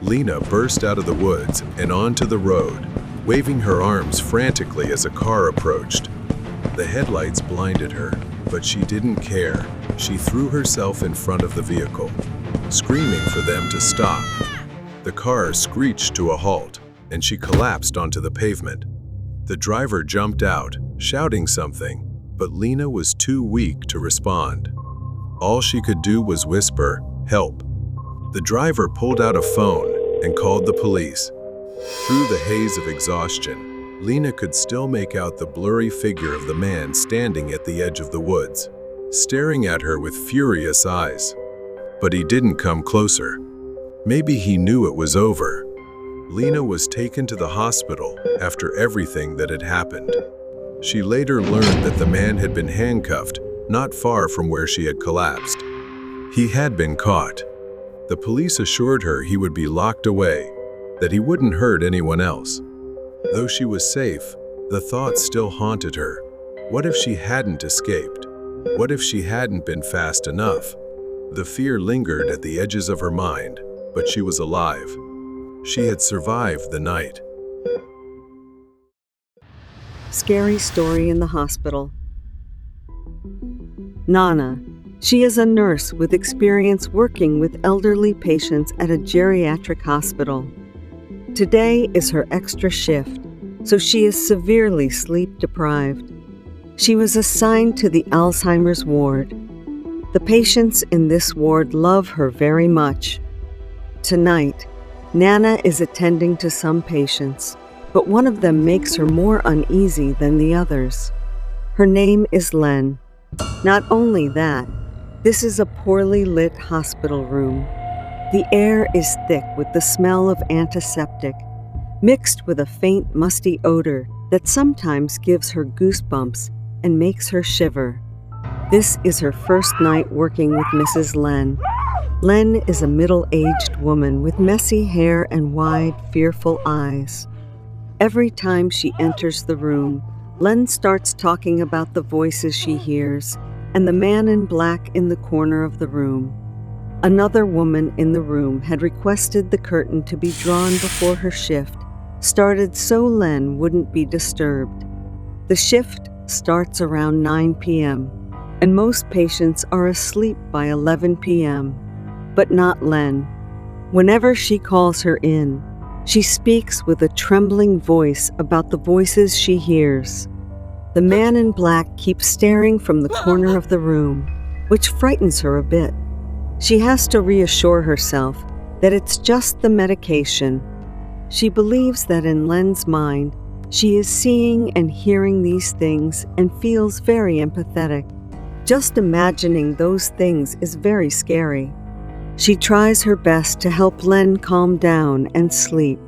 Lena burst out of the woods and onto the road, waving her arms frantically as a car approached. The headlights blinded her, but she didn't care. She threw herself in front of the vehicle, screaming for them to stop. The car screeched to a halt, and she collapsed onto the pavement. The driver jumped out, shouting something, but Lena was too weak to respond. All she could do was whisper, "Help." The driver pulled out a phone and called the police. Through the haze of exhaustion, Lena could still make out the blurry figure of the man standing at the edge of the woods, staring at her with furious eyes. But he didn't come closer. Maybe he knew it was over. Lena was taken to the hospital after everything that had happened. She later learned that the man had been handcuffed not far from where she had collapsed. He had been caught. The police assured her he would be locked away, that he wouldn't hurt anyone else. Though she was safe, the thought still haunted her. What if she hadn't escaped? What if she hadn't been fast enough? The fear lingered at the edges of her mind, but she was alive. She had survived the night. Scary story in the hospital. Nana. She is a nurse with experience working with elderly patients at a geriatric hospital. Today is her extra shift, so she is severely sleep deprived. She was assigned to the Alzheimer's ward. The patients in this ward love her very much. Tonight, Nana is attending to some patients, but one of them makes her more uneasy than the others. Her name is Len. Not only that, this is a poorly lit hospital room. The air is thick with the smell of antiseptic, mixed with a faint musty odor that sometimes gives her goosebumps and makes her shiver. This is her first night working with Mrs. Len. Len is a middle-aged woman with messy hair and wide, fearful eyes. Every time she enters the room, Len starts talking about the voices she hears and the man in black in the corner of the room. Another woman in the room had requested the curtain to be drawn before her shift started so Len wouldn't be disturbed. The shift starts around 9 p.m., and most patients are asleep by 11 p.m., but not Len. Whenever she calls her in, she speaks with a trembling voice about the voices she hears. The man in black keeps staring from the corner of the room, which frightens her a bit. She has to reassure herself that it's just the medication. She believes that in Len's mind, she is seeing and hearing these things and feels very empathetic. Just imagining those things is very scary. She tries her best to help Len calm down and sleep.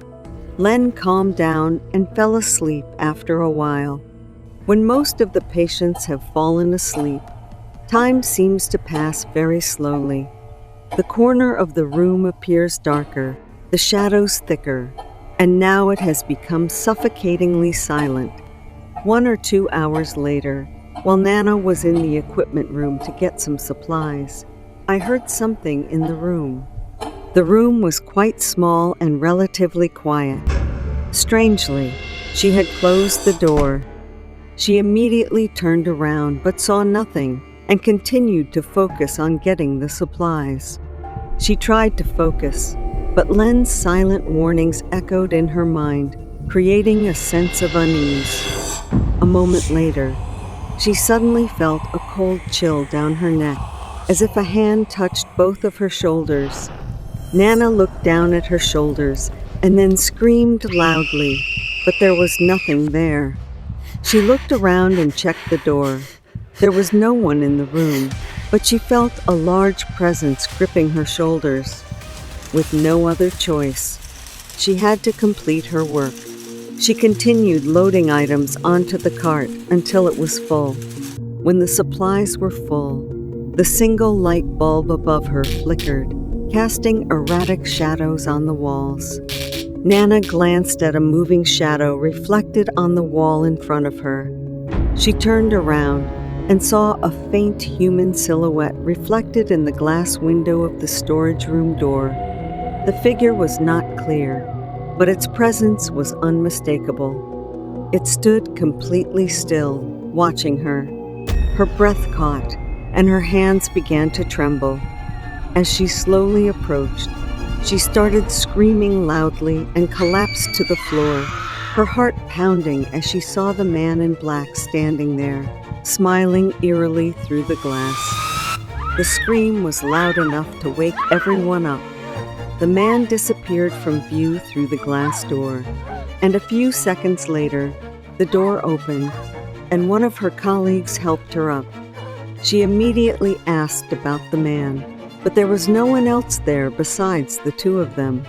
Len calmed down and fell asleep after a while. When most of the patients have fallen asleep, time seems to pass very slowly. The corner of the room appears darker, the shadows thicker, and now it has become suffocatingly silent. 1 or 2 hours later, while Nana was in the equipment room to get some supplies, I heard something in the room. The room was quite small and relatively quiet. Strangely, she had closed the door. She immediately turned around but saw nothing and continued to focus on getting the supplies. She tried to focus, but Len's silent warnings echoed in her mind, creating a sense of unease. A moment later, she suddenly felt a cold chill down her neck, as if a hand touched both of her shoulders. Nana looked down at her shoulders and then screamed loudly, but there was nothing there. She looked around and checked the door. There was no one in the room, but she felt a large presence gripping her shoulders. With no other choice, she had to complete her work. She continued loading items onto the cart until it was full. When the supplies were full, the single light bulb above her flickered, casting erratic shadows on the walls. Nana glanced at a moving shadow reflected on the wall in front of her. She turned around and saw a faint human silhouette reflected in the glass window of the storage room door. The figure was not clear, but its presence was unmistakable. It stood completely still, watching her. Her breath caught, and her hands began to tremble. As she slowly approached, she started screaming loudly and collapsed to the floor, her heart pounding as she saw the man in black standing there, smiling eerily through the glass. The scream was loud enough to wake everyone up. The man disappeared from view through the glass door, and a few seconds later, the door opened, and one of her colleagues helped her up. She immediately asked about the man, but there was no one else there besides the two of them.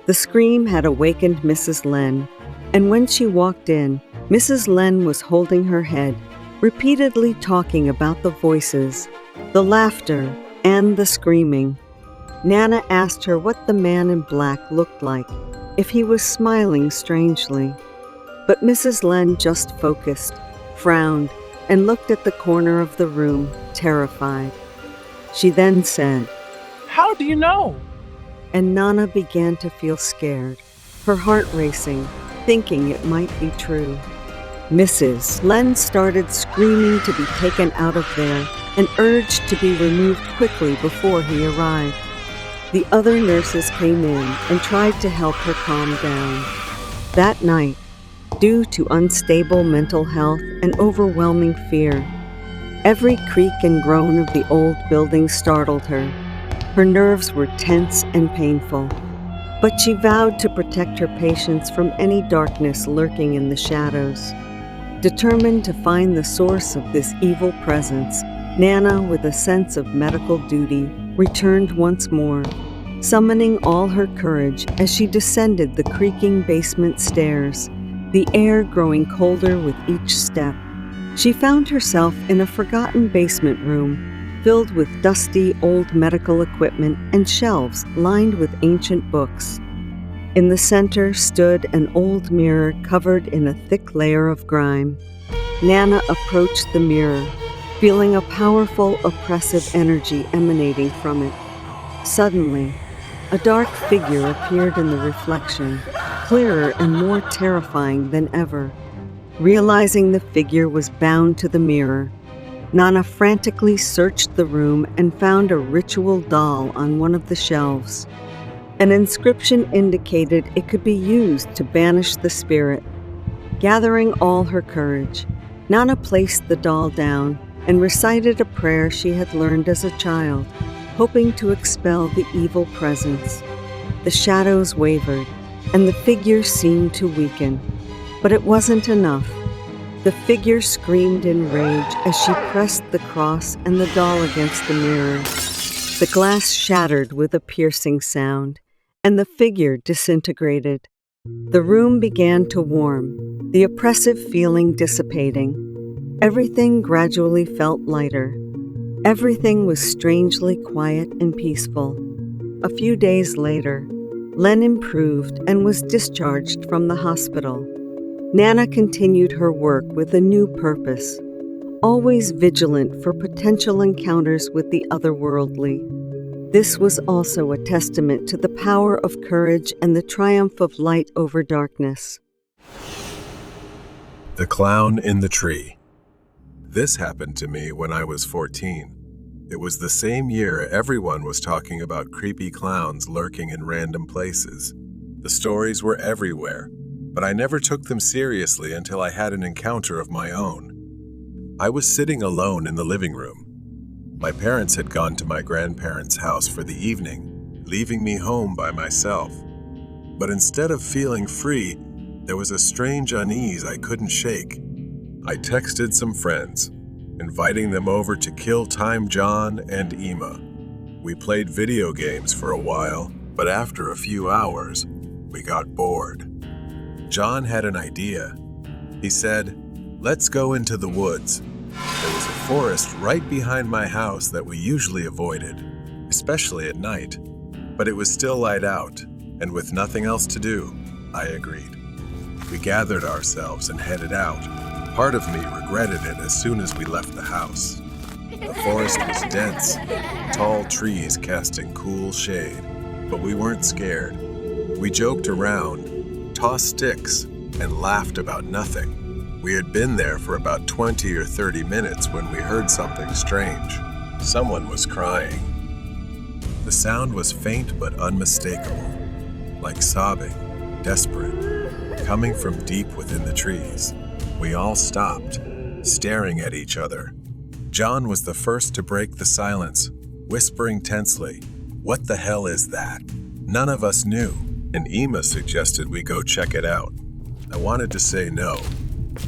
The scream had awakened Mrs. Len, and when she walked in, Mrs. Len was holding her head, repeatedly talking about the voices, the laughter, and the screaming. Nana asked her what the man in black looked like, if he was smiling strangely. But Mrs. Len just focused, frowned, and looked at the corner of the room, terrified. She then said, How do you know? and Nana began to feel scared, her heart racing, thinking it might be true. Mrs. Len started screaming to be taken out of there and urged to be removed quickly before he arrived. The other nurses came in and tried to help her calm down. That night, due to unstable mental health and overwhelming fear, every creak and groan of the old building startled her. Her nerves were tense and painful, but she vowed to protect her patients from any darkness lurking in the shadows. Determined to find the source of this evil presence, Nana, with a sense of medical duty, returned once more, summoning all her courage as she descended the creaking basement stairs, the air growing colder with each step. She found herself in a forgotten basement room, filled with dusty old medical equipment and shelves lined with ancient books. In the center stood an old mirror covered in a thick layer of grime. Nana approached the mirror, feeling a powerful, oppressive energy emanating from it. Suddenly, a dark figure appeared in the reflection, clearer and more terrifying than ever. Realizing the figure was bound to the mirror, Nana frantically searched the room and found a ritual doll on one of the shelves. An inscription indicated it could be used to banish the spirit. Gathering all her courage, Nana placed the doll down and recited a prayer she had learned as a child, hoping to expel the evil presence. The shadows wavered, and the figure seemed to weaken. But it wasn't enough. The figure screamed in rage as she pressed the cross and the doll against the mirror. The glass shattered with a piercing sound, and the figure disintegrated. The room began to warm, the oppressive feeling dissipating. Everything gradually felt lighter. Everything was strangely quiet and peaceful. A few days later, Len improved and was discharged from the hospital. Nana continued her work with a new purpose, always vigilant for potential encounters with the otherworldly. This was also a testament to the power of courage and the triumph of light over darkness. The Clown in the Tree. This happened to me when I was 14. It was the same year everyone was talking about creepy clowns lurking in random places. The stories were everywhere, but I never took them seriously until I had an encounter of my own. I was sitting alone in the living room. My parents had gone to my grandparents' house for the evening, leaving me home by myself. But instead of feeling free, there was a strange unease I couldn't shake. I texted some friends, inviting them over to kill time John and Emma. We played video games for a while, but after a few hours, we got bored. John had an idea. He said, "Let's go into the woods." There was a forest right behind my house that we usually avoided, especially at night. But it was still light out, and with nothing else to do, I agreed. We gathered ourselves and headed out. Part of me regretted it as soon as we left the house. The forest was dense, tall trees casting cool shade, but we weren't scared. We joked around, tossed sticks, and laughed about nothing. We had been there for about 20 or 30 minutes when we heard something strange. Someone was crying. The sound was faint but unmistakable, like sobbing, desperate, coming from deep within the trees. We all stopped, staring at each other. John was the first to break the silence, whispering tensely, "What the hell is that?" None of us knew, and Emma suggested we go check it out. I wanted to say no,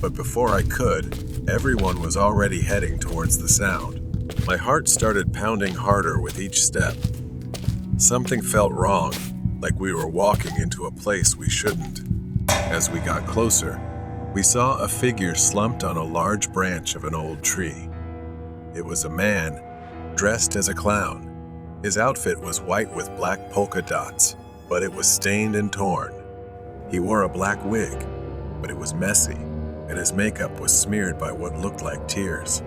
but before I could, everyone was already heading towards the sound. My heart started pounding harder with each step. Something felt wrong, like we were walking into a place we shouldn't. As we got closer, we saw a figure slumped on a large branch of an old tree. It was a man, dressed as a clown. His outfit was white with black polka dots, but it was stained and torn. He wore a black wig, but it was messy, and his makeup was smeared by what looked like tears.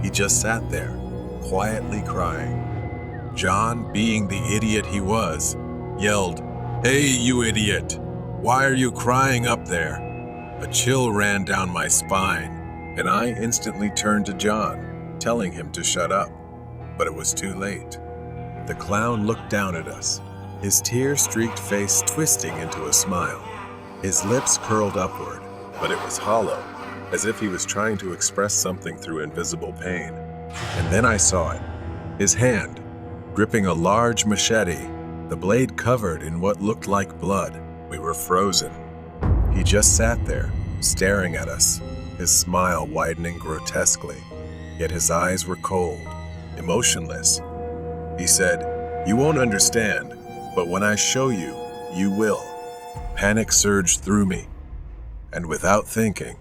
He just sat there, quietly crying. John, being the idiot he was, yelled, "Hey, you idiot! Why are you crying up there?" A chill ran down my spine, and I instantly turned to John, telling him to shut up. But it was too late. The clown looked down at us, his tear-streaked face twisting into a smile. His lips curled upward, but it was hollow, as if he was trying to express something through invisible pain. And then I saw it. His hand, gripping a large machete, the blade covered in what looked like blood. We were frozen. He just sat there, staring at us, his smile widening grotesquely, yet his eyes were cold, emotionless. He said, "You won't understand, but when I show you, you will." Panic surged through me, and without thinking,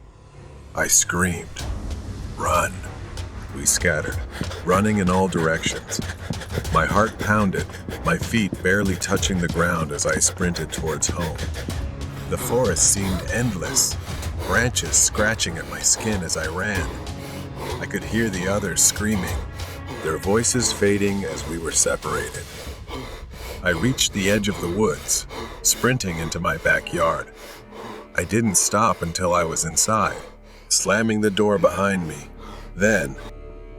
I screamed, "Run!" We scattered, running in all directions. My heart pounded, my feet barely touching the ground as I sprinted towards home. The forest seemed endless, branches scratching at my skin as I ran. I could hear the others screaming, their voices fading as we were separated. I reached the edge of the woods, sprinting into my backyard. I didn't stop until I was inside, slamming the door behind me. Then,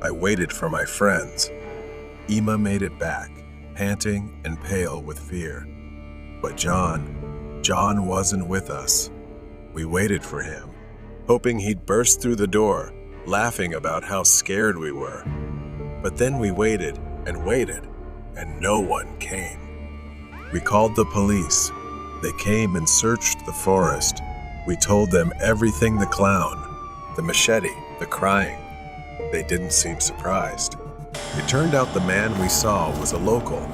I waited for my friends. Emma made it back, panting and pale with fear. But John wasn't with us. We waited for him, hoping he'd burst through the door, laughing about how scared we were. But then we waited, and no one came. We called the police. They came and searched the forest. We told them everything: the clown, the machete, the crying. They didn't seem surprised. It turned out the man we saw was a local.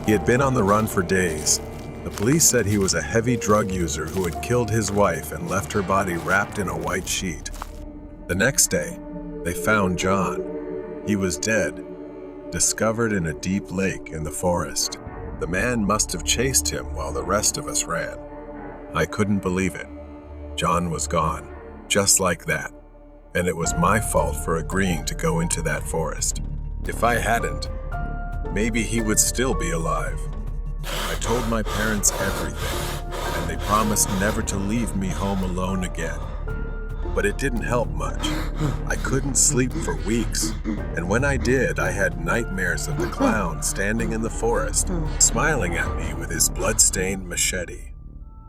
He had been on the run for days. The police said he was a heavy drug user who had killed his wife and left her body wrapped in a white sheet. The next day, they found John. He was dead, discovered in a deep lake in the forest. The man must have chased him while the rest of us ran. I couldn't believe it. John was gone, just like that. And it was my fault for agreeing to go into that forest. If I hadn't, maybe he would still be alive. I told my parents everything, and they promised never to leave me home alone again. But it didn't help much. I couldn't sleep for weeks, and when I did, I had nightmares of the clown standing in the forest, smiling at me with his blood-stained machete.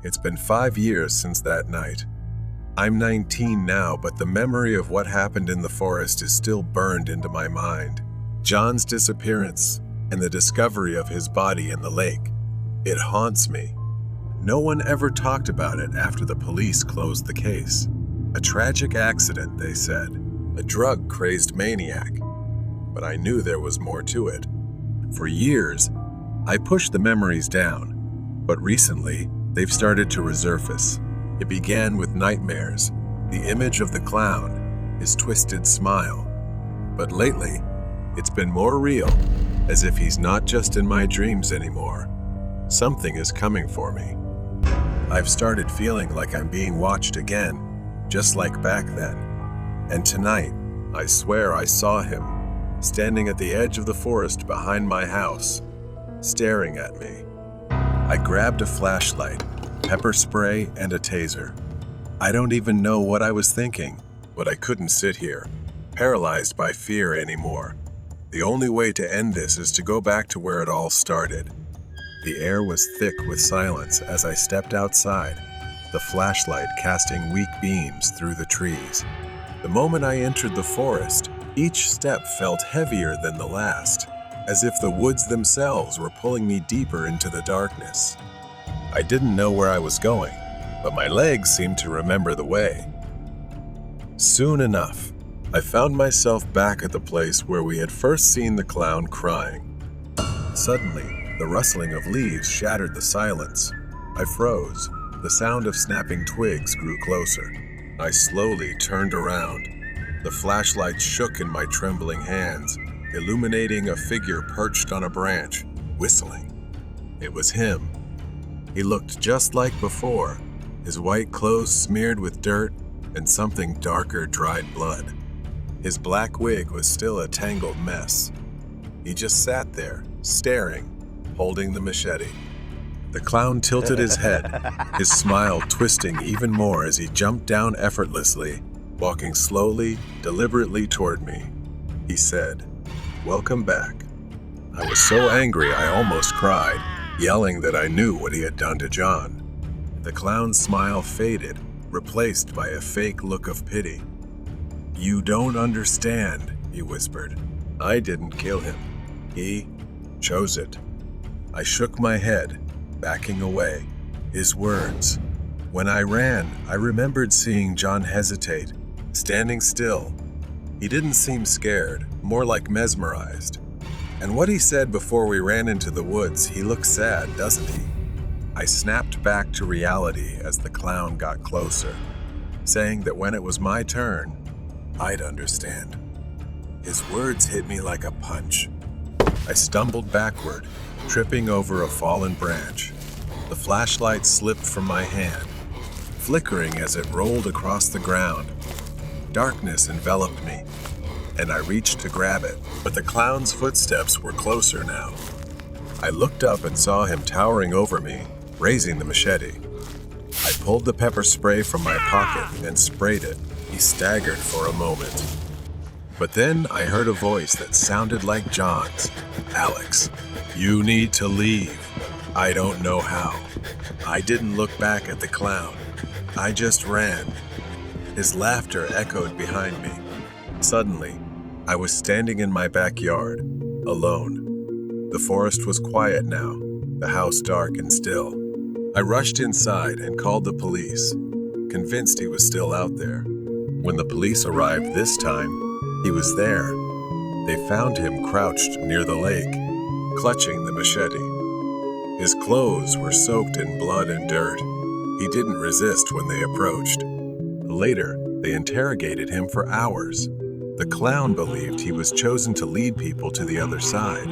It's been 5 years since that night. I'm 19 now, but the memory of what happened in the forest is still burned into my mind. John's disappearance and the discovery of his body in the lake. It haunts me. No one ever talked about it after the police closed the case. A tragic accident, they said. A drug-crazed maniac. But I knew there was more to it. For years, I pushed the memories down, but recently, they've started to resurface. It began with nightmares, the image of the clown, his twisted smile. But lately, it's been more real, as if he's not just in my dreams anymore. Something is coming for me. I've started feeling like I'm being watched again, just like back then. And tonight, I swear I saw him, standing at the edge of the forest behind my house, staring at me. I grabbed a flashlight, pepper spray, and a taser. I don't even know what I was thinking, but I couldn't sit here, paralyzed by fear anymore. The only way to end this is to go back to where it all started. The air was thick with silence as I stepped outside, the flashlight casting weak beams through the trees. The moment I entered the forest, each step felt heavier than the last, as if the woods themselves were pulling me deeper into the darkness. I didn't know where I was going, but my legs seemed to remember the way. Soon enough, I found myself back at the place where we had first seen the clown crying. Suddenly, the rustling of leaves shattered the silence. I froze. The sound of snapping twigs grew closer. I slowly turned around. The flashlight shook in my trembling hands, illuminating a figure perched on a branch, whistling. It was him. He looked just like before, his white clothes smeared with dirt, and something darker dried blood. His black wig was still a tangled mess. He just sat there, staring, holding the machete. The clown tilted his head, his smile twisting even more as he jumped down effortlessly, walking slowly, deliberately toward me. He said, "Welcome back." I was so angry I almost cried, yelling that I knew what he had done to John. The clown's smile faded, replaced by a fake look of pity. "You don't understand," he whispered. "I didn't kill him. He chose it." I shook my head, backing away. His words. When I ran, I remembered seeing John hesitate, standing still. He didn't seem scared, more like mesmerized. And what he said before we ran into the woods, he looked sad, doesn't he? I snapped back to reality as the clown got closer, saying that when it was my turn, I'd understand. His words hit me like a punch. I stumbled backward, tripping over a fallen branch. The flashlight slipped from my hand, flickering as it rolled across the ground. Darkness enveloped me, and I reached to grab it, but the clown's footsteps were closer now. I looked up and saw him towering over me, raising the machete. I pulled the pepper spray from my pocket and sprayed it. He staggered for a moment. But then I heard a voice that sounded like John's. "Alex, you need to leave." I don't know how. I didn't look back at the clown. I just ran. His laughter echoed behind me. Suddenly, I was standing in my backyard, alone. The forest was quiet now, the house dark and still. I rushed inside and called the police, convinced he was still out there. When the police arrived this time, he was there. They found him crouched near the lake, clutching the machete. His clothes were soaked in blood and dirt. He didn't resist when they approached. Later, they interrogated him for hours. The clown believed he was chosen to lead people to the other side.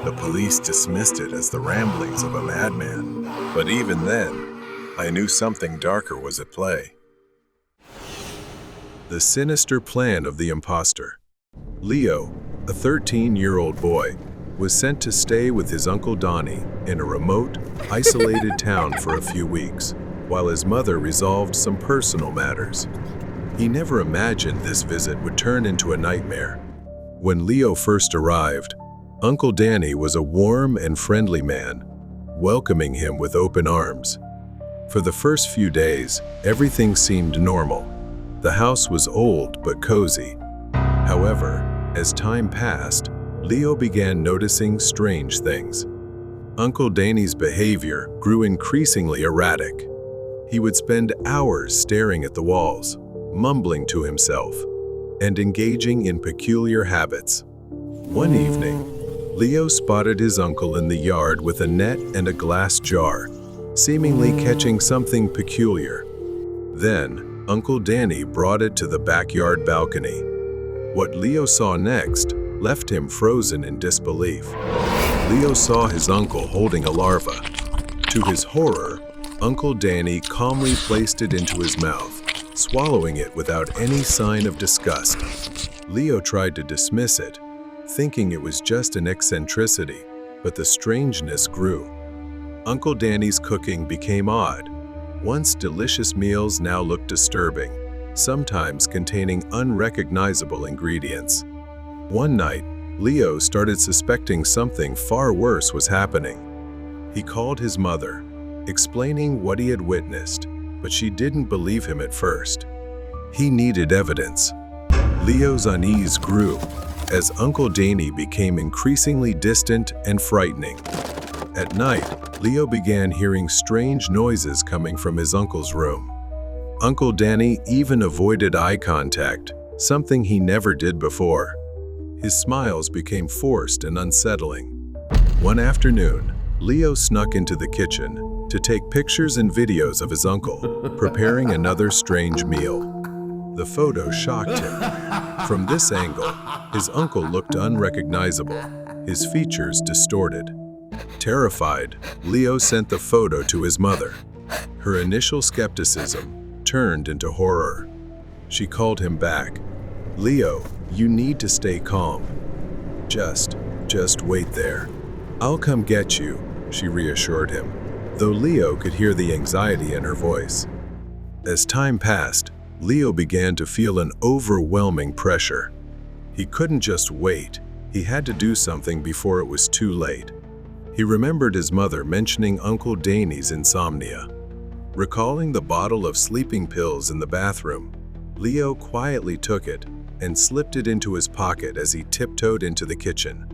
The police dismissed it as the ramblings of a madman. But even then, I knew something darker was at play. The sinister plan of the imposter. Leo, a 13-year-old boy, was sent to stay with his Uncle Donnie in a remote, isolated town for a few weeks, while his mother resolved some personal matters. He never imagined this visit would turn into a nightmare. When Leo first arrived, Uncle Danny was a warm and friendly man, welcoming him with open arms. For the first few days, everything seemed normal. The house was old but cozy. However, as time passed, Leo began noticing strange things. Uncle Danny's behavior grew increasingly erratic. He would spend hours staring at the walls, mumbling to himself, and engaging in peculiar habits. One evening, Leo spotted his uncle in the yard with a net and a glass jar, seemingly catching something peculiar. Then, Uncle Danny brought it to the backyard balcony. What Leo saw next left him frozen in disbelief. Leo saw his uncle holding a larva. To his horror, Uncle Danny calmly placed it into his mouth, swallowing it without any sign of disgust. Leo tried to dismiss it, thinking it was just an eccentricity, but the strangeness grew. Uncle Danny's cooking became odd. Once delicious meals now looked disturbing, sometimes containing unrecognizable ingredients. One night, Leo started suspecting something far worse was happening. He called his mother, explaining what he had witnessed, but she didn't believe him at first. He needed evidence. Leo's unease grew as Uncle Danny became increasingly distant and frightening. At night, Leo began hearing strange noises coming from his uncle's room. Uncle Danny even avoided eye contact, something he never did before. His smiles became forced and unsettling. One afternoon, Leo snuck into the kitchen to take pictures and videos of his uncle, preparing another strange meal. The photo shocked him. From this angle, his uncle looked unrecognizable, his features distorted. Terrified, Leo sent the photo to his mother. Her initial skepticism turned into horror. She called him back. "Leo, you need to stay calm. Just wait there. I'll come get you," she reassured him, though Leo could hear the anxiety in her voice. As time passed, Leo began to feel an overwhelming pressure. He couldn't just wait. He had to do something before it was too late. He remembered his mother mentioning Uncle Danny's insomnia. Recalling the bottle of sleeping pills in the bathroom, Leo quietly took it and slipped it into his pocket as he tiptoed into the kitchen.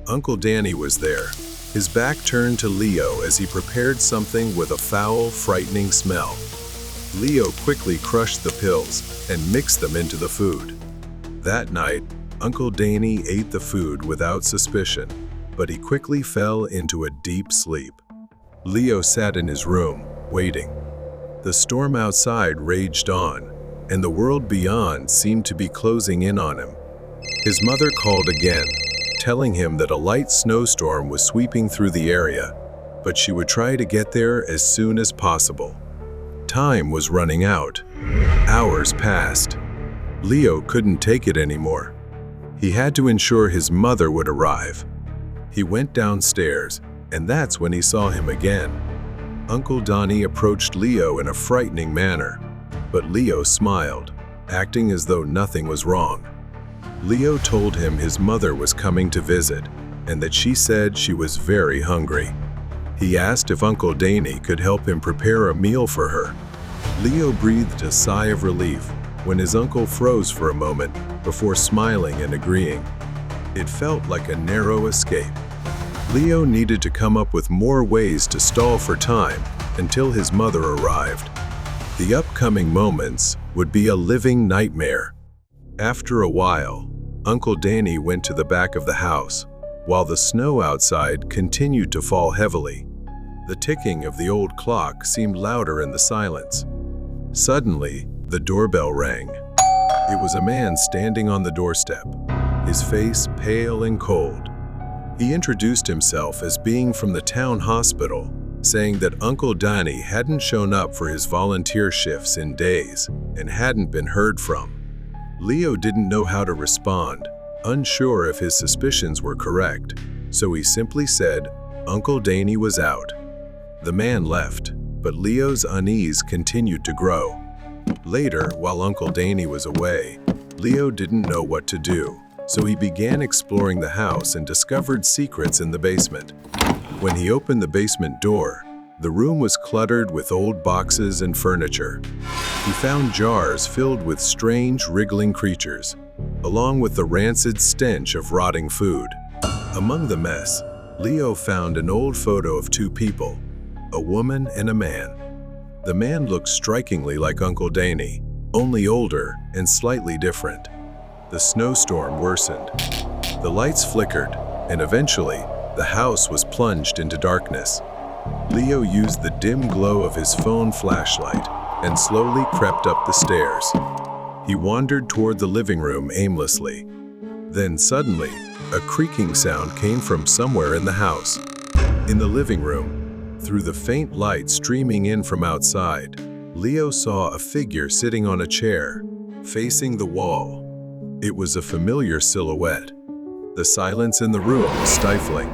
Uncle Danny was there, his back turned to Leo as he prepared something with a foul, frightening smell. Leo quickly crushed the pills and mixed them into the food. That night, Uncle Danny ate the food without suspicion, but he quickly fell into a deep sleep. Leo sat in his room, waiting. The storm outside raged on, and the world beyond seemed to be closing in on him. His mother called again, telling him that a light snowstorm was sweeping through the area, but she would try to get there as soon as possible. Time was running out. Hours passed. Leo couldn't take it anymore. He had to ensure his mother would arrive. He went downstairs, and that's when he saw him again. Uncle Donnie approached Leo in a frightening manner, but Leo smiled, acting as though nothing was wrong. Leo told him his mother was coming to visit, and that she said she was very hungry. He asked if Uncle Danny could help him prepare a meal for her. Leo breathed a sigh of relief when his uncle froze for a moment before smiling and agreeing. It felt like a narrow escape. Leo needed to come up with more ways to stall for time until his mother arrived. The upcoming moments would be a living nightmare. After a while, Uncle Danny went to the back of the house, while the snow outside continued to fall heavily. The ticking of the old clock seemed louder in the silence. Suddenly, the doorbell rang. It was a man standing on the doorstep, his face pale and cold. He introduced himself as being from the town hospital, saying that Uncle Danny hadn't shown up for his volunteer shifts in days and hadn't been heard from. Leo didn't know how to respond, unsure if his suspicions were correct, so he simply said Uncle Danny was out. The man left, but Leo's unease continued to grow. Later, while Uncle Danny was away, Leo didn't know what to do, so he began exploring the house and discovered secrets in the basement. When he opened the basement door, the room was cluttered with old boxes and furniture. He found jars filled with strange, wriggling creatures, along with the rancid stench of rotting food. Among the mess, Leo found an old photo of two people, a woman and a man. The man looked strikingly like Uncle Danny, only older and slightly different. The snowstorm worsened. The lights flickered, and eventually, the house was plunged into darkness. Leo used the dim glow of his phone flashlight and slowly crept up the stairs. He wandered toward the living room aimlessly. Then suddenly, a creaking sound came from somewhere in the house. In the living room, through the faint light streaming in from outside, Leo saw a figure sitting on a chair, facing the wall. It was a familiar silhouette. The silence in the room was stifling.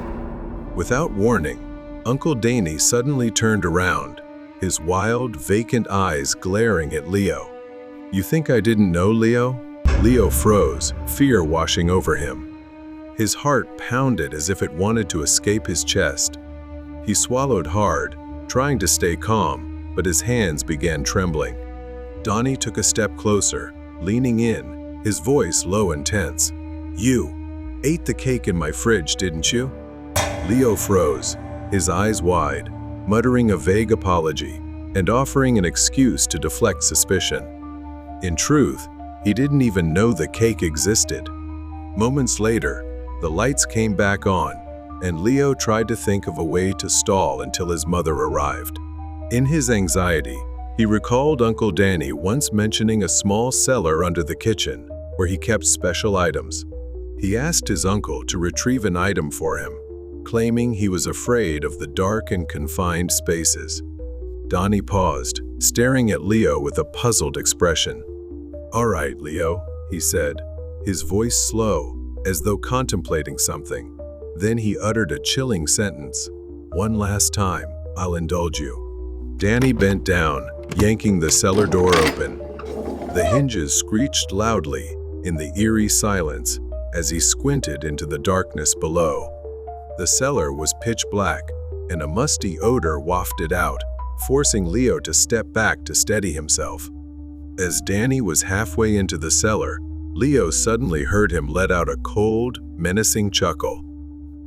Without warning, Uncle Danny suddenly turned around, his wild, vacant eyes glaring at Leo. "You think I didn't know, Leo?" Leo froze, fear washing over him. His heart pounded as if it wanted to escape his chest. He swallowed hard, trying to stay calm, but his hands began trembling. Donnie took a step closer, leaning in, his voice low and tense. "You ate the cake in my fridge, didn't you?" Leo froze, his eyes wide, muttering a vague apology and offering an excuse to deflect suspicion. In truth, he didn't even know the cake existed. Moments later, the lights came back on, and Leo tried to think of a way to stall until his mother arrived. In his anxiety, he recalled Uncle Danny once mentioning a small cellar under the kitchen where he kept special items. He asked his uncle to retrieve an item for him, claiming he was afraid of the dark and confined spaces. Donnie paused, staring at Leo with a puzzled expression. "All right, Leo," he said, his voice slow, as though contemplating something. Then he uttered a chilling sentence. "One last time, I'll indulge you." Danny bent down, yanking the cellar door open. The hinges screeched loudly in the eerie silence as he squinted into the darkness below. The cellar was pitch black, and a musty odor wafted out, forcing Leo to step back to steady himself. As Danny was halfway into the cellar, Leo suddenly heard him let out a cold, menacing chuckle.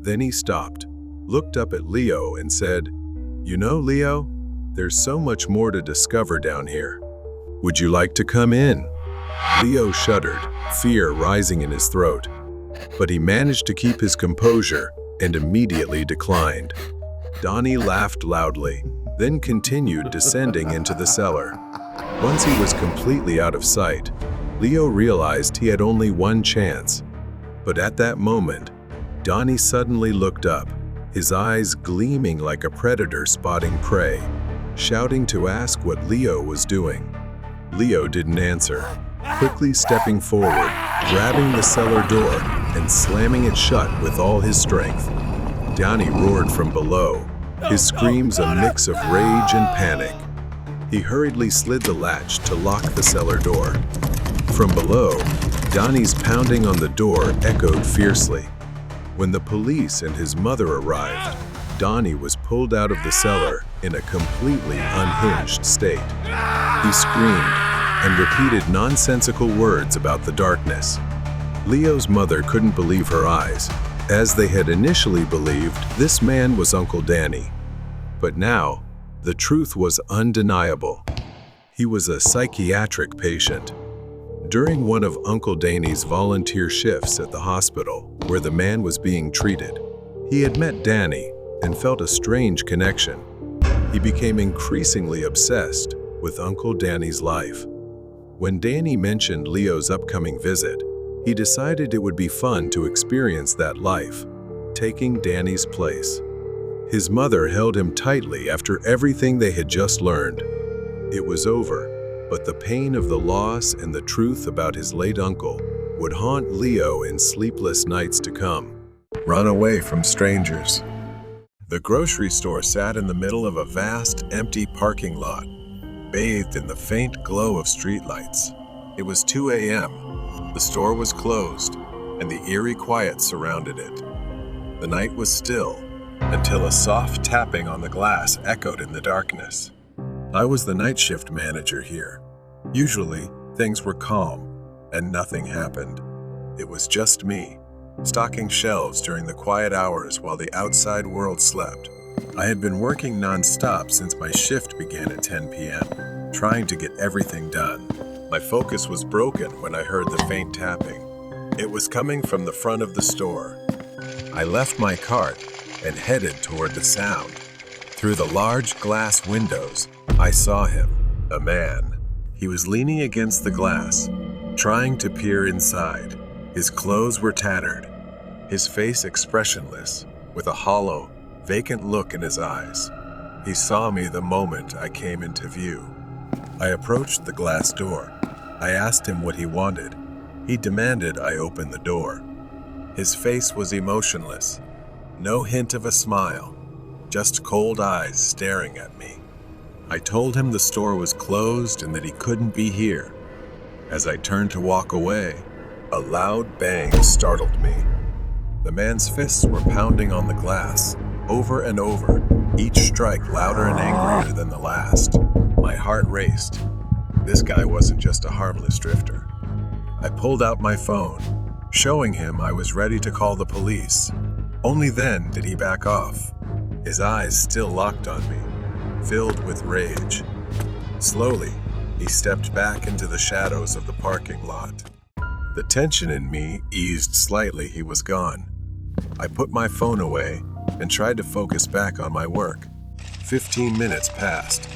Then he stopped, looked up at Leo and said, "You know, Leo, there's so much more to discover down here. Would you like to come in?" Leo shuddered, fear rising in his throat. But he managed to keep his composure and immediately declined. Donnie laughed loudly, then continued descending into the cellar. Once he was completely out of sight, Leo realized he had only one chance. But at that moment, Donnie suddenly looked up, his eyes gleaming like a predator spotting prey, shouting to ask what Leo was doing. Leo didn't answer, quickly stepping forward, grabbing the cellar door and slamming it shut with all his strength. Donnie roared from below, his screams a mix of rage and panic. He hurriedly slid the latch to lock the cellar door. From below, Donnie's pounding on the door echoed fiercely. When the police and his mother arrived, Donnie was pulled out of the cellar in a completely unhinged state. He screamed and repeated nonsensical words about the darkness. Leo's mother couldn't believe her eyes, as they had initially believed this man was Uncle Danny. But now, the truth was undeniable. He was a psychiatric patient. During one of Uncle Danny's volunteer shifts at the hospital where the man was being treated, he had met Danny and felt a strange connection. He became increasingly obsessed with Uncle Danny's life. When Danny mentioned Leo's upcoming visit, he decided it would be fun to experience that life, taking Danny's place. His mother held him tightly after everything they had just learned. It was over, but the pain of the loss and the truth about his late uncle would haunt Leo in sleepless nights to come. Run away from strangers. The grocery store sat in the middle of a vast, empty parking lot, bathed in the faint glow of streetlights. It was 2 a.m. The store was closed, and the eerie quiet surrounded it. The night was still, until a soft tapping on the glass echoed in the darkness. I was the night shift manager here. Usually, things were calm, and nothing happened. It was just me, stocking shelves during the quiet hours while the outside world slept. I had been working non-stop since my shift began at 10 p.m., trying to get everything done. My focus was broken when I heard the faint tapping. It was coming from the front of the store. I left my cart and headed toward the sound. Through the large glass windows, I saw him, a man. He was leaning against the glass, trying to peer inside. His clothes were tattered, his face expressionless, with a hollow, vacant look in his eyes. He saw me the moment I came into view. I approached the glass door. I asked him what he wanted. He demanded I open the door. His face was emotionless. No hint of a smile, just cold eyes staring at me. I told him the store was closed and that he couldn't be here. As I turned to walk away, a loud bang startled me. The man's fists were pounding on the glass, over and over, each strike louder and angrier than the last. My heart raced. This guy wasn't just a harmless drifter. I pulled out my phone, showing him I was ready to call the police. Only then did he back off, his eyes still locked on me, filled with rage. Slowly, he stepped back into the shadows of the parking lot. The tension in me eased slightly. He was gone. I put my phone away and tried to focus back on my work. 15 minutes passed.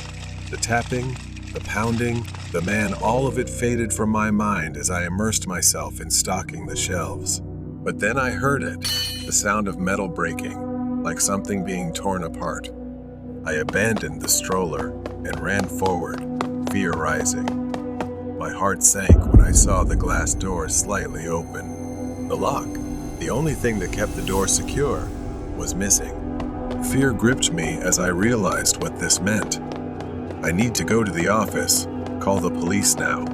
The tapping, the pounding, the man, all of it faded from my mind as I immersed myself in stocking the shelves. But then I heard it, the sound of metal breaking, like something being torn apart. I abandoned the stroller and ran forward, fear rising. My heart sank when I saw the glass door slightly open. The lock, the only thing that kept the door secure, was missing. Fear gripped me as I realized what this meant. I need to go to the office, call the police now.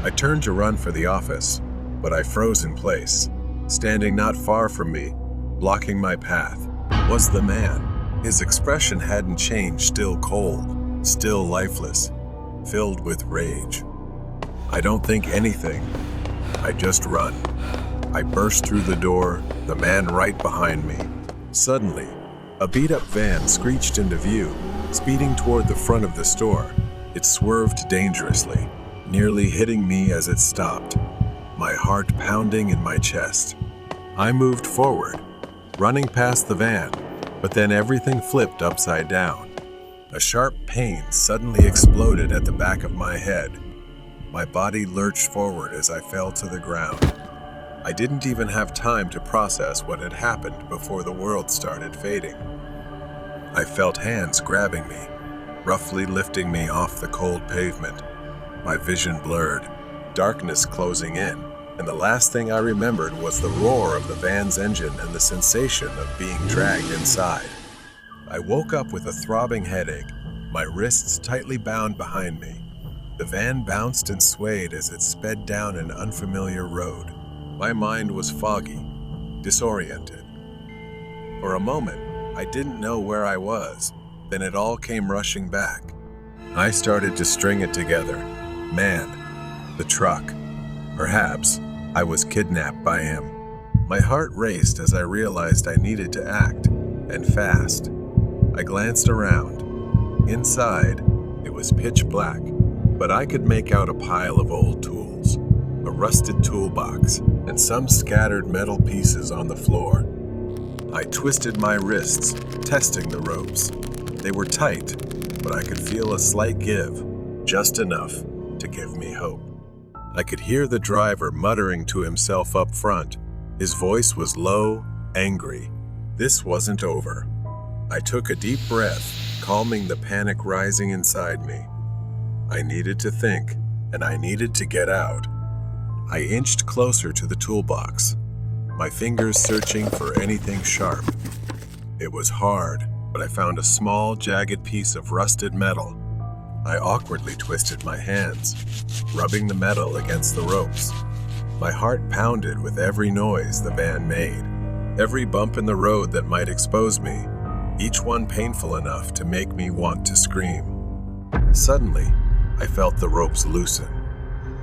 I turned to run for the office, but I froze in place. Standing not far from me, blocking my path, was the man. His expression hadn't changed, still cold, still lifeless, filled with rage. I don't think anything. I just run. I burst through the door, the man right behind me. Suddenly, a beat-up van screeched into view, speeding toward the front of the store. It swerved dangerously, nearly hitting me as it stopped, my heart pounding in my chest. I moved forward, running past the van, but then everything flipped upside down. A sharp pain suddenly exploded at the back of my head. My body lurched forward as I fell to the ground. I didn't even have time to process what had happened before the world started fading. I felt hands grabbing me, roughly lifting me off the cold pavement. My vision blurred, darkness closing in, and the last thing I remembered was the roar of the van's engine and the sensation of being dragged inside. I woke up with a throbbing headache, my wrists tightly bound behind me. The van bounced and swayed as it sped down an unfamiliar road. My mind was foggy, disoriented. For a moment, I didn't know where I was. Then it all came rushing back. I started to string it together. Man, the truck. Perhaps I was kidnapped by him. My heart raced as I realized I needed to act, and fast. I glanced around. Inside, it was pitch black, but I could make out a pile of old tools, a rusted toolbox, and some scattered metal pieces on the floor. I twisted my wrists, testing the ropes. They were tight, but I could feel a slight give, just enough to give me hope. I could hear the driver muttering to himself up front. His voice was low, angry. This wasn't over. I took a deep breath, calming the panic rising inside me. I needed to think, and I needed to get out. I inched closer to the toolbox, my fingers searching for anything sharp. It was hard, but I found a small, jagged piece of rusted metal. I awkwardly twisted my hands, rubbing the metal against the ropes. My heart pounded with every noise the van made, every bump in the road that might expose me, each one painful enough to make me want to scream. Suddenly, I felt the ropes loosen.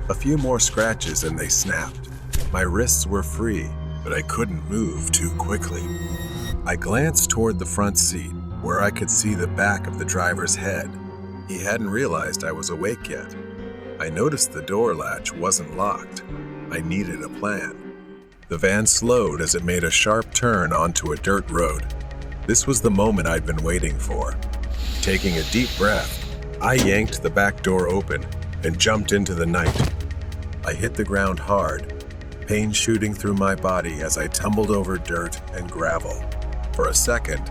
A few more scratches and they snapped. My wrists were free, but I couldn't move too quickly. I glanced toward the front seat, where I could see the back of the driver's head. He hadn't realized I was awake yet. I noticed the door latch wasn't locked. I needed a plan. The van slowed as it made a sharp turn onto a dirt road. This was the moment I'd been waiting for. Taking a deep breath, I yanked the back door open and jumped into the night. I hit the ground hard, pain shooting through my body as I tumbled over dirt and gravel. For a second,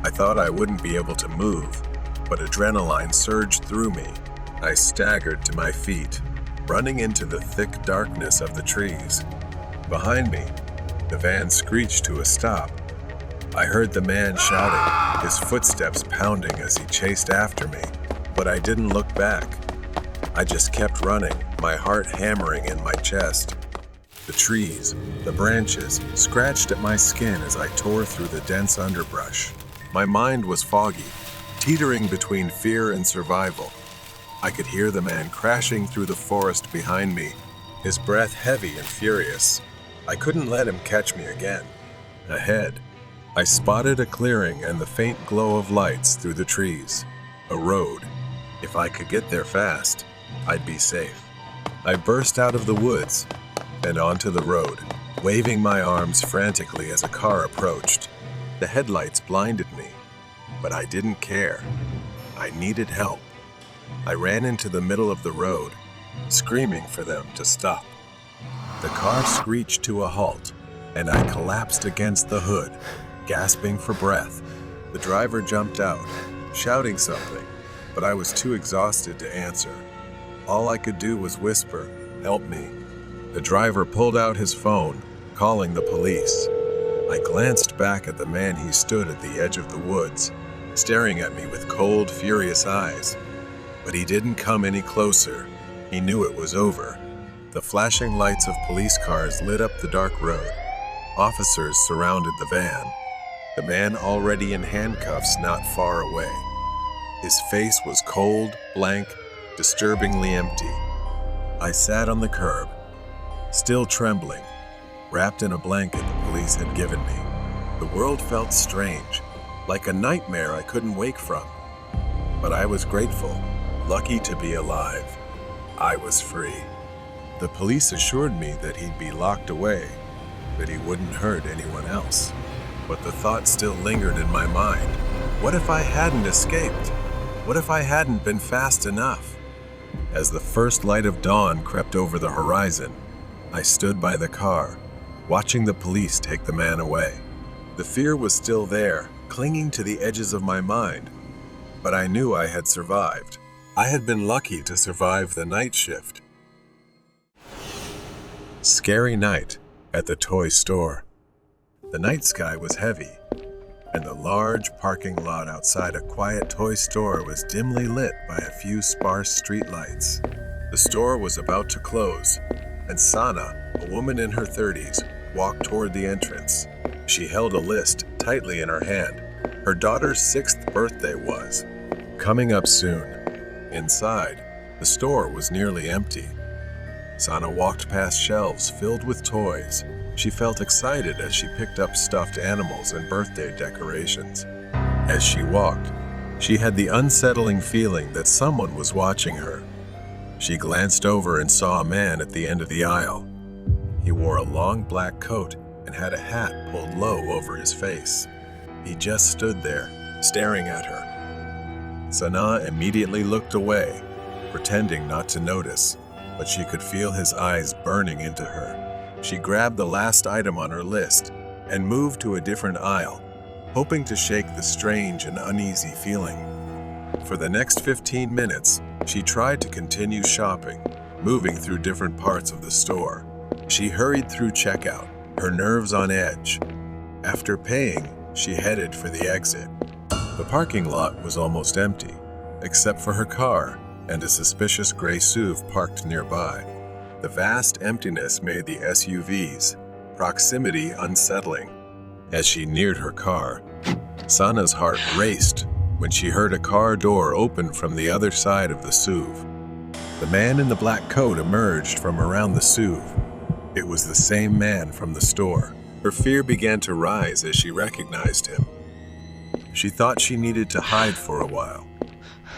I thought I wouldn't be able to move, but adrenaline surged through me. I staggered to my feet, running into the thick darkness of the trees. Behind me, the van screeched to a stop. I heard the man shouting, his footsteps pounding as he chased after me, but I didn't look back. I just kept running, my heart hammering in my chest. The trees, the branches, scratched at my skin as I tore through the dense underbrush. My mind was foggy, teetering between fear and survival. I could hear the man crashing through the forest behind me, his breath heavy and furious. I couldn't let him catch me again. Ahead, I spotted a clearing and the faint glow of lights through the trees. A road. If I could get there fast, I'd be safe. I burst out of the woods and onto the road, waving my arms frantically as a car approached. The headlights blinded me, but I didn't care. I needed help. I ran into the middle of the road, screaming for them to stop. The car screeched to a halt, and I collapsed against the hood, gasping for breath. The driver jumped out, shouting something, but I was too exhausted to answer. All I could do was whisper, "Help me." The driver pulled out his phone, calling the police. I glanced back at the man. He stood at the edge of the woods, staring at me with cold, furious eyes. But he didn't come any closer. He knew it was over. The flashing lights of police cars lit up the dark road. Officers surrounded the van. The man already in handcuffs not far away. His face was cold, blank, disturbingly empty. I sat on the curb, still trembling, wrapped in a blanket the police had given me. The world felt strange, like a nightmare I couldn't wake from. But I was grateful, lucky to be alive. I was free. The police assured me that he'd be locked away, that he wouldn't hurt anyone else. But the thought still lingered in my mind. What if I hadn't escaped? What if I hadn't been fast enough? As the first light of dawn crept over the horizon, I stood by the car, watching the police take the man away. The fear was still there, clinging to the edges of my mind, but I knew I had survived. I had been lucky to survive the night shift. Scary night at the toy store. The night sky was heavy, and the large parking lot outside a quiet toy store was dimly lit by a few sparse streetlights. The store was about to close, and Sana, a woman in her 30s, walked toward the entrance. She held a list tightly in her hand. Her daughter's 6th birthday was coming up soon. Inside, the store was nearly empty. Sana walked past shelves filled with toys. She felt excited as she picked up stuffed animals and birthday decorations. As she walked, she had the unsettling feeling that someone was watching her. She glanced over and saw a man at the end of the aisle. He wore a long black coat and had a hat pulled low over his face. He just stood there, staring at her. Sana immediately looked away, pretending not to notice, but she could feel his eyes burning into her. She grabbed the last item on her list and moved to a different aisle, hoping to shake the strange and uneasy feeling. For the next 15 minutes, she tried to continue shopping, moving through different parts of the store. She hurried through checkout, her nerves on edge. After paying, she headed for the exit. The parking lot was almost empty, except for her car and a suspicious gray SUV parked nearby. The vast emptiness made the SUV's proximity unsettling. As she neared her car, Sana's heart raced when she heard a car door open from the other side of the SUV. The man in the black coat emerged from around the SUV. It was the same man from the store. Her fear began to rise as she recognized him. She thought she needed to hide for a while.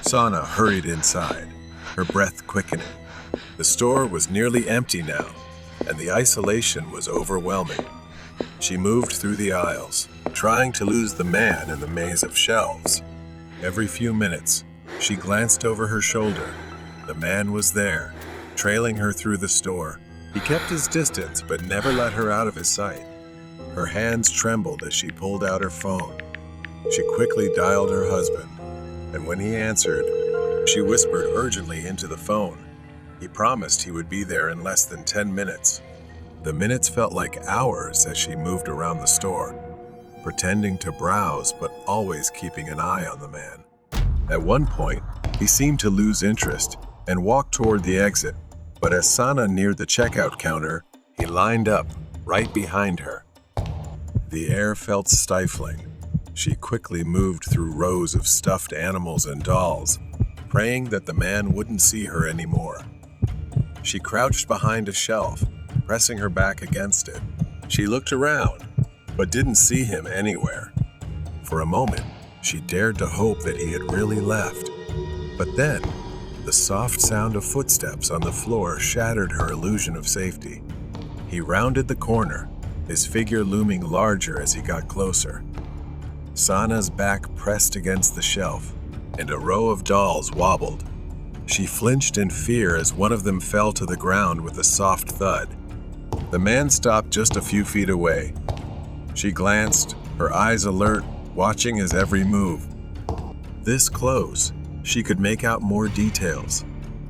Sana hurried inside, her breath quickening. The store was nearly empty now, and the isolation was overwhelming. She moved through the aisles, trying to lose the man in the maze of shelves. Every few minutes, she glanced over her shoulder. The man was there, trailing her through the store. He kept his distance but never let her out of his sight. Her hands trembled as she pulled out her phone. She quickly dialed her husband, and when he answered, she whispered urgently into the phone. He promised he would be there in less than 10 minutes. The minutes felt like hours as she moved around the store, pretending to browse but always keeping an eye on the man. At one point, he seemed to lose interest and walked toward the exit, but as Sana neared the checkout counter, he lined up right behind her. The air felt stifling. She quickly moved through rows of stuffed animals and dolls, praying that the man wouldn't see her anymore. She crouched behind a shelf, pressing her back against it. She looked around, but didn't see him anywhere. For a moment, she dared to hope that he had really left. But then, the soft sound of footsteps on the floor shattered her illusion of safety. He rounded the corner, his figure looming larger as he got closer. Sana's back pressed against the shelf, and a row of dolls wobbled. She flinched in fear as one of them fell to the ground with a soft thud. The man stopped just a few feet away. She glanced, her eyes alert, watching his every move. This close, she could make out more details.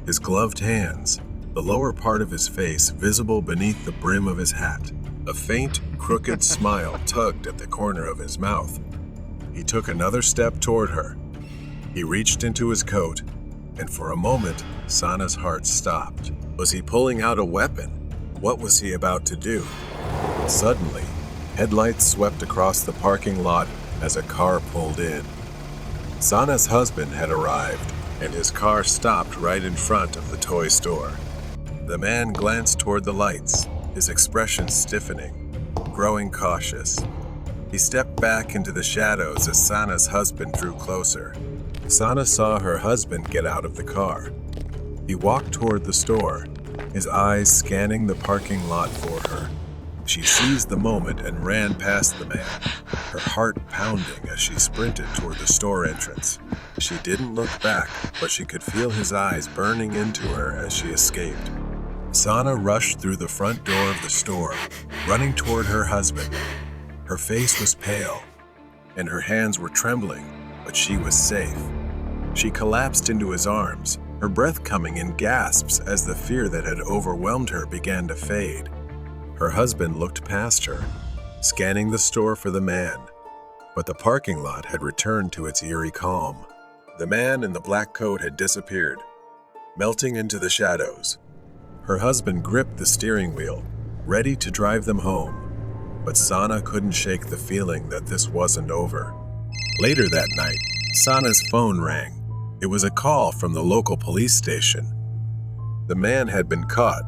his gloved hands, the lower part of his face visible beneath the brim of his hat. A faint, crooked smile tugged at the corner of his mouth. He took another step toward her. He reached into his coat, and for a moment, Sana's heart stopped. Was he pulling out a weapon? What was he about to do? Suddenly, headlights swept across the parking lot as a car pulled in. Sana's husband had arrived, and his car stopped right in front of the toy store. The man glanced toward the lights, his expression stiffening, growing cautious. He stepped back into the shadows as Sana's husband drew closer. Sana saw her husband get out of the car. He walked toward the store, his eyes scanning the parking lot for her. She seized the moment and ran past the man, her heart pounding as she sprinted toward the store entrance. She didn't look back, but she could feel his eyes burning into her as she escaped. Sana rushed through the front door of the store, running toward her husband. Her face was pale, and her hands were trembling, but she was safe. She collapsed into his arms, her breath coming in gasps as the fear that had overwhelmed her began to fade. Her husband looked past her, scanning the store for the man, but the parking lot had returned to its eerie calm. The man in the black coat had disappeared, melting into the shadows. Her husband gripped the steering wheel, ready to drive them home, but Sana couldn't shake the feeling that this wasn't over. Later that night, Sana's phone rang. It was a call from the local police station. The man had been caught.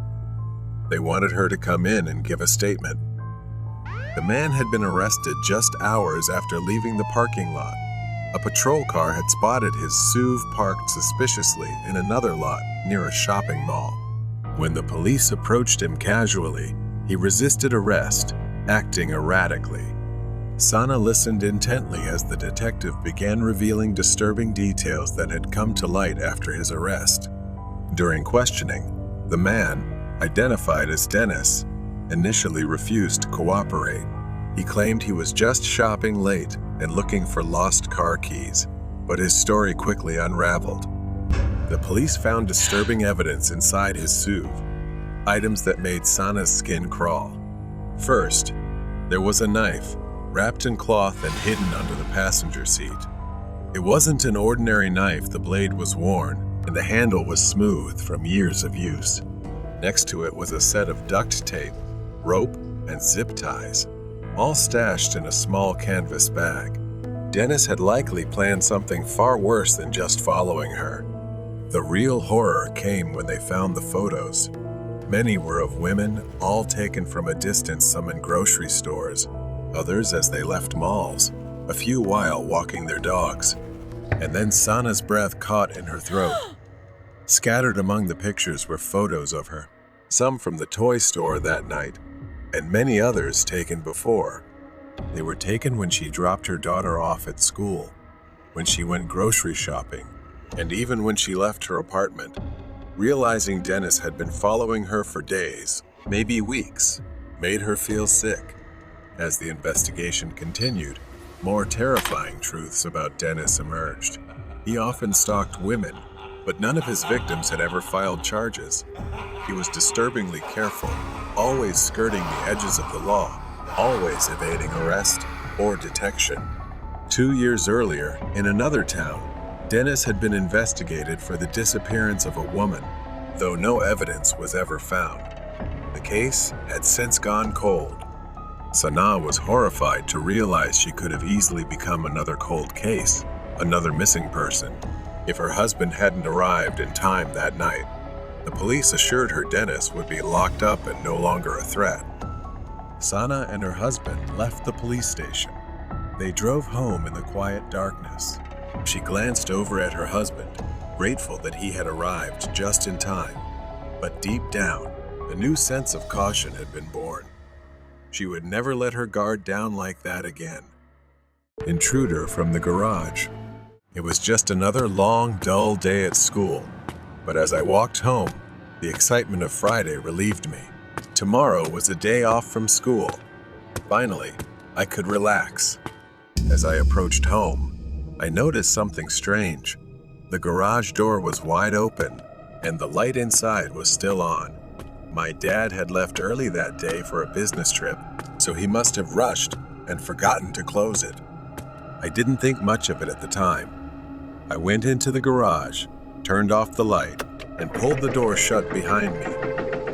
They wanted her to come in and give a statement. The man had been arrested just hours after leaving the parking lot. A patrol car had spotted his SUV parked suspiciously in another lot near a shopping mall. When the police approached him casually, he resisted arrest, acting erratically. Sana listened intently as the detective began revealing disturbing details that had come to light after his arrest. During questioning, the man, identified as Dennis, initially refused to cooperate. He claimed he was just shopping late and looking for lost car keys, but his story quickly unraveled. The police found disturbing evidence inside his SUV, items that made Sana's skin crawl. First, there was a knife, wrapped in cloth and hidden under the passenger seat. It wasn't an ordinary knife. The blade was worn, and the handle was smooth from years of use. Next to it was a set of duct tape, rope, and zip ties, all stashed in a small canvas bag. Dennis had likely planned something far worse than just following her. The real horror came when they found the photos. Many were of women, all taken from a distance, some in grocery stores, others as they left malls, a few while walking their dogs. And then Sana's breath caught in her throat. Scattered among the pictures were photos of her, some from the toy store that night, and many others taken before. They were taken when she dropped her daughter off at school, when she went grocery shopping, and even when she left her apartment. Realizing Dennis had been following her for days, maybe weeks, made her feel sick. As the investigation continued, more terrifying truths about Dennis emerged. He often stalked women, but none of his victims had ever filed charges. He was disturbingly careful, always skirting the edges of the law, always evading arrest or detection. 2 years earlier, in another town, Dennis had been investigated for the disappearance of a woman, though no evidence was ever found. The case had since gone cold. Sana was horrified to realize she could have easily become another cold case, another missing person, if her husband hadn't arrived in time that night. The police assured her Dennis would be locked up and no longer a threat. Sana and her husband left the police station. They drove home in the quiet darkness. She glanced over at her husband, grateful that he had arrived just in time. But deep down, a new sense of caution had been born. She would never let her guard down like that again. Intruder from the garage. It was just another long, dull day at school. But as I walked home, the excitement of Friday relieved me. Tomorrow was a day off from school. Finally, I could relax. As I approached home, I noticed something strange. The garage door was wide open, and the light inside was still on. My dad had left early that day for a business trip, so he must have rushed and forgotten to close it. I didn't think much of it at the time. I went into the garage, turned off the light, and pulled the door shut behind me.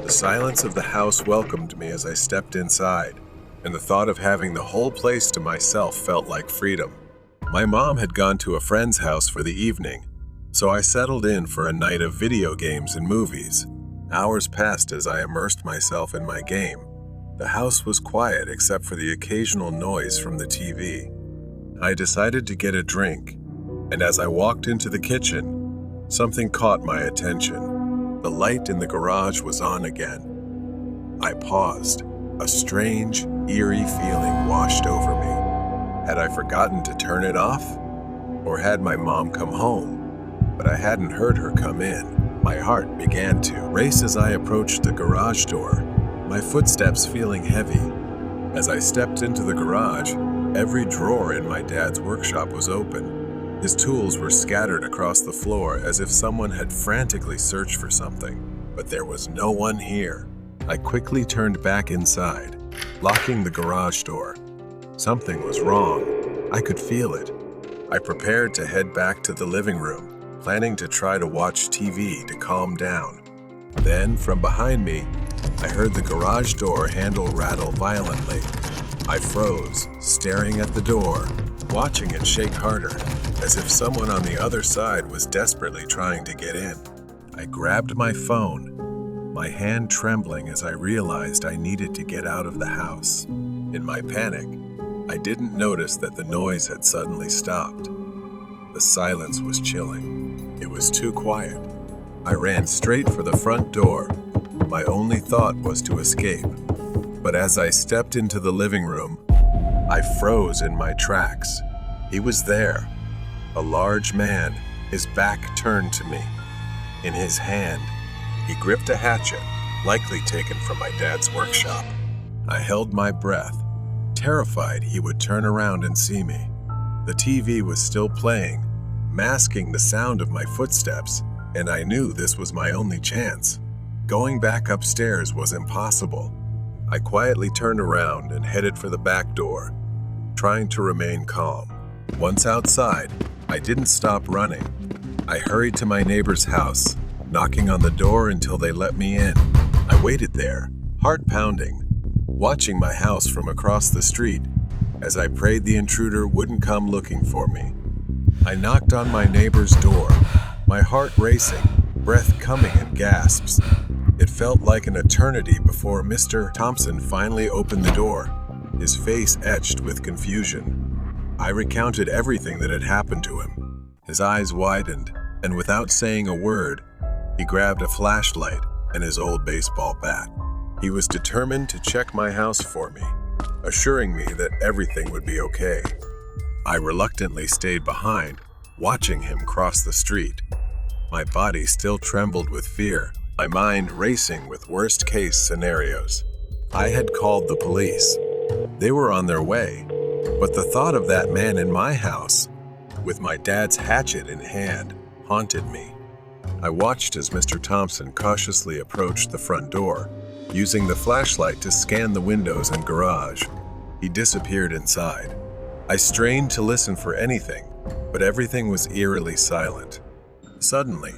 The silence of the house welcomed me as I stepped inside, and the thought of having the whole place to myself felt like freedom. My mom had gone to a friend's house for the evening, so I settled in for a night of video games and movies. Hours passed as I immersed myself in my game. The house was quiet except for the occasional noise from the TV. I decided to get a drink, and as I walked into the kitchen, something caught my attention. The light in the garage was on again. I paused. A strange, eerie feeling washed over me. Had I forgotten to turn it off? Or had my mom come home? But I hadn't heard her come in. My heart began to race as I approached the garage door, my footsteps feeling heavy. As I stepped into the garage, every drawer in my dad's workshop was open. His tools were scattered across the floor as if someone had frantically searched for something, but there was no one here. I quickly turned back inside, locking the garage door. Something was wrong. I could feel it. I prepared to head back to the living room, planning to try to watch TV to calm down. Then, from behind me, I heard the garage door handle rattle violently. I froze, staring at the door, watching it shake harder, as if someone on the other side was desperately trying to get in. I grabbed my phone, my hand trembling as I realized I needed to get out of the house. In my panic, I didn't notice that the noise had suddenly stopped. The silence was chilling. It was too quiet. I ran straight for the front door. My only thought was to escape. But as I stepped into the living room, I froze in my tracks. He was there, a large man, his back turned to me. In his hand, he gripped a hatchet, likely taken from my dad's workshop. I held my breath, terrified he would turn around and see me. The TV was still playing, masking the sound of my footsteps, and I knew this was my only chance. Going back upstairs was impossible. I quietly turned around and headed for the back door, trying to remain calm. Once outside, I didn't stop running. I hurried to my neighbor's house, knocking on the door until they let me in. I waited there, heart pounding, watching my house from across the street as I prayed the intruder wouldn't come looking for me. I knocked on my neighbor's door, my heart racing, breath coming in gasps. It felt like an eternity before Mr. Thompson finally opened the door, his face etched with confusion. I recounted everything that had happened to him. His eyes widened, and without saying a word, he grabbed a flashlight and his old baseball bat. He was determined to check my house for me, assuring me that everything would be okay. I reluctantly stayed behind, watching him cross the street. My body still trembled with fear, my mind racing with worst-case scenarios. I had called the police. They were on their way, but the thought of that man in my house, with my dad's hatchet in hand, haunted me. I watched as Mr. Thompson cautiously approached the front door, using the flashlight to scan the windows and garage. He disappeared inside. I strained to listen for anything, but everything was eerily silent. Suddenly,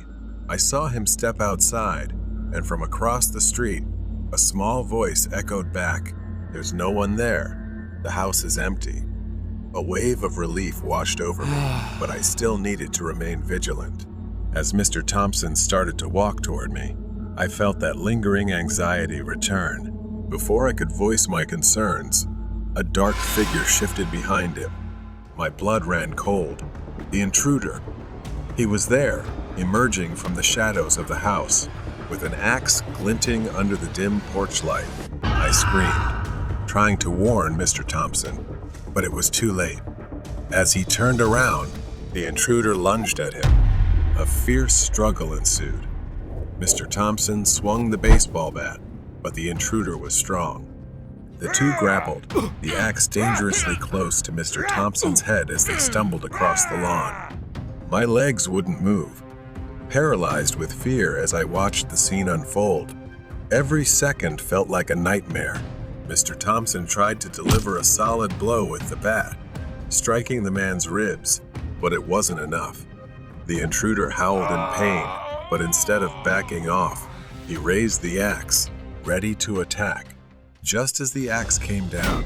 I saw him step outside, and from across the street, a small voice echoed back, "There's no one there. The house is empty." A wave of relief washed over me, but I still needed to remain vigilant. As Mr. Thompson started to walk toward me, I felt that lingering anxiety return. Before I could voice my concerns, a dark figure shifted behind him. My blood ran cold. The intruder. He was there, emerging from the shadows of the house, with an axe glinting under the dim porch light. I screamed, trying to warn Mr. Thompson, but it was too late. As he turned around, the intruder lunged at him. A fierce struggle ensued. Mr. Thompson swung the baseball bat, but the intruder was strong. The two grappled, the axe dangerously close to Mr. Thompson's head as they stumbled across the lawn. My legs wouldn't move. paralyzed with fear as I watched the scene unfold. Every second felt like a nightmare. Mr. Thompson tried to deliver a solid blow with the bat, striking the man's ribs, but it wasn't enough. The intruder howled in pain, but instead of backing off, he raised the axe, ready to attack. Just as the axe came down,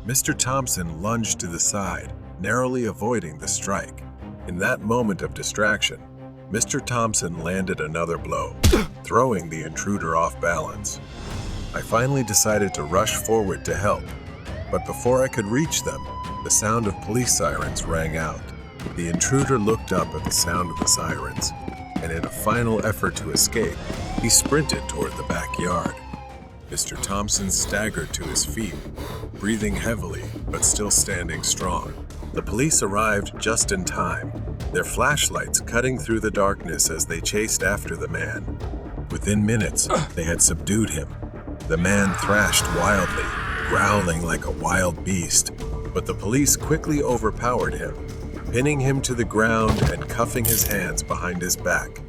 Mr. Thompson lunged to the side, narrowly avoiding the strike. In that moment of distraction, Mr. Thompson landed another blow, throwing the intruder off balance. I finally decided to rush forward to help, but before I could reach them, the sound of police sirens rang out. The intruder looked up at the sound of the sirens, and in a final effort to escape, he sprinted toward the backyard. Mr. Thompson staggered to his feet, breathing heavily but still standing strong. The police arrived just in time, their flashlights cutting through the darkness as they chased after the man. Within minutes, they had subdued him. The man thrashed wildly, growling like a wild beast, but the police quickly overpowered him, pinning him to the ground and cuffing his hands behind his back.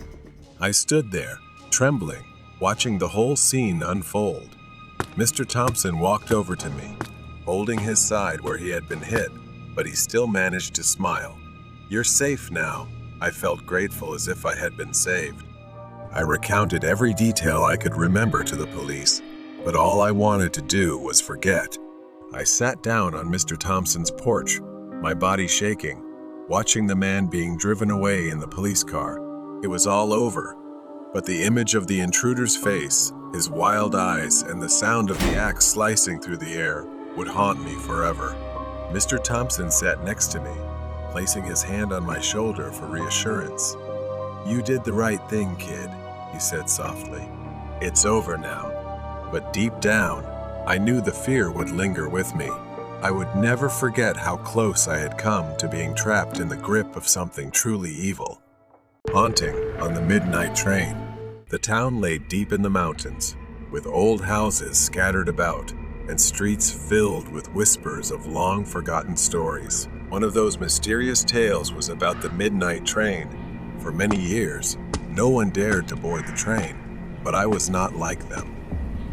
I stood there, trembling, watching the whole scene unfold. Mr. Thompson walked over to me, holding his side where he had been hit, but he still managed to smile. "You're safe now." I felt grateful, as if I had been saved. I recounted every detail I could remember to the police, but all I wanted to do was forget. I sat down on Mr. Thompson's porch, my body shaking, watching the man being driven away in the police car. It was all over, but the image of the intruder's face, his wild eyes, and the sound of the axe slicing through the air would haunt me forever. Mr. Thompson sat next to me, placing his hand on my shoulder for reassurance. "You did the right thing, kid," he said softly. "It's over now." But deep down, I knew the fear would linger with me. I would never forget how close I had come to being trapped in the grip of something truly evil. Haunting on the midnight train, the town lay deep in the mountains, with old houses scattered about and streets filled with whispers of long-forgotten stories. One of those mysterious tales was about the midnight train. For many years, no one dared to board the train, but I was not like them.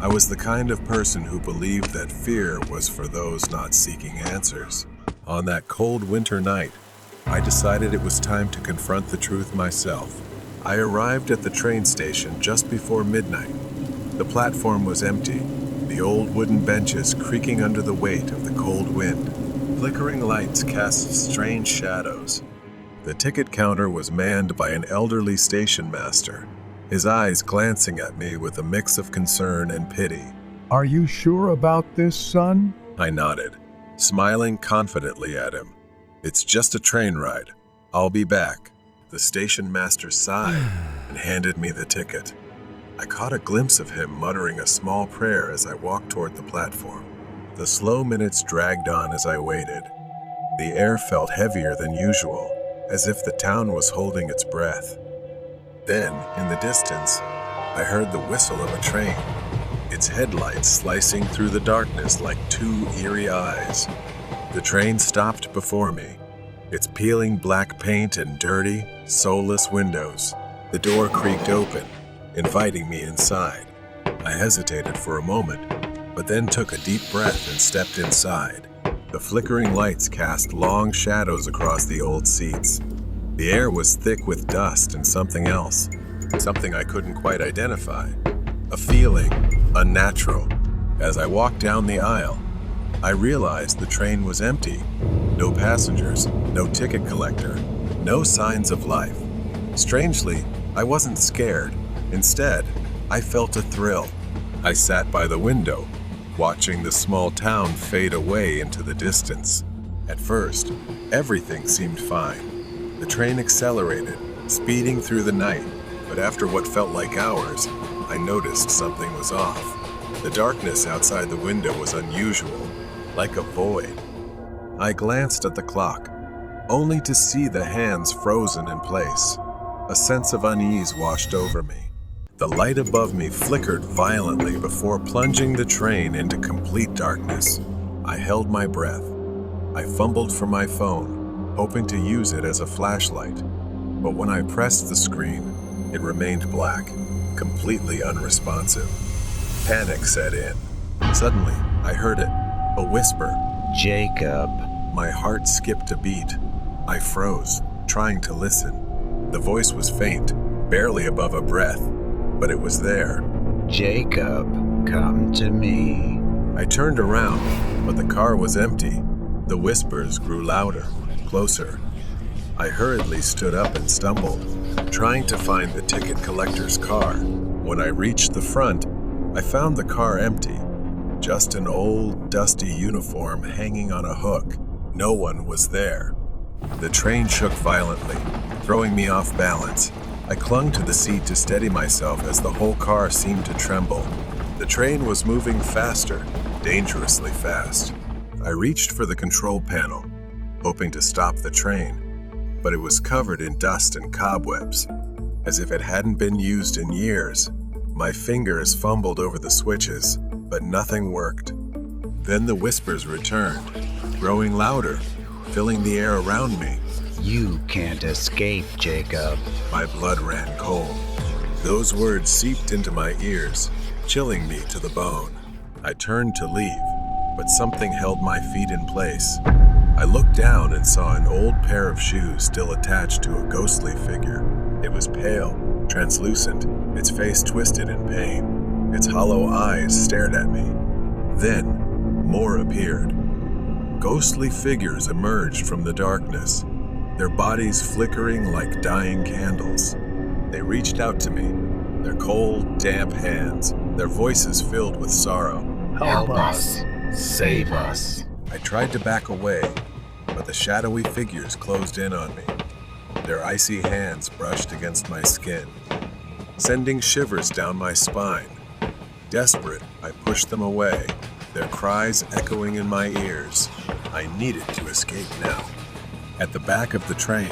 I was the kind of person who believed that fear was for those not seeking answers. On that cold winter night, I decided it was time to confront the truth myself. I arrived at the train station just before midnight. The platform was empty, the old wooden benches creaking under the weight of the cold wind. Flickering lights cast strange shadows. The ticket counter was manned by an elderly station master, his eyes glancing at me with a mix of concern and pity. "Are you sure about this, son?" I nodded, smiling confidently at him. "It's just a train ride. I'll be back." The station master sighed and handed me the ticket. I caught a glimpse of him muttering a small prayer as I walked toward the platform. The slow minutes dragged on as I waited. The air felt heavier than usual, as if the town was holding its breath. Then, in the distance, I heard the whistle of a train, its headlights slicing through the darkness like two eerie eyes. The train stopped before me, its peeling black paint and dirty, soulless windows. The door creaked open, inviting me inside. I hesitated for a moment, but then took a deep breath and stepped inside. The flickering lights cast long shadows across the old seats. The air was thick with dust and something else, something I couldn't quite identify. A feeling unnatural. As I walked down the aisle, I realized the train was empty. No passengers, no ticket collector, no signs of life. Strangely, I wasn't scared. Instead, I felt a thrill. I sat by the window, watching the small town fade away into the distance. At first, everything seemed fine. The train accelerated, speeding through the night, but after what felt like hours, I noticed something was off. The darkness outside the window was unusual, like a void. I glanced at the clock, only to see the hands frozen in place. A sense of unease washed over me. The light above me flickered violently before plunging the train into complete darkness. I held my breath. I fumbled for my phone, hoping to use it as a flashlight. But when I pressed the screen, It remained black, completely unresponsive. Panic set in. Suddenly, I heard it, a whisper. Jacob. My heart skipped a beat. I froze, trying to listen. The voice was faint, barely above a breath, but it was there. Jacob, come to me. I turned around, but the car was empty. The whispers grew louder, closer. I hurriedly stood up and stumbled, trying to find the ticket collector's car. When I reached the front, I found the car empty. Just an old, dusty uniform hanging on a hook. No one was there. The train shook violently, throwing me off balance. I clung to the seat to steady myself as the whole car seemed to tremble. The train was moving faster, dangerously fast. I reached for the control panel, hoping to stop the train, but it was covered in dust and cobwebs, as if it hadn't been used in years. My fingers fumbled over the switches, but nothing worked. Then the whispers returned, growing louder, filling the air around me. You can't escape, Jacob. My blood ran cold. Those words seeped into my ears, chilling me to the bone. I turned to leave, but something held my feet in place. I looked down and saw an old pair of shoes still attached to a ghostly figure. It was pale, translucent, its face twisted in pain. Its hollow eyes stared at me. Then, more appeared. Ghostly figures emerged from the darkness, their bodies flickering like dying candles. They reached out to me, their cold, damp hands, their voices filled with sorrow. Help us. Save us. I tried to back away, but the shadowy figures closed in on me. Their icy hands brushed against my skin, sending shivers down my spine. Desperate, I pushed them away, their cries echoing in my ears. I needed to escape now. At the back of the train,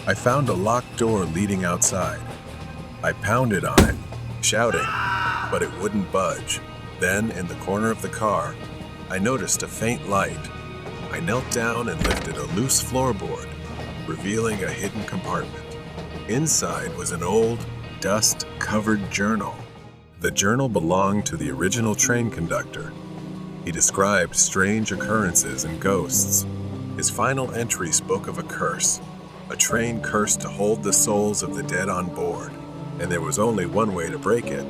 I found a locked door leading outside. I pounded on it, shouting, but it wouldn't budge. Then, in the corner of the car, I noticed a faint light. I knelt down and lifted a loose floorboard, revealing a hidden compartment. Inside was an old, dust-covered journal. The journal belonged to the original train conductor. He described strange occurrences and ghosts. His final entry spoke of a curse, a train cursed to hold the souls of the dead on board, and there was only one way to break it,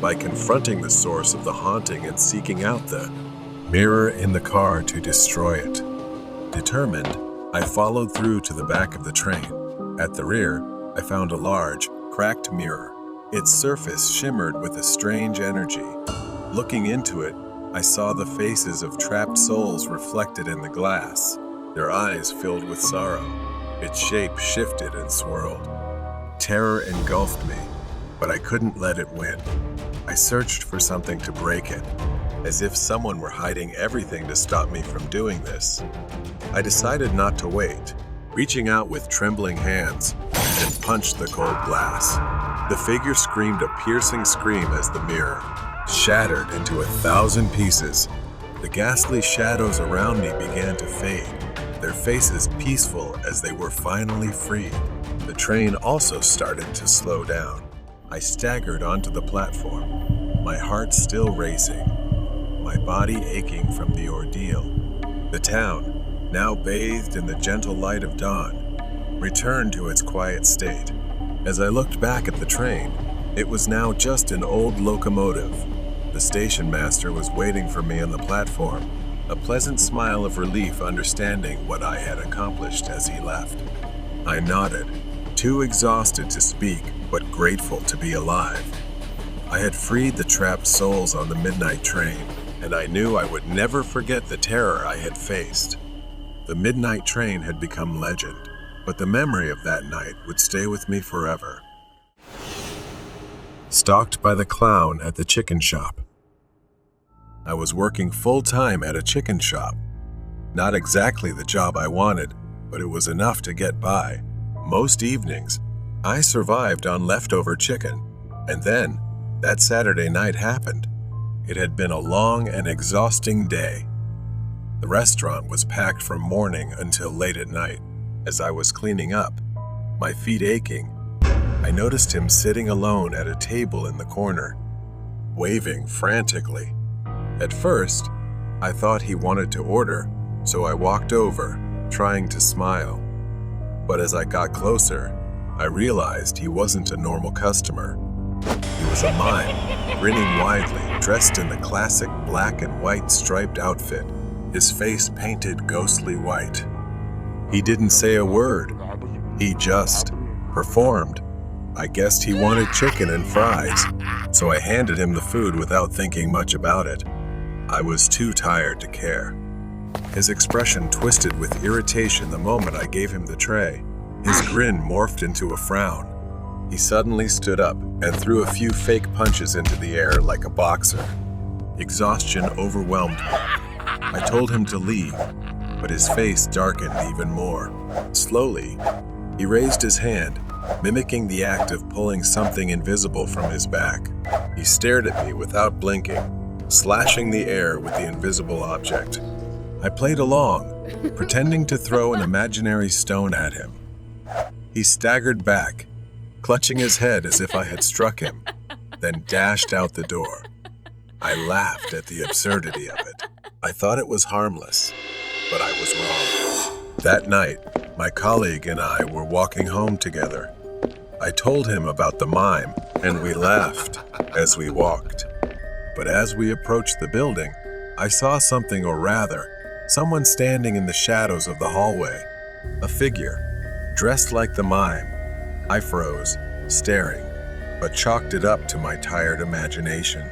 by confronting the source of the haunting and seeking out the mirror in the car to destroy it. Determined, I followed through to the back of the train. At the rear, I found a large, cracked mirror. Its surface shimmered with a strange energy. Looking into it, I saw the faces of trapped souls reflected in the glass, their eyes filled with sorrow. Its shape shifted and swirled. Terror engulfed me, but I couldn't let it win. I searched for something to break it, as if someone were hiding everything to stop me from doing this. I decided not to wait, reaching out with trembling hands, and punched the cold glass. The figure screamed a piercing scream as the mirror shattered into 1,000 pieces. The ghastly shadows around me began to fade, their faces peaceful as they were finally freed. The train also started to slow down. I staggered onto the platform, my heart still racing, my body aching from the ordeal. The town, now bathed in the gentle light of dawn, returned to its quiet state. As I looked back at the train, it was now just an old locomotive. The station master was waiting for me on the platform, a pleasant smile of relief understanding what I had accomplished as he left. I nodded, too exhausted to speak, but grateful to be alive. I had freed the trapped souls on the midnight train, and I knew I would never forget the terror I had faced. The midnight train had become legend, but the memory of that night would stay with me forever. Stalked by the clown at the chicken shop. I was working full-time at a chicken shop. Not exactly the job I wanted, but it was enough to get by. Most evenings, I survived on leftover chicken, and then, that Saturday night happened. It had been a long and exhausting day. The restaurant was packed from morning until late at night. As I was cleaning up, my feet aching, I noticed him sitting alone at a table in the corner, waving frantically. At first, I thought he wanted to order, so I walked over, trying to smile. But as I got closer, I realized he wasn't a normal customer. He was a mime, grinning widely, dressed in the classic black and white striped outfit, his face painted ghostly white. He didn't say a word. He just performed. I guessed he wanted chicken and fries, so I handed him the food without thinking much about it. I was too tired to care. His expression twisted with irritation the moment I gave him the tray. His grin morphed into a frown. He suddenly stood up and threw a few fake punches into the air like a boxer. Exhaustion overwhelmed me. I told him to leave, but his face darkened even more. Slowly, he raised his hand, mimicking the act of pulling something invisible from his back. He stared at me without blinking, slashing the air with the invisible object. I played along, pretending to throw an imaginary stone at him. He staggered back, clutching his head as if I had struck him, then dashed out the door. I laughed at the absurdity of it. I thought it was harmless, but I was wrong. That night, my colleague and I were walking home together. I told him about the mime, and we laughed as we walked. But as we approached the building, I saw something, or rather, someone standing in the shadows of the hallway. A figure, dressed like the mime. I froze, staring, but chalked it up to my tired imagination.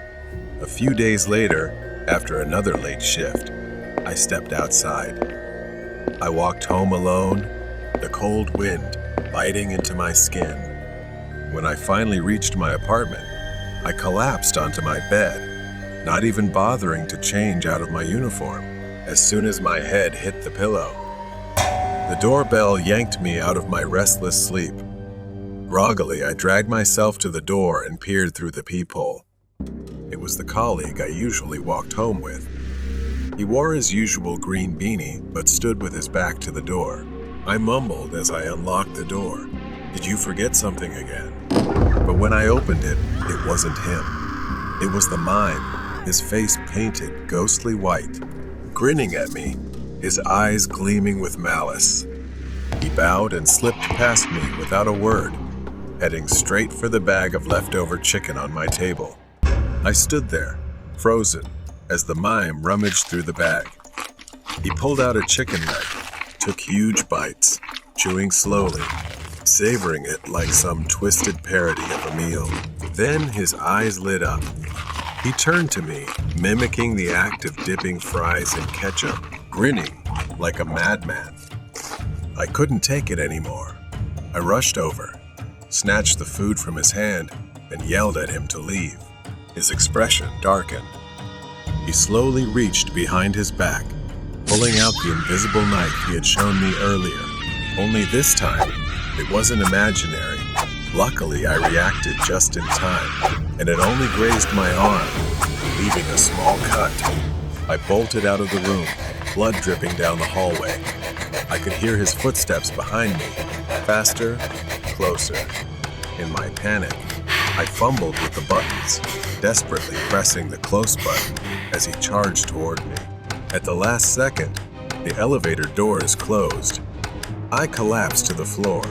A few days later, after another late shift, I stepped outside. I walked home alone, the cold wind biting into my skin. When I finally reached my apartment, I collapsed onto my bed, not even bothering to change out of my uniform. As soon as my head hit the pillow, the doorbell yanked me out of my restless sleep. Groggily, I dragged myself to the door and peered through the peephole. It was the colleague I usually walked home with. He wore his usual green beanie, but stood with his back to the door. I mumbled as I unlocked the door. "Did you forget something again?" But when I opened it, it wasn't him. It was the mime, his face painted ghostly white, grinning at me, his eyes gleaming with malice. He bowed and slipped past me without a word, heading straight for the bag of leftover chicken on my table. I stood there, frozen, as the mime rummaged through the bag. He pulled out a chicken leg, took huge bites, chewing slowly, savoring it like some twisted parody of a meal. Then his eyes lit up. He turned to me, mimicking the act of dipping fries in ketchup, grinning like a madman. I couldn't take it anymore. I rushed over, snatched the food from his hand, and yelled at him to leave. His expression darkened. He slowly reached behind his back, pulling out the invisible knife he had shown me earlier. Only this time, it wasn't imaginary. Luckily, I reacted just in time, and it only grazed my arm, leaving a small cut. I bolted out of the room, blood dripping down the hallway. I could hear his footsteps behind me, faster, closer. In my panic, I fumbled with the buttons, desperately pressing the close button as he charged toward me. At the last second, the elevator doors closed. I collapsed to the floor,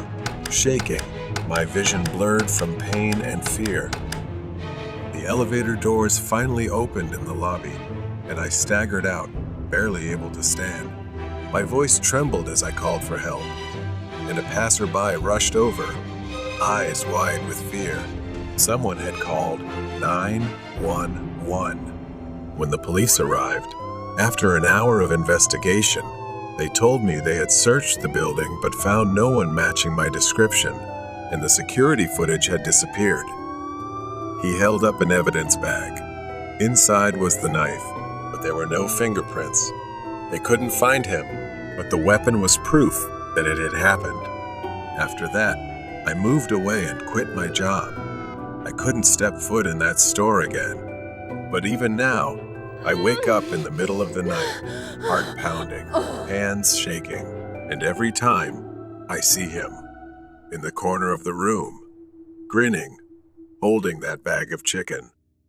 shaking, my vision blurred from pain and fear. The elevator doors finally opened in the lobby, and I staggered out, barely able to stand. My voice trembled as I called for help, and a passerby rushed over, eyes wide with fear. Someone had called 911. When the police arrived, after an hour of investigation, they told me they had searched the building but found no one matching my description, and the security footage had disappeared. He held up an evidence bag. Inside was the knife, but there were no fingerprints. They couldn't find him, but the weapon was proof that it had happened. After that, I moved away and quit my job. I couldn't step foot in that store again. But even now, I wake up in the middle of the night, heart pounding, hands shaking, and every time I see him in the corner of the room, grinning, holding that bag of chicken.